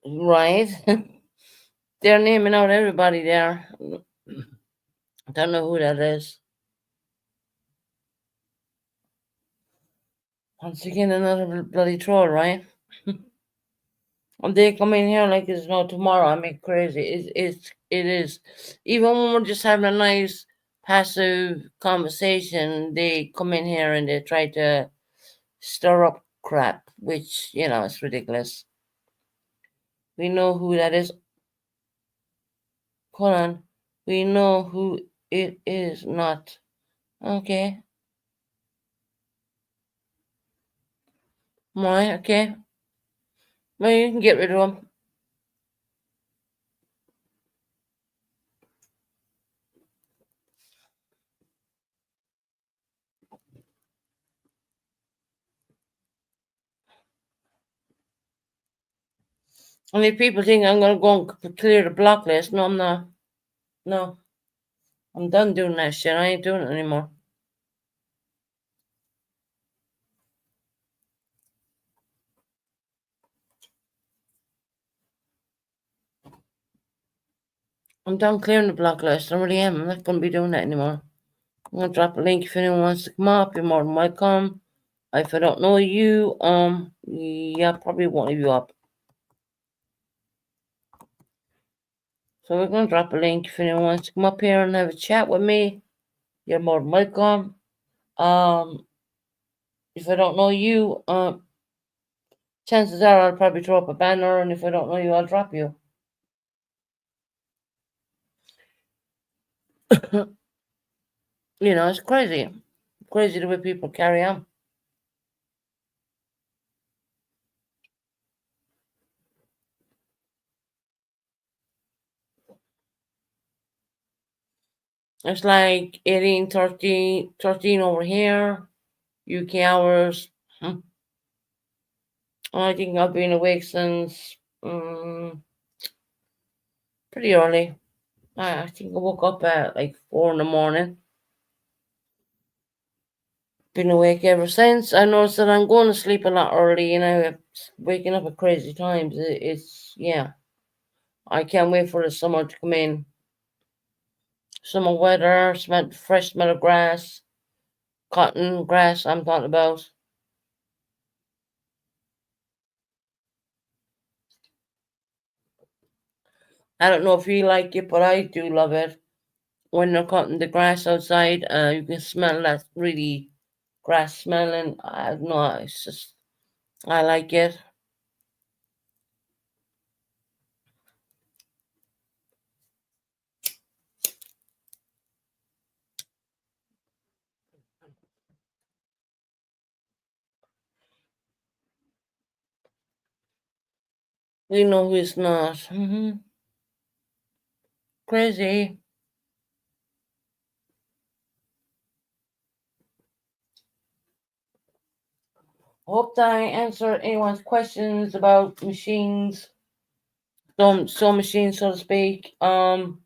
right? They're naming out everybody there. I don't know who that is. Once again, another bloody troll, right? And they come in here like it's no tomorrow. I mean, crazy. It is. Even when we're just having a nice passive conversation, they come in here and they try to stir up crap, which is ridiculous. We know who that is. Hold on. We know who it is not. Okay. Right. Okay. Well, you can get rid of them. And if people think I'm going to go and clear the block list, no, I'm not. No, I'm done doing that shit. I ain't doing it anymore. I'm done clearing the block list. I really am. I'm not going to be doing that anymore. I'm going to drop a link if anyone wants to come up. You're more than welcome. If I don't know you, yeah, probably won't leave you up. So we're going to drop a link if anyone wants to come up here and have a chat with me. You're more than welcome. If I don't know you, chances are I'll probably throw up a banner, and if I don't know you, I'll drop you. It's crazy. Crazy the way people carry on. It's like 18, 13 over here, UK hours. I think I've been awake since pretty early. I think I woke up at like 4 in the morning. Been awake ever since. I noticed that I'm going to sleep a lot early and I'm waking up at crazy times. Yeah. I can't wait for the summer to come in. Summer weather, fresh smell of grass, cotton grass I'm talking about. I don't know if you like it, but I do love it. When they're cutting the grass outside, you can smell that really grass smelling. I don't know, it's just, I like it. We know who it's not. Crazy. Hope that I answered anyone's questions about machines, some machines, so to speak. Of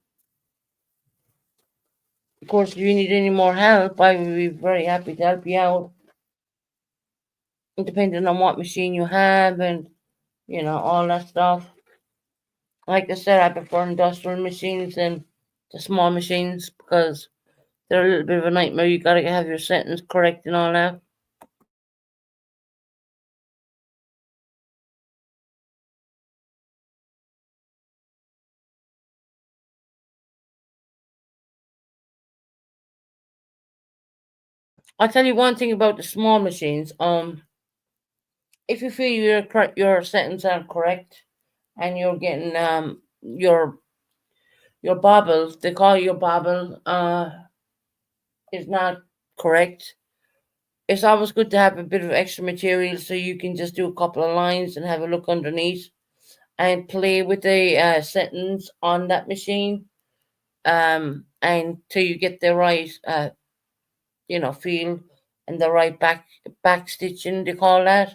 course, if you need any more help, I would be very happy to help you out, depending on what machine you have and all that stuff. Like I said, I prefer industrial machines than the small machines because they're a little bit of a nightmare. You gotta have your settings correct and all that. I'll tell you one thing about the small machines. If you feel your settings aren't correct and you're getting your bobble, they call your bobble, is not correct. It's always good to have a bit of extra material so you can just do a couple of lines and have a look underneath and play with the settings on that machine. and till you get the right feel and the right back stitching, they call that.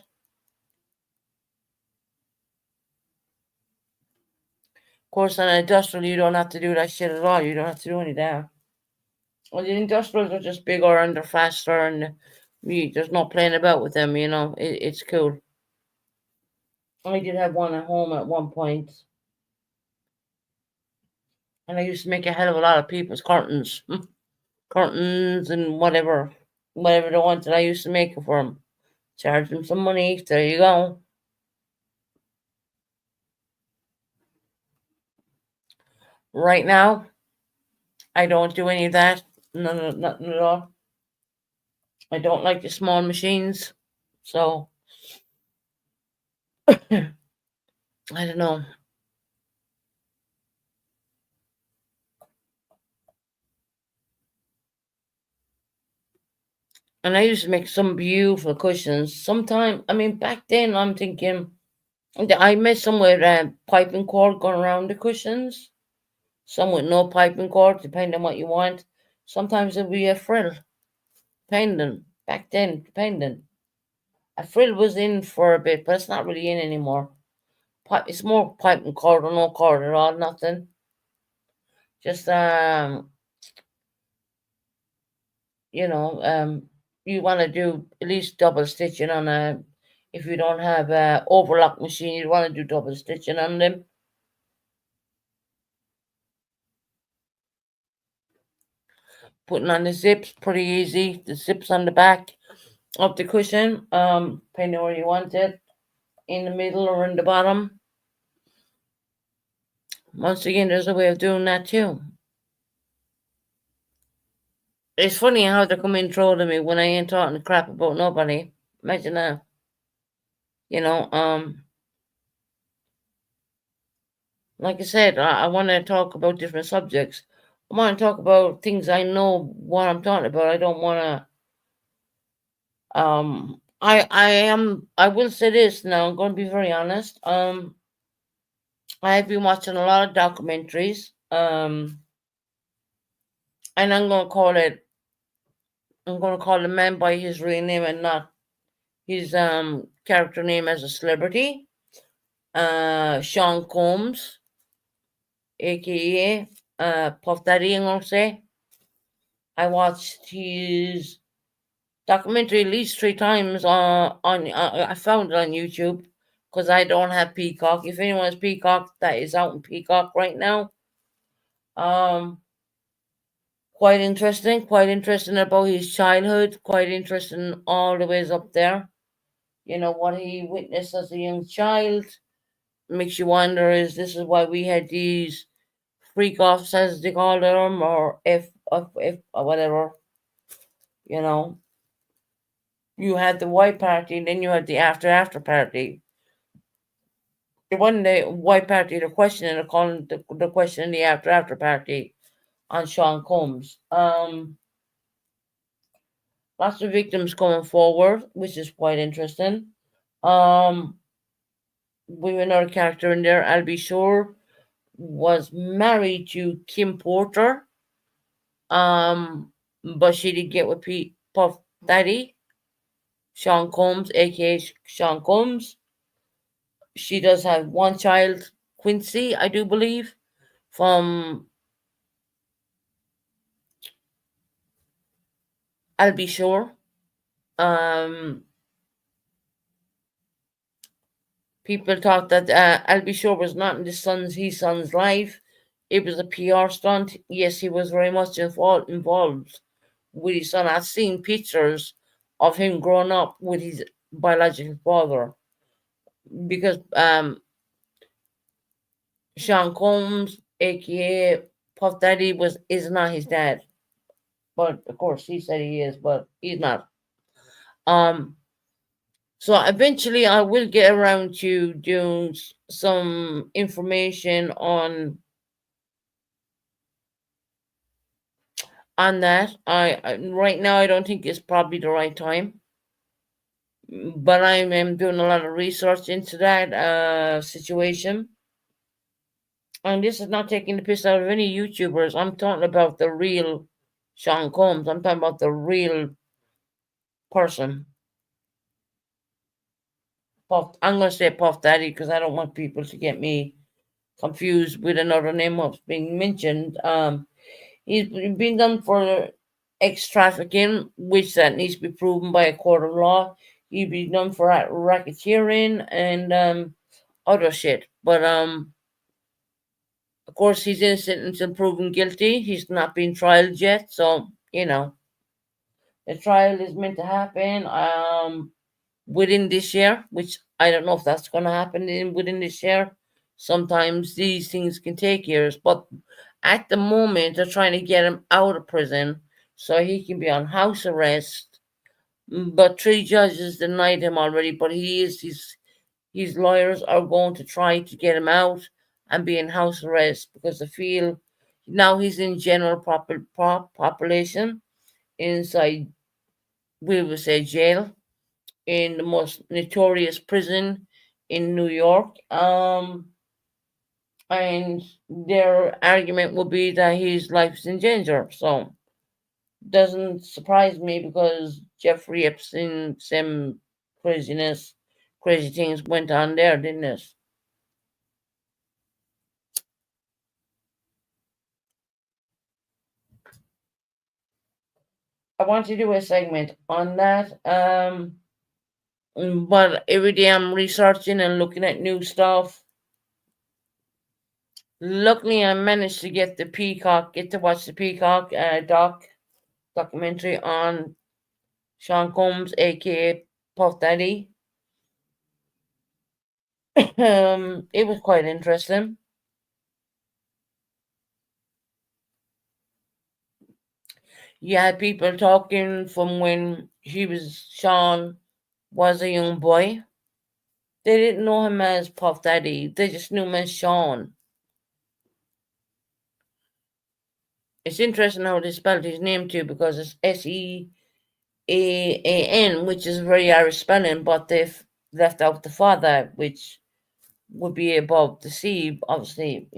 Of course, on industrial, you don't have to do that shit at all. You don't have to do any of that. Well, the industrials are just bigger and they're faster, and there's no playing about with them. It's cool. I did have one at home at one point, and I used to make a hell of a lot of people's curtains, curtains, and whatever they wanted. I used to make it for them. Charge them some money. There you go. Right now, I don't do any of that. Nothing at all. I don't like the small machines, so I don't know. And I used to make some beautiful cushions. Sometime, I mean, back then, I'm thinking I made some with piping cord going around the cushions, some with no piping cord, depending on what you want. Sometimes it'll be a frill, depending. Back then, depending. A frill was in for a bit, but it's not really in anymore. It's more piping cord or no cord at all, nothing. Just you know, you want to do at least double stitching on a. If you don't have a overlock machine, you want to do double stitching on them. Putting on the zips, pretty easy. The zips on the back of the cushion, depending where you want it, in the middle or in the bottom. Once again, there's a way of doing that too. It's funny how they come in trolling me when I ain't talking crap about nobody. Imagine that. You know, like I said, I want to talk about different subjects. I want to talk about things I know what I'm talking about. I don't want to. I will say this now. I'm going to be very honest. I've been watching a lot of documentaries. And I'm going to call the man by his real name and not his character name as a celebrity. Sean Combs, aka Puff Daddy, I'm going to say. I watched his documentary at least 3 times I found it on YouTube because I don't have Peacock. If anyone has Peacock, that is out in Peacock right now. Um, quite interesting about his childhood. Quite interesting all the ways up there. What he witnessed as a young child makes you wonder: is why we had these freak offs as they call them, or if or whatever? You know, you had the white party, and then you had the after party. The one the white party, the question, and calling the question in the after party on Sean Combs. Lots of victims coming forward, which is quite interesting. Um, we have another character in there. I'll be sure was married to Kim Porter. But she did get with Puff Daddy, Sean Combs, aka Sean Combs. She does have one child, Quincy, I do believe, from I'll be sure. Um, People thought that I'll be sure was not in his son's life. It was a PR stunt. Yes, he was very much involved with his son. I've seen pictures of him growing up with his biological father because Sean Combs, aka Puff Daddy, is not his dad. But of course, he said he is, but he's not. Um, so eventually, I will get around to doing some information on that. Right now, I don't think it's probably the right time, but I am doing a lot of research into that situation. And this is not taking the piss out of any YouTubers. I'm talking about the real Sean Combs. I'm talking about the real person. I'm going to say Puff Daddy because I don't want people to get me confused with another name that's being mentioned. He's been done for ex trafficking, which that needs to be proven by a court of law. He'd be done for racketeering and other shit. But of course, he's innocent until proven guilty. He's not been trialed yet, so the trial is meant to happen within this year, which I don't know if that's going to happen within this year. Sometimes these things can take years, but at the moment they're trying to get him out of prison so he can be on house arrest. But three judges denied him already. But his lawyers are going to try to get him out and be in house arrest because they feel now he's in general population inside, we would say, jail in the most notorious prison in New York. And their argument would be that his life is in danger. So doesn't surprise me because Jeffrey Epstein, some craziness, crazy things went on there, didn't it? I want to do a segment on that. But every day I'm researching and looking at new stuff. Luckily, I managed to get to watch the Peacock documentary on Sean Combs, aka Puff Daddy. It was quite interesting. You had people talking from when Sean was a young boy. They didn't know him as Puff Daddy. They just knew him as Sean. It's interesting how they spelled his name too because it's Sean, which is very Irish spelling, but they've left out the father, which would be above the sea. Obviously.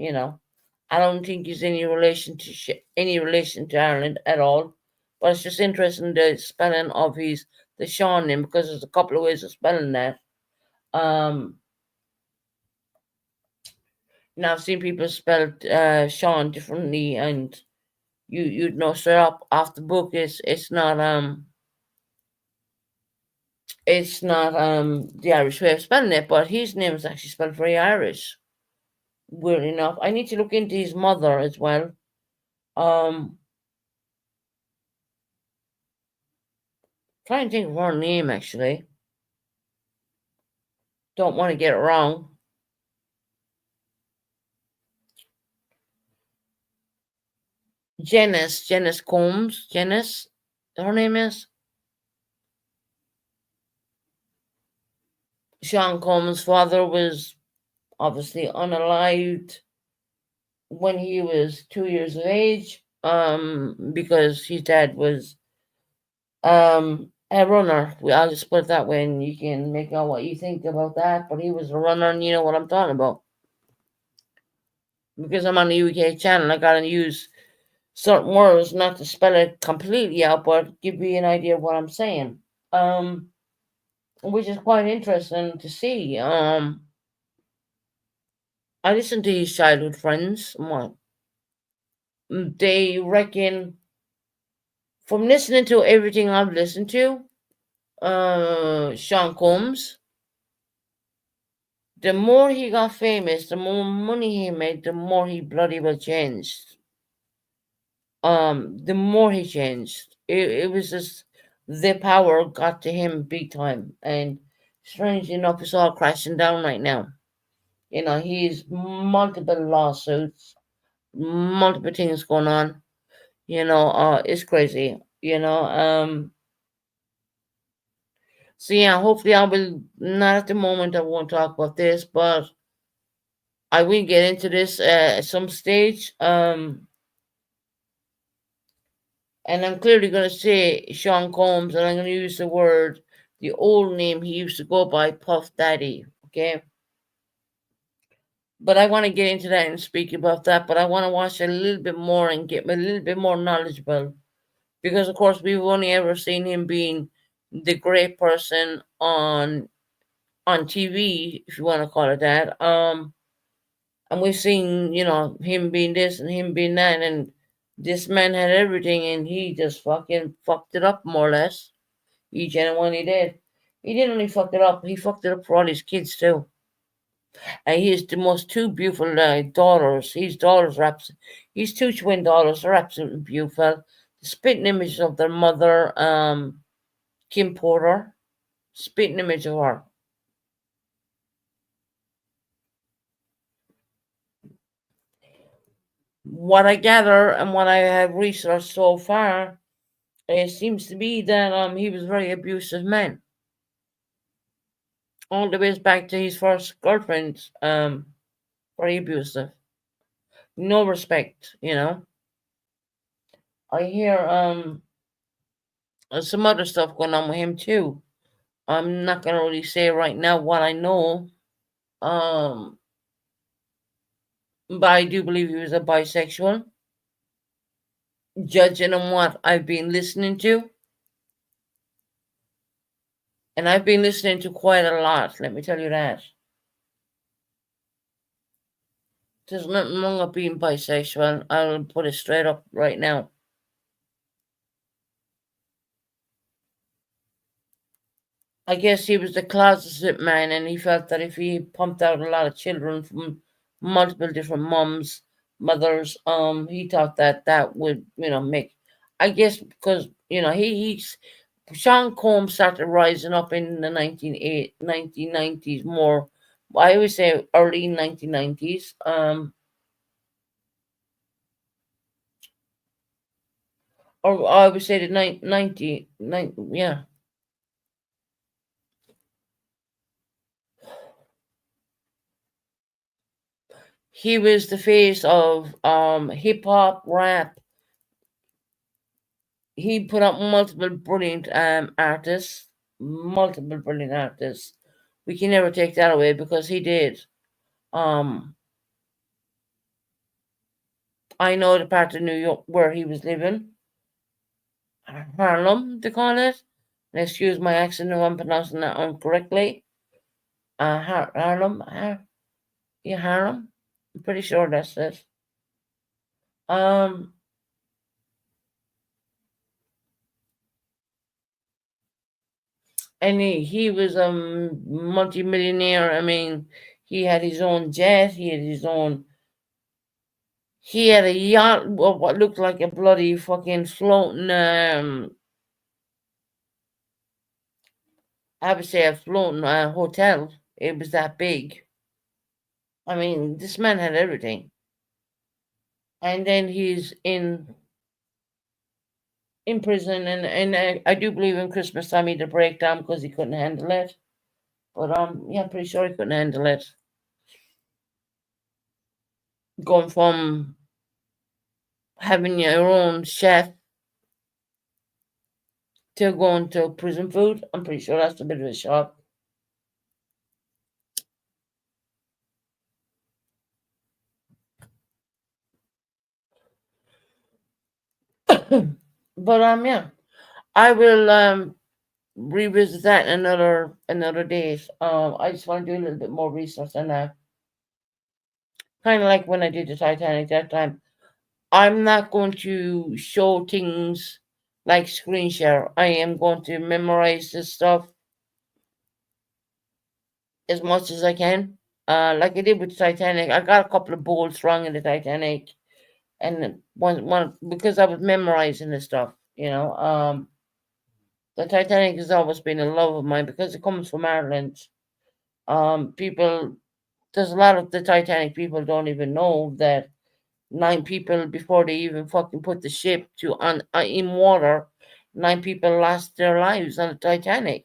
I don't think he's any relation to Ireland at all. But it's just interesting the spelling of the Sean name because there's a couple of ways of spelling that. Um, Now I've seen people spell Sean differently, and you'd know straight up off the book it's not the Irish way of spelling it, but his name is actually spelled very Irish. Weird enough, I need to look into his mother as well. Um, Trying to think of her name actually. Don't want to get it wrong. Janice Combs. Janice, her name is. Sean Combs' father was obviously unalived when he was 2 years of age, because his dad was a runner. I'll just put it that way, and you can make out what you think about that. But he was a runner, and you know what I'm talking about. Because I'm on the UK channel, I gotta use certain words not to spell it completely out, but give you an idea of what I'm saying. Which is quite interesting to see. I listened to his childhood friends. What they reckon from listening to everything I've listened to, Sean Combs, the more he got famous, the more money he made, the more he bloody well changed. The more he changed. It was just the power got to him big time. And strangely enough, it's all crashing down right now. He's multiple lawsuits, multiple things going on. It's crazy. So yeah, hopefully I will not at the moment. I won't talk about this, but I will get into this at some stage. And I'm clearly going to say Sean Combs, and I'm going to use the old name he used to go by, Puff Daddy. Okay, But I want to get into that and speak about that. But I want to watch a little bit more and get a little bit more knowledgeable because, of course, we've only ever seen him being the great person on TV, if you want to call it that. And we've seen, him being this and him being that, and this man had everything, and he just fucking fucked it up more or less. He genuinely did. He didn't only fuck it up; he fucked it up for all his kids too. And he has the most two beautiful daughters. His daughters are his two twin daughters are absolutely beautiful. The spitting image of their mother, Kim Porter, spitting image of her. What I gather and what I have researched so far, it seems to be that he was a very abusive man. All the way back to his first girlfriend, very abusive. No respect. I hear some other stuff going on with him too. I'm not gonna really say right now what I know. Um, but I do believe he was a bisexual. Judging on what I've been listening to, and I've been listening to quite a lot. Let me tell you that. There's nothing wrong with being bisexual. I'll put it straight up right now. I guess he was the closet man, and he felt that if he pumped out a lot of children from multiple different mothers, he thought that that would, make. I guess because he's Sean Combs started rising up in the 1990s more. I always say early 1990s. Or I would say the 90, yeah. He was the face of hip hop, rap. He put up multiple brilliant artists, multiple brilliant artists. We can never take that away because he did. Um, I know the part of New York where he was living, Harlem, they call it. And excuse my accent if I'm pronouncing that incorrectly. Harlem, yeah, Harlem. I'm pretty sure that's it. Um, and he was a multimillionaire. I mean, he had his own jet. He had a yacht, what looked like a bloody fucking floating. I would say a floating hotel. It was that big. I mean, this man had everything. And then he's in prison, and I do believe in Christmas time he had to break down because he couldn't handle it. But yeah, I'm pretty sure he couldn't handle it. Going from having your own chef to going to prison food, I'm pretty sure that's a bit of a shock. But yeah, I will revisit that another days. I just want to do a little bit more research on that. Kind of like when I did the Titanic that time. I'm not going to show things like screen share. I am going to memorize this stuff as much as I can. Like I did with the Titanic. I got a couple of bolts wrong in the Titanic, and one because I was memorizing this stuff. The Titanic has always been a love of mine because it comes from Ireland. People, there's a lot of the Titanic people don't even know that 9 people before they even fucking put the ship to on in water, 9 people lost their lives on the Titanic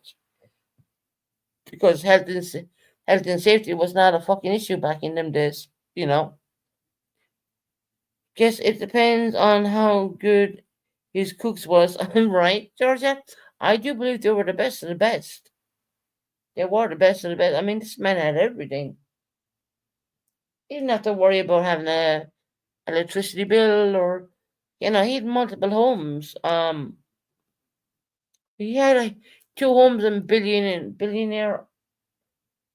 because health and safety was not a fucking issue back in them days. Guess it depends on how good his cooks was. Right, Georgia? I do believe they were the best of the best. 'They were the best of the best. I mean, this man had everything. He didn't have to worry about having a electricity bill or, he had multiple homes. He had like two homes in billionaire.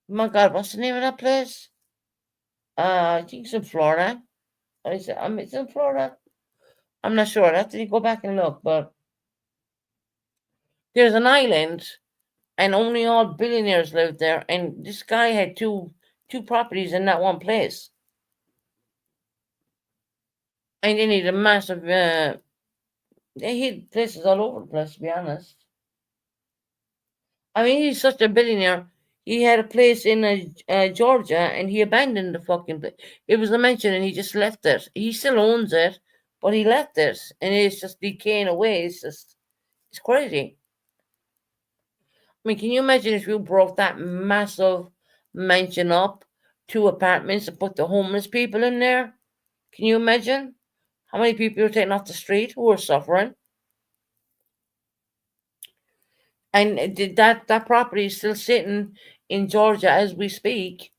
My God, what's the name of that place? I think it's in Florida. It's in Florida. I'm not sure. I have to go back and look, but there's an island, and only all billionaires live there. And this guy had two properties in that one place, and they need a massive. They had places all over the place. To be honest, I mean, he's such a billionaire. He had a place in Georgia, and he abandoned the fucking place. It was a mansion, and he just left it. He still owns it, but he left it, and it's just decaying away. It's crazy. I mean, can you imagine if you broke that massive mansion up, two apartments, and put the homeless people in there? Can you imagine how many people are taken off the street who are suffering? And that property is still sitting in Georgia as we speak,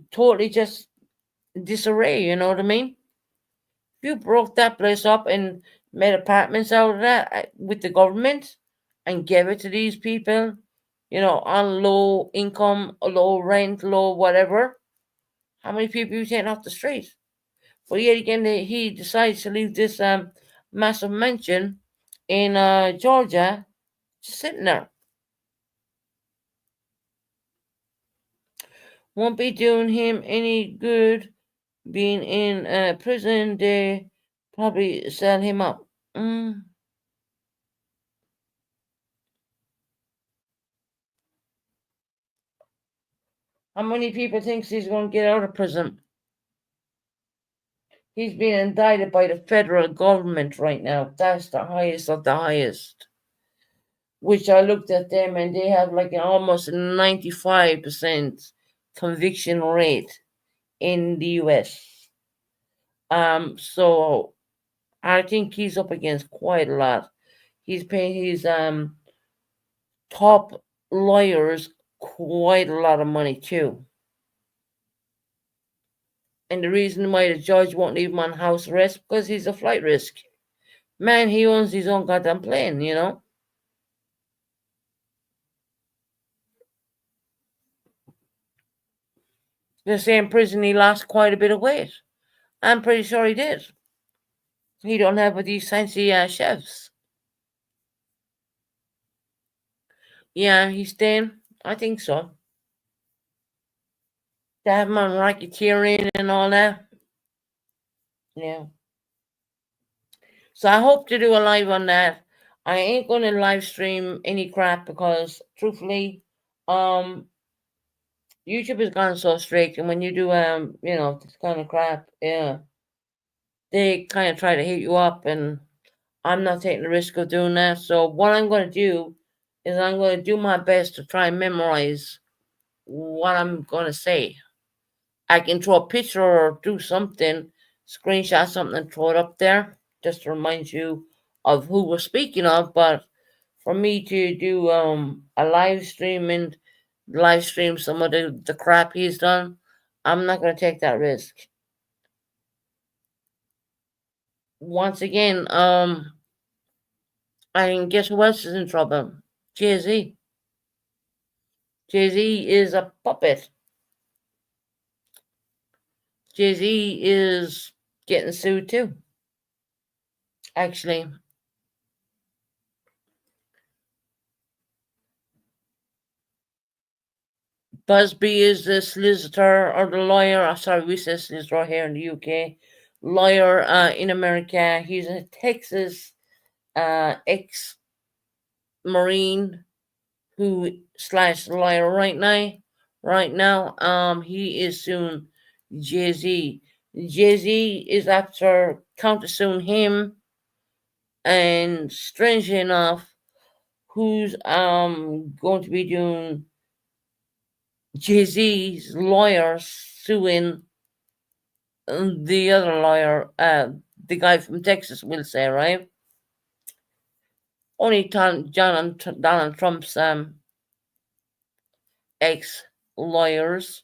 totally just disarray. You know what I mean? If you broke that place up and made apartments out of that with the government and gave it to these people, on low income, low rent, low whatever, how many people you taking off the street? But yet again, he decides to leave this massive mansion in Georgia just sitting there. Won't be doing him any good being in prison. They probably sell him up. Mm. How many people thinks he's going to get out of prison? He's being indicted by the federal government right now. That's the highest of the highest. Which I looked at them and they have like an almost 95% conviction rate in the US. So I think he's up against quite a lot. He's paying his top lawyers quite a lot of money too. And the reason why the judge won't leave him on house arrest because he's a flight risk. Man, he owns his own goddamn plane. The same prison he lost quite a bit of weight. I'm pretty sure he did. He don't have these fancy chefs. Yeah, he's staying. I think so. They have him on racketeering and all that. Yeah. So I hope to do a live on that. I ain't gonna live stream any crap because truthfully, um YouTube has gone so strict and when you do this kind of crap, yeah, they kind of try to hit you up and I'm not taking the risk of doing that. So what I'm gonna do is I'm gonna do my best to try and memorize what I'm gonna say. I can throw a picture or do something, screenshot something and throw it up there just to remind you of who we're speaking of. But for me to do a live stream and live stream some of the crap he's done, I'm not going to take that risk. Once again, I guess who else is in trouble? Jay Z. Jay Z is a puppet. Jay Z is getting sued too. Actually, Busby is the solicitor or the lawyer. Sorry, we say solicitor here in the UK. Lawyer in America. He's a Texas ex Marine who slash lawyer right now. Right now, he is suing Jay Z. Jay Z is after countersuing him, and strangely enough, who's going to be doing Jay Z's lawyer suing the other lawyer, the guy from Texas, we'll say, right? Only Donald Trump's ex lawyers.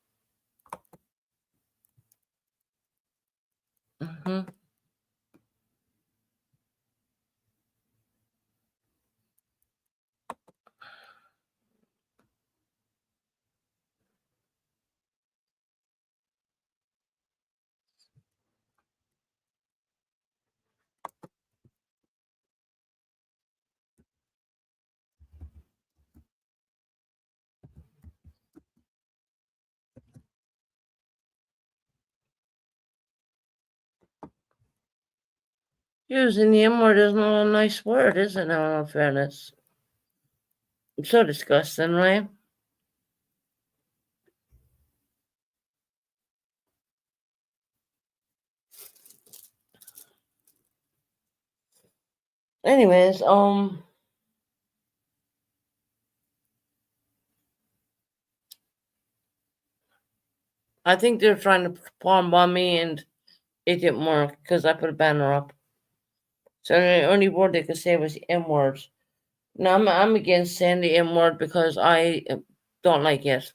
Hmm. Using the M word is not a nice word, is it now, in all fairness? It's so disgusting, right? Anyways, I think they're trying to palm bomb me and it didn't work because I put a banner up. So the only word they could say was the M word. Now I'm against saying the M word because I don't like it.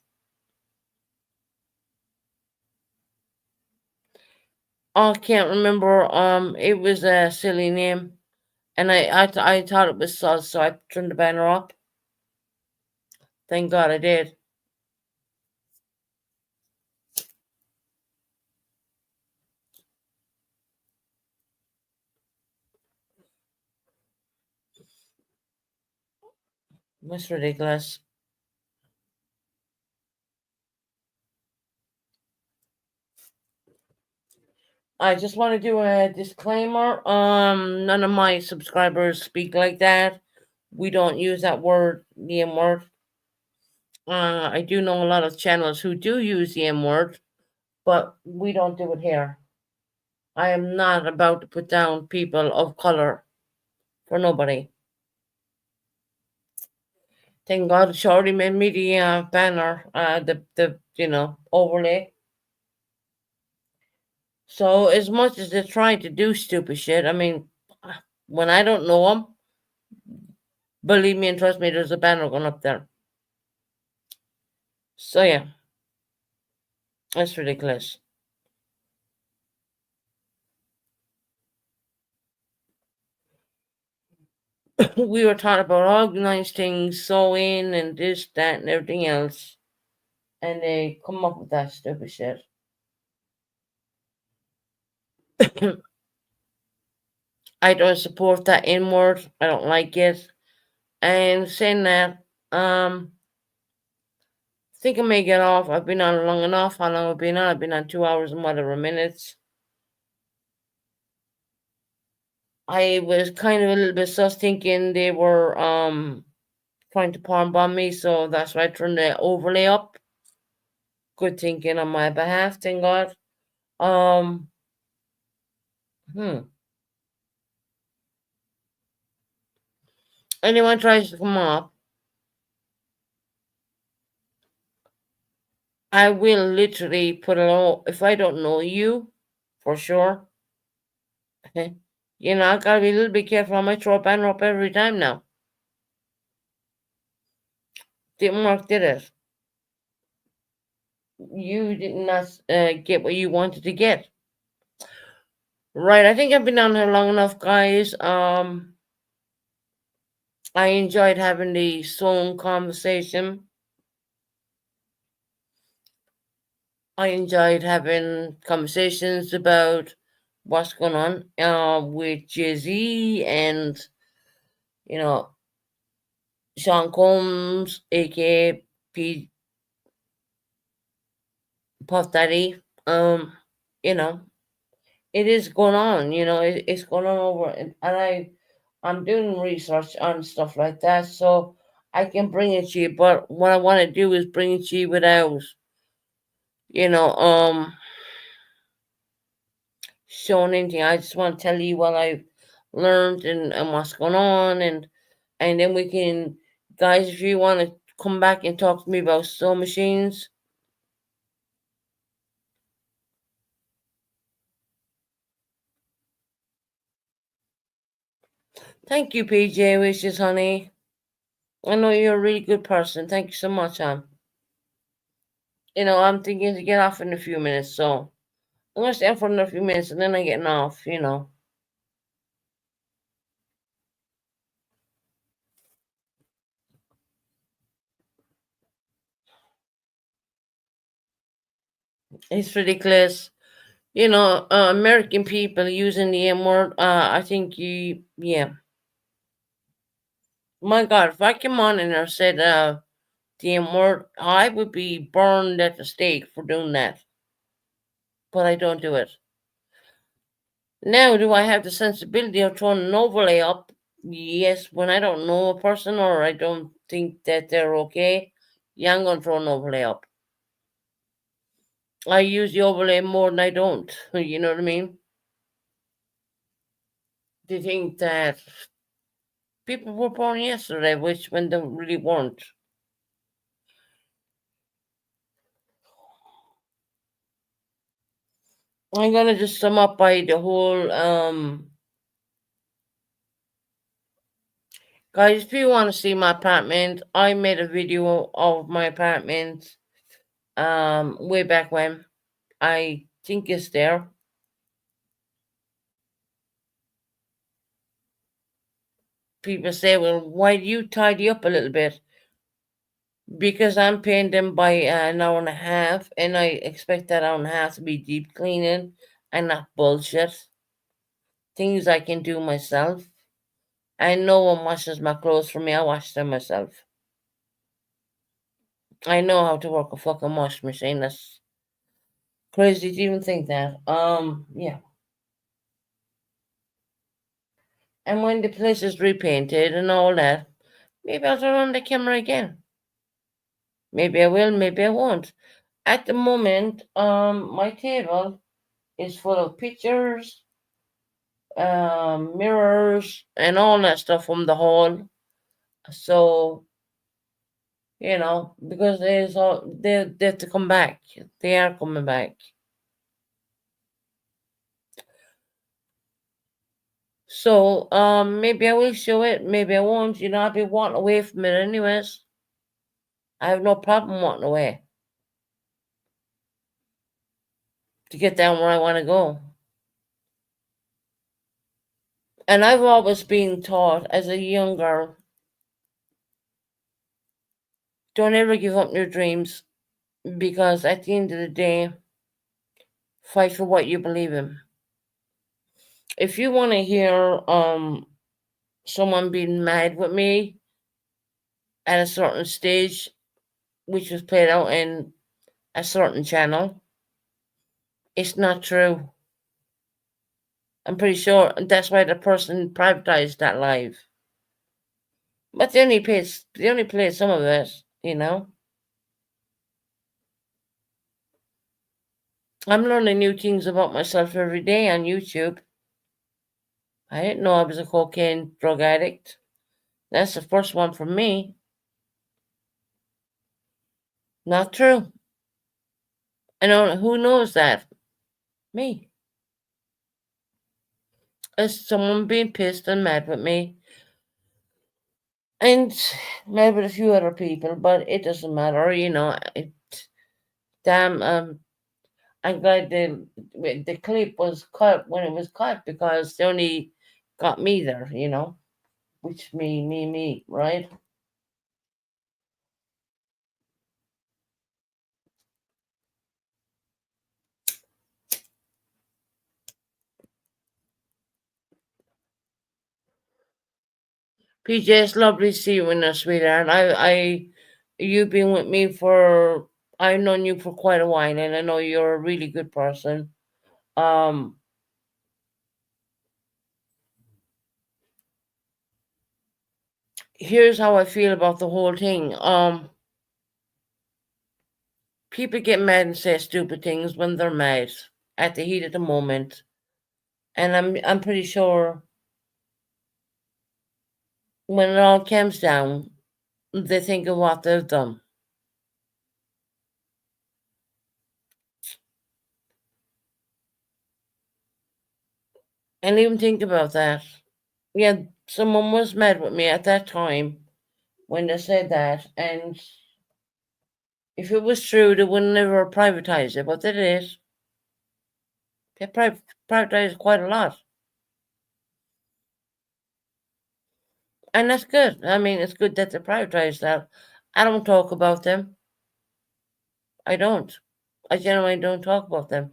I can't remember. It was a silly name, and I thought it was sus, so I turned the banner up. Thank God I did. That's ridiculous. I just want to do a disclaimer. None of my subscribers speak like that. We don't use that word, the M word. I do know a lot of channels who do use the M word, but we don't do it here. I am not about to put down people of color for nobody. Thank God she already made me the banner, the overlay. So as much as they're trying to do stupid shit, I mean, when I don't know them, believe me and trust me, there's a banner going up there. So yeah, that's ridiculous. We were taught about organized things, sewing and this, that, and everything else, and they come up with that stupid shit. I don't support that N word. I don't like it. And saying that, think I may get off. I've been on long enough. How long I've been on? I've been on 2 hours and whatever minutes. I was kind of a little bit sus thinking they were trying to palm bomb me, so that's why I turned the overlay up. Good thinking on my behalf, thank God. Um hmm. Anyone tries to come up, I will literally put a low if I don't know you for sure. I gotta be a little bit careful. I might throw a banner up every time now. Didn't work, did it? You did not get what you wanted to get. Right, I think I've been down here long enough, guys. I enjoyed having the Zoom conversation. I enjoyed having conversations about what's going on with Jay Z and, you know, Sean Combs, aka P. Puff Daddy. You know, it is going on. It's going on over, I'm doing research on stuff like that, so I can bring it to you. But what I want to do is bring it to you without, you know, showing anything. I just want to tell you what I've learned and what's going on, and then we can, guys, if you want to come back and talk to me about sewing machines. Thank you, PJ Wishes, honey. I know you're a really good person. Thank you so much, I'm thinking to get off in a few minutes, so I'm gonna stay on for another few minutes and then I'm getting off. It's ridiculous. American people using the M word. I think yeah. My God, if I came on and I said the M word, I would be burned at the stake for doing that. But I don't do it. Now, do I have the sensibility of throwing an overlay up? Yes, when I don't know a person or I don't think that they're okay, yeah, I'm going to throw an overlay up. I use the overlay more than I don't. You know what I mean? They think that people were born yesterday, which when they really weren't. I'm going to just sum up by the whole guys, if you want to see my apartment, I made a video of my apartment way back when. I think it's there. People say, well, why do you tidy up a little bit? Because I'm paying them by an hour and a half, and I expect that hour and a half to be deep cleaning and not bullshit. Things I can do myself. And no one washes my clothes for me, I wash them myself. I know how to work a fucking wash machine. That's crazy to even think that. Yeah. And when the place is repainted and all that, maybe I'll turn on the camera again. Maybe I will, maybe I won't. At the moment, my table is full of pictures, mirrors, and all that stuff from the hall. So, because they have to come back. They are coming back. So, maybe I will show it, maybe I won't. I'll be walking away from it anyways. I have no problem walking away to get down where I want to go. And I've always been taught as a young girl, don't ever give up your dreams because at the end of the day, fight for what you believe in. If you want to hear someone being mad with me at a certain stage, which was played out in a certain channel, it's not true. I'm pretty sure that's why the person privatized that live. But they only played some of it. I'm learning new things about myself every day on YouTube. I didn't know I was a cocaine drug addict. That's the first one for me. Not true. I know who knows that? Me. It's someone being pissed and mad with me. And mad with a few other people, but it doesn't matter. Damn, I'm glad the clip was cut when it was cut because they only got me there. Which me, right? PJ, it's lovely to see you in there, sweetheart. You've been with me for, I've known you for quite a while, and I know you're a really good person. Um, Here's how I feel about the whole thing. People get mad and say stupid things when they're mad at the heat of the moment, and I'm pretty sure when it all comes down, they think of what they've done. And even think about that. Yeah, someone was mad with me at that time when they said that, and if it was true, they would never privatize it, but it is. They privatize quite a lot. And that's good. I mean, it's good that they privatize that. I don't talk about them. I don't. I generally don't talk about them.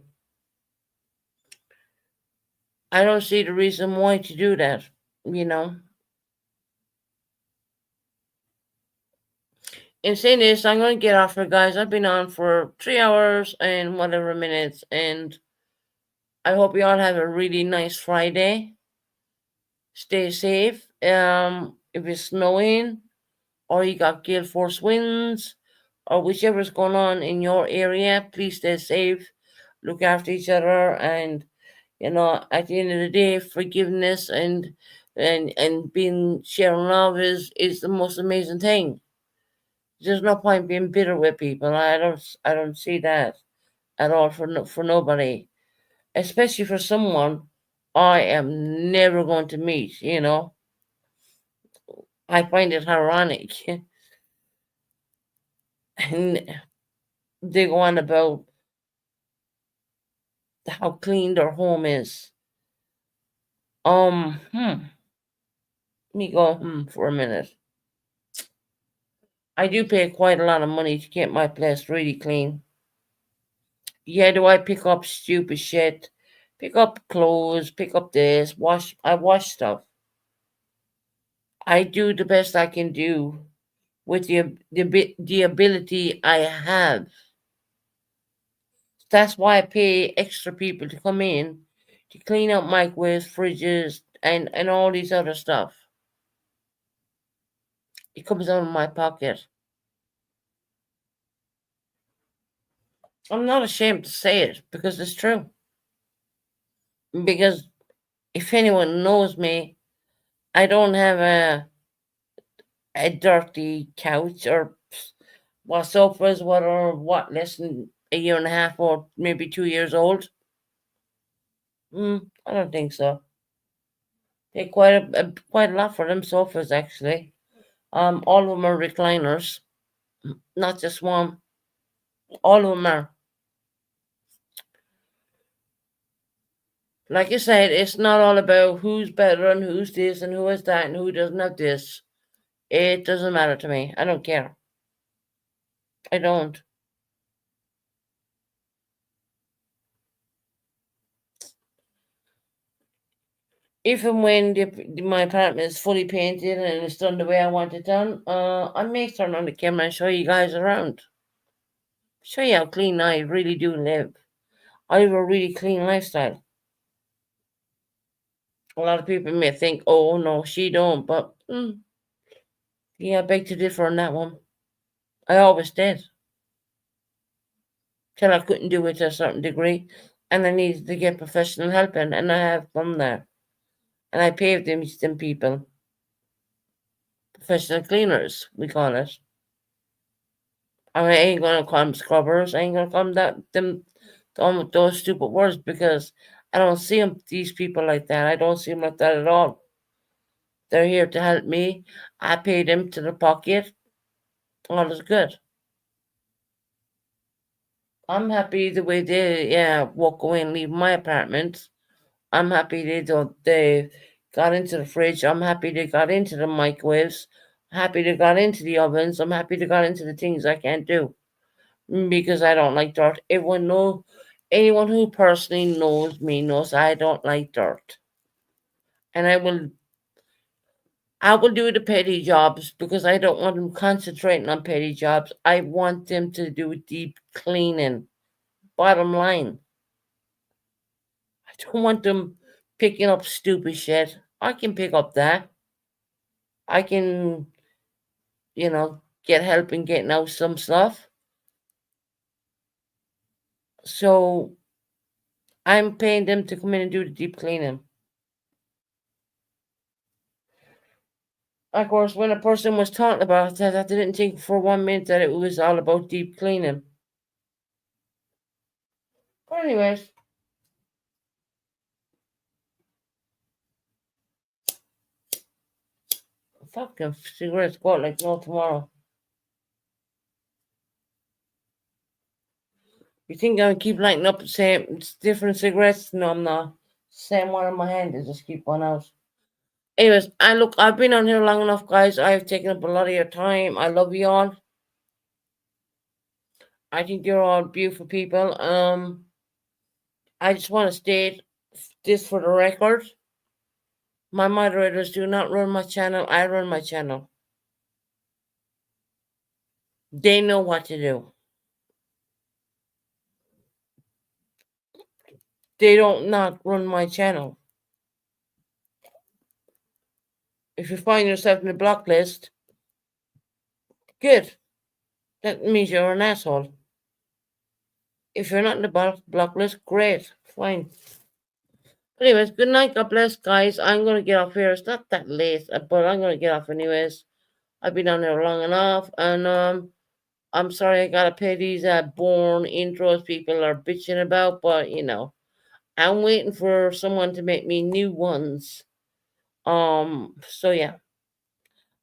I don't see the reason why to do that, you know. In saying this, I'm going to get off here, guys. I've been on for 3 hours and whatever minutes, and I hope you all have a really nice Friday. Stay safe. If it's snowing or you got gale force winds or whichever's going on in your area, please stay safe. Look after each other, and at the end of the day, forgiveness and being sharing love is the most amazing thing. There's no point being bitter with people. I don't see that at all for nobody, especially for someone I am never going to meet. I find it ironic, and they go on about how clean their home is. Let me go for a minute. I do pay quite a lot of money to get my place really clean. Yeah, do I pick up stupid shit? Pick up clothes, pick up this, wash. I wash stuff. I do the best I can do with the ability I have. That's why I pay extra people to come in to clean up microwaves, fridges, and all these other stuff. It comes out of my pocket. I'm not ashamed to say it because it's true. Because if anyone knows me, I don't have a dirty couch or what sofas what are what less than a year and a half or maybe 2 years old. I don't think so. They're quite a lot for them sofas actually. All of them are recliners, not just one. All of them are. Like I said, it's not all about who's better and who's this and who has that and who doesn't have this. It doesn't matter to me. I don't care. I don't. If and when my apartment is fully painted and it's done the way I want it done, I may turn on the camera and show you guys around. Show you how clean I really do live. I have a really clean lifestyle. A lot of people may think, oh no, she don't, but yeah, I beg to differ on that one. I always did. Till I couldn't do it to a certain degree, and I needed to get professional help in, and I have from there. And I paid them people, professional cleaners, we call it. I mean, I ain't gonna call them scrubbers. I ain't gonna call them those stupid words because I don't see these people like that. I don't see them like that at all. They're here to help me. I pay them to the pocket. All is good. I'm happy the way they walk away and leave my apartment. I'm happy they got into the fridge. I'm happy they got into the microwaves. Happy they got into the ovens. I'm happy they got into the things I can't do because I don't like dirt. Anyone who personally knows me knows I don't like dirt. And I will do the petty jobs because I don't want them concentrating on petty jobs. I want them to do deep cleaning. Bottom line. I don't want them picking up stupid shit. I can pick up that. I can, get help in getting out some stuff. So I'm paying them to come in and do the deep cleaning. Of course, when a person was talking about that, I didn't think for 1 minute that it was all about deep cleaning. But anyways, fucking cigarettes go out like no tomorrow. You think I'm gonna keep lighting up the same different cigarettes? No, I'm not. Same one in my hand. I just keep one out. Anyways, I look. I've been on here long enough, guys. I've taken up a lot of your time. I love you all. I think you're all beautiful people. I just want to state this for the record. My moderators do not run my channel. I run my channel. They know what to do. They don't not run my channel. If you find yourself in the block list, good. That means you're an asshole. If you're not in the block list, great. Fine. Anyways, good night. God bless, guys. I'm going to get off here. It's not that late, but I'm going to get off anyways. I've been on there long enough. And I'm sorry I got to pay these born intros people are bitching about. But, I'm waiting for someone to make me new ones. So yeah.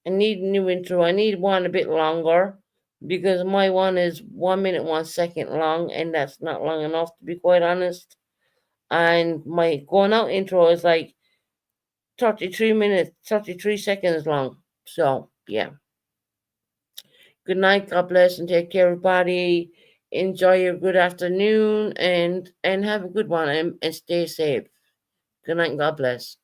I need a new intro. I need one a bit longer because my one is 1 minute 1 second long, and that's not long enough to be quite honest. And my going out intro is like 33 minutes, 33 seconds long. So yeah. Good night. God bless and take care, everybody. Enjoy your good afternoon and have a good one and stay safe. Good night. God bless.